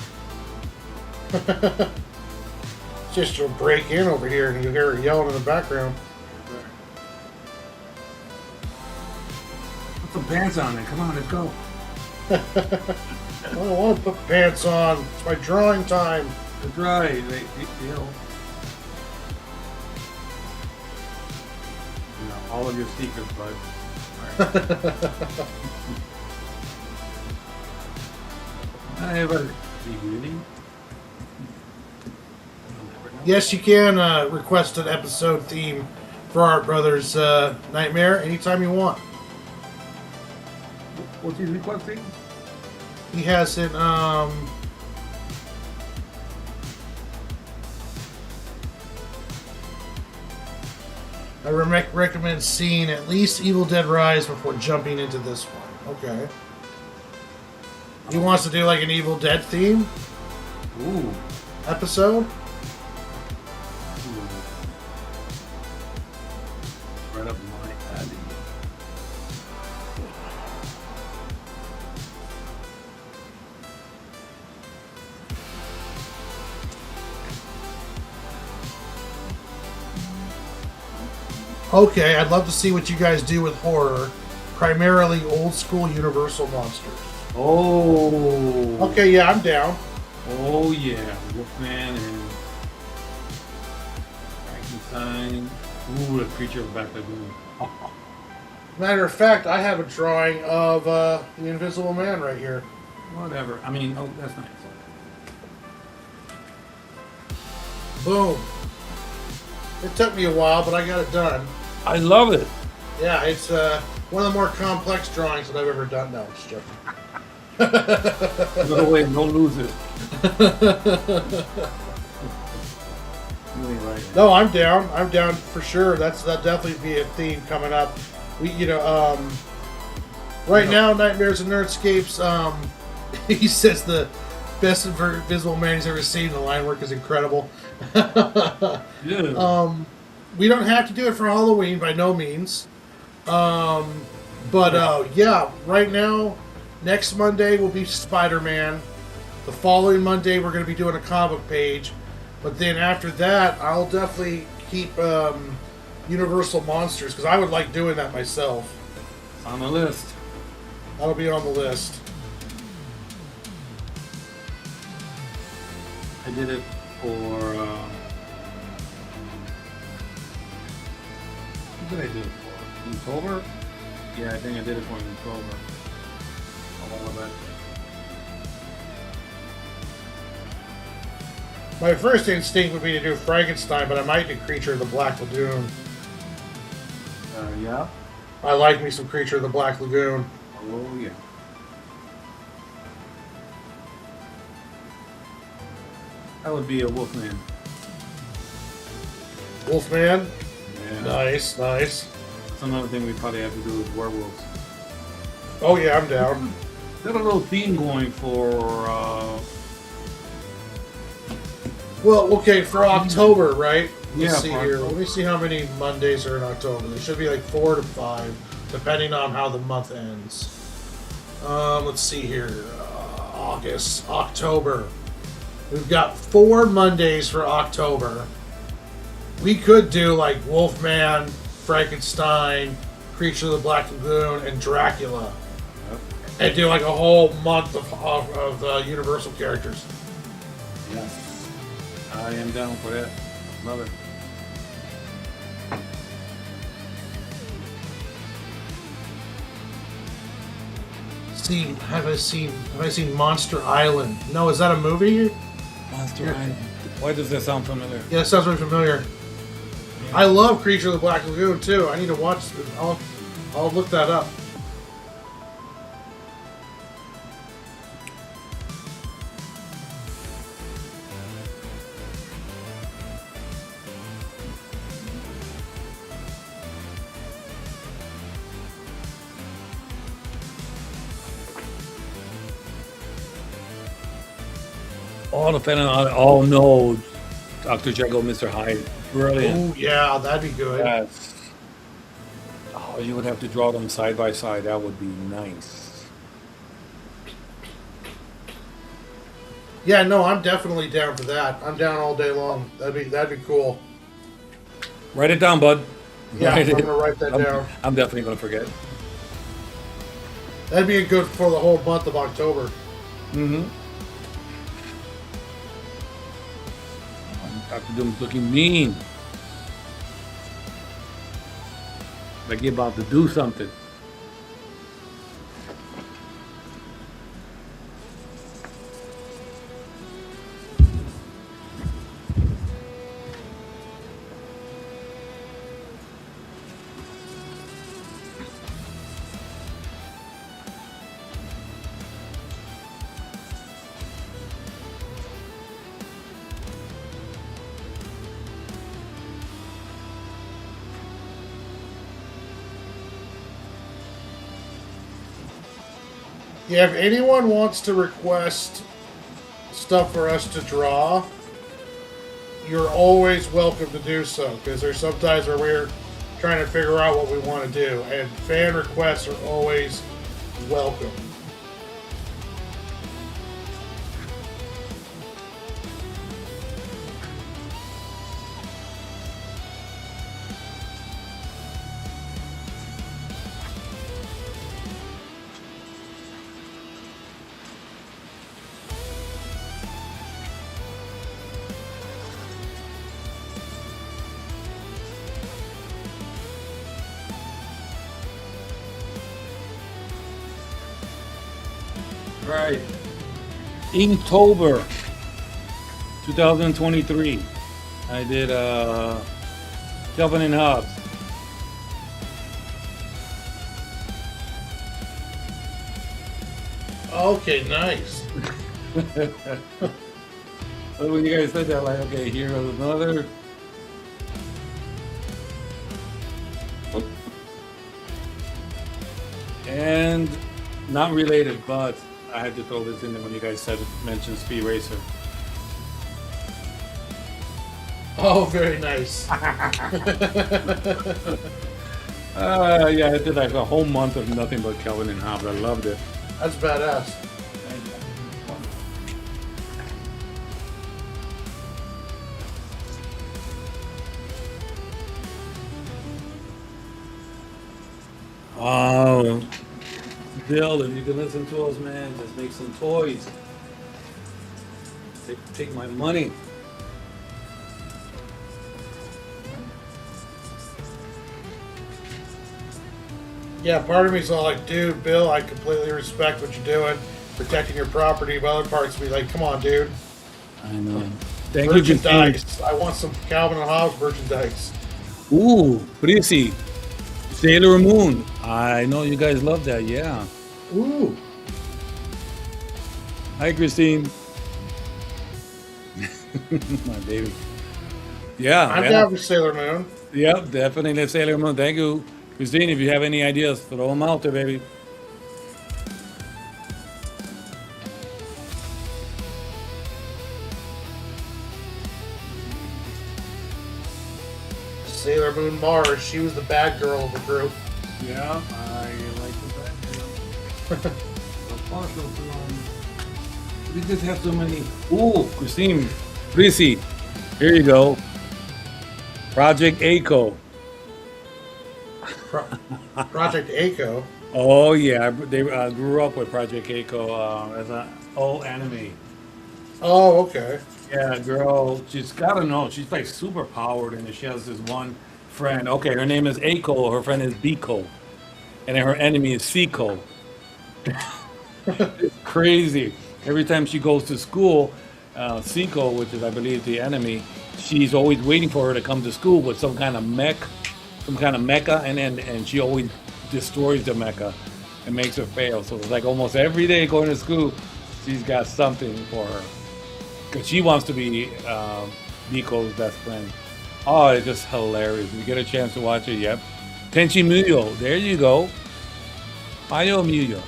Just to break in over here and you hear her yelling in the background. Put some pants on then. Come on, let's go. I don't want to put pants on. It's my drawing time. That's right. You know, all of your secrets, bud. I ever really? Yes, you can request an episode theme for Art Brothers Nightmare anytime you want. What's he requesting? He has it. I recommend seeing at least Evil Dead Rise before jumping into this one. Okay. He wants to do like an Evil Dead theme Ooh. episode. Right up my alley. Okay, I'd love to see what you guys do with horror. Primarily old school Universal monsters. Oh. Okay, yeah, I'm down. Oh yeah, Wolfman and Frankenstein. Ooh, the creature of Back Lagoon. Matter of fact, I have a drawing of the Invisible Man right here. Whatever. I mean, oh, that's nice. Boom. It took me a while, but I got it done. I love it. Yeah, it's one of the more complex drawings that I've ever done. No, it's joking. No way, don't lose it. Really right. No, I'm down. I'm down for sure. That'll definitely be a theme coming up. We, right now, Nightmares and Nerdscapes. He says the best Invisible Man he's ever seen. The line work is incredible. Yeah. We don't have to do it for Halloween by no means. Yeah, right now, next Monday will be Spider-Man. The following Monday, we're going to be doing a comic page. But then after that, I'll definitely keep Universal Monsters, because I would like doing that myself. It's on the list. That'll be on the list. I did it for. What did I do it for? Inktober? Yeah, I think I did it for Inktober. All of that. My first instinct would be to do Frankenstein, but I might do Creature of the Black Lagoon. Yeah. I like me some Creature of the Black Lagoon. Oh yeah. That would be a Wolfman. Wolfman? Yeah. Nice, nice. That's another thing we probably have to do with werewolves. Oh yeah, I'm down. Got a little theme going for. Well, okay, for October, right? Let's Yeah, see for here. October. Let me see how many Mondays are in October. There should be like 4 to 5, depending on how the month ends. Let's see here. August, October. We've got 4 Mondays for October. We could do like Wolfman, Frankenstein, Creature of the Black Lagoon, and Dracula. Yep. And do like a whole month of Universal characters. Yeah. I am down for that. Love it. Have I seen Monster Island? No, is that a movie? Monster Island. Why does that sound familiar? Yeah, it sounds really familiar. I love Creature of the Black Lagoon too. I need to watch. I'll look that up. All depending on. Oh no, Dr. Jekyll, Mr. Hyde. Brilliant. Oh yeah, that'd be good. Yes. Oh, you would have to draw them side by side. That would be nice. Yeah, no, I'm definitely down for that. I'm down all day long. That'd be cool. Write it down, bud. Yeah, Write I'm it. gonna write that down. I'm definitely gonna forget. That'd be good for the whole month of October. Mm-hmm. Dr. Doom's looking mean. Like you're about to do something. Yeah, if anyone wants to request stuff for us to draw, you're always welcome to do so, because there's sometimes where we're trying to figure out what we want to do, and fan requests are always welcome. Right. Inktober 2023. I did Kelvin and Hobbes. Okay, nice. When you guys said that, like, okay, here's another. And not related, but I had to throw this in there when you guys said mentioned Speed Racer. Oh, very nice. Yeah, I did like a whole month of nothing but Kelvin and Hobbes. I loved it. That's badass. Oh, Bill, if you can listen to us, man, just make some toys. Take my money. Yeah, part of me's all like, dude, Bill, I completely respect what you're doing, protecting your property. But other parts be like, come on, dude. I know. Thank you, Christine. Merchandise. I want some Calvin and Hobbes merchandise. Ooh, Prissy. Sailor Moon. I know you guys love that. Yeah. Ooh. Hi, Christine. My baby. Yeah. I'm yeah. down for Sailor Moon. Yep, definitely Sailor Moon. Thank you, Christine. If you have any ideas, throw them out there, baby. Sailor Moon Mars. She was the bad girl of the group. Yeah, I like the partial we just have so many. Ooh, Christine, Prissy, here you go. Project ACO. Project ACO. Oh yeah, they grew up with Project ACO as an old anime. Oh, okay. Yeah, girl, she's gotta know. She's like super powered, and she has this one friend. Okay, her name is Aiko. Her friend is Biko, and then her enemy is Siko. It's crazy. Every time she goes to school, Siko, which is I believe the enemy, she's always waiting for her to come to school with some kind of mecha, and she always destroys the mecha and makes her fail. So it's like almost every day going to school, she's got something for her. Because she wants to be Biko's best friend. Oh, it's just hilarious. You get a chance to watch it, yep. Tenchi Muyo, there you go. Mayo Muyo.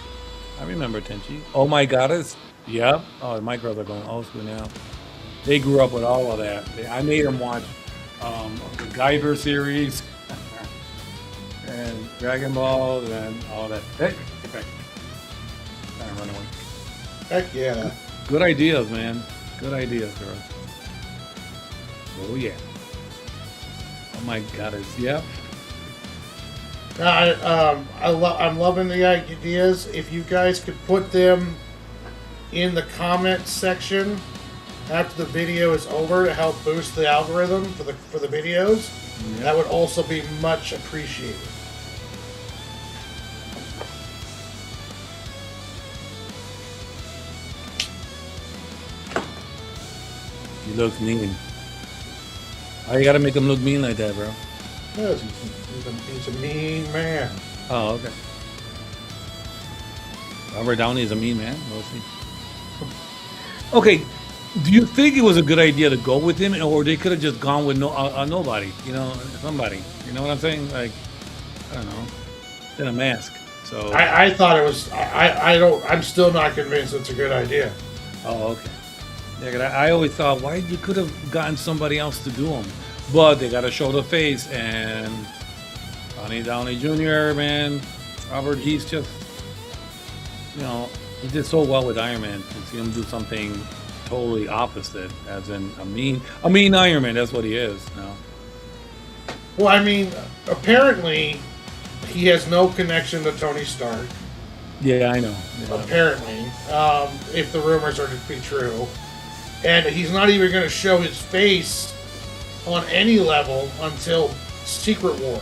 I remember Tenchi. Oh My Goddess, yep. Oh, my girls are going old school now. They grew up with all of that. I made them watch the Guyver series and Dragon Ball and all that. Hey, get back. Trying to run away. Heck yeah. Good ideas, man. Good ideas, girls. Oh yeah. Oh my God, it's yeah. I'm loving the ideas. If you guys could put them in the comments section after the video is over to help boost the algorithm for the videos, that would also be much appreciated. He looks mean. Why you gotta make him look mean like that, bro? Yes, he's a mean man. Oh, okay. Robert Downey is a mean man. We'll see. Okay, do you think it was a good idea to go with him, or they could have just gone with nobody? You know, somebody. You know what I'm saying? Like, I don't know. In a mask. So. I thought it was. I'm still not convinced it's a good idea. Oh, okay. Yeah, 'cause I always thought, why you could have gotten somebody else to do them, but they got to show the face. And Ronnie Downey Jr., man, Robert, he's just, you know, he did so well with Iron Man. To see him do something totally opposite, as in a mean Iron Man. That's what he is. You know? Well, I mean, apparently, he has no connection to Tony Stark. Yeah, I know. Yeah. Apparently, if the rumors are to be true. And he's not even going to show his face on any level until Secret Wars,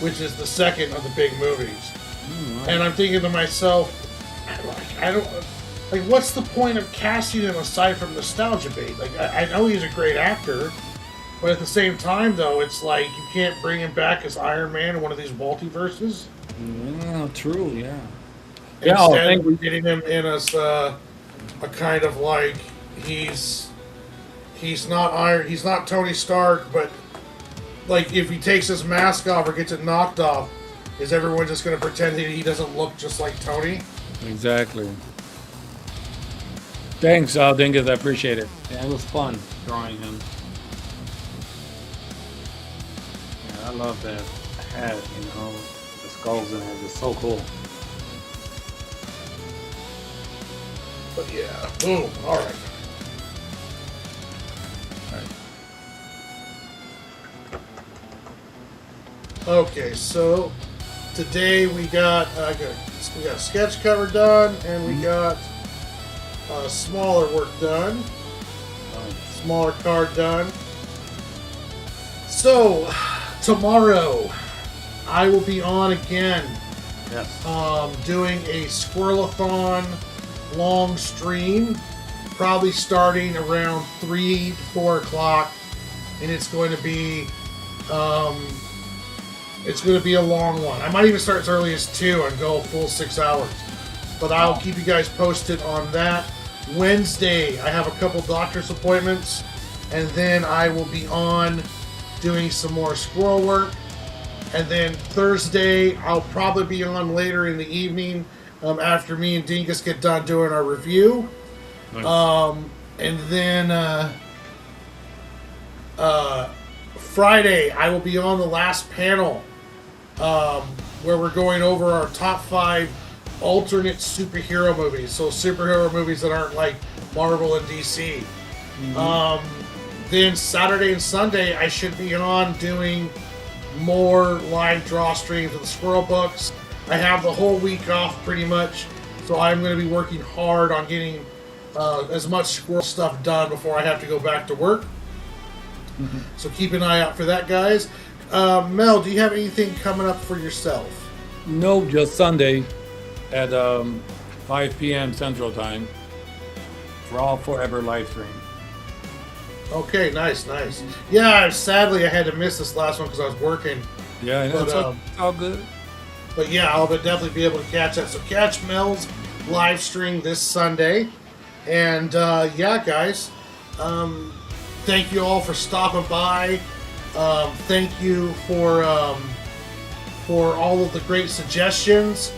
which is the second of the big movies. Right. And I'm thinking to myself, I don't like. What's the point of casting him aside from nostalgia bait? Like, I know he's a great actor, but at the same time, though, it's like you can't bring him back as Iron Man in one of these multiverses. Yeah, true. Yeah. Instead of getting him in as a kind of like. He's not Tony Stark, but like if he takes his mask off or gets it knocked off, is everyone just going to pretend that he doesn't look just like Tony? Exactly. Thanks, Dingus. I appreciate it. Yeah, it was fun drawing him. Yeah, I love that hat. You know, the skulls in it. It's so cool. But yeah, boom. All right. Okay, so today we got sketch cover done, and we got smaller work done, smaller card done. So tomorrow I will be on again. Yes. Doing a Squirrelathon long stream probably starting around 3 to 4 o'clock, and it's going to be a long one. I might even start as early as 2 and go a full 6 hours. But I'll keep you guys posted on that. Wednesday, I have a couple doctor's appointments, and then I will be on doing some more squirrel work. And then Thursday, I'll probably be on later in the evening after me and Dingus get done doing our review. Nice. And then Friday, I will be on the last panel where we're going over our top 5 alternate superhero movies. So superhero movies that aren't like Marvel and DC. Then Saturday and Sunday, I should be on doing more live draw streams with the Squirrel Books. I have the whole week off pretty much, so I'm going to be working hard on getting as much squirrel stuff done before I have to go back to work. So keep an eye out for that, guys. Mel, do you have anything coming up for yourself? No, just Sunday at 5 p.m. Central Time for all Forever live stream. Okay, nice. Yeah, sadly I had to miss this last one because I was working. Yeah, I know. But, It's all good. But yeah, I'll definitely be able to catch that. So catch Mel's live stream this Sunday. And yeah, guys, thank you all for stopping by. Thank you for all of the great suggestions.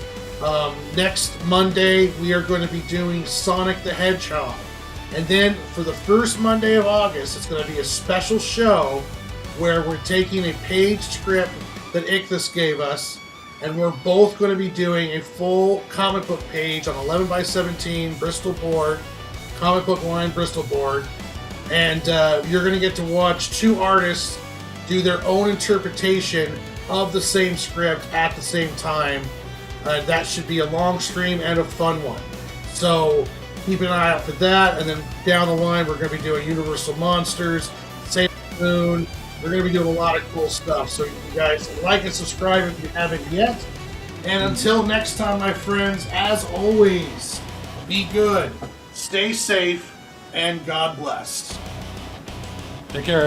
Next Monday, we are going to be doing Sonic the Hedgehog. And then for the first Monday of August, it's going to be a special show where we're taking a page script that Ichthus gave us, and we're both going to be doing a full comic book page on 11 by 17 Bristol board, comic book line Bristol board, and you're going to get to watch 2 artists do their own interpretation of the same script at the same time. That should be a long stream and a fun one. So keep an eye out for that, and then down the line we're going to be doing Universal Monsters, Sailor Moon. We're going to be doing a lot of cool stuff. So you guys like and subscribe if you haven't yet. And until next time, my friends, as always, be good, stay safe, and God bless. Take care.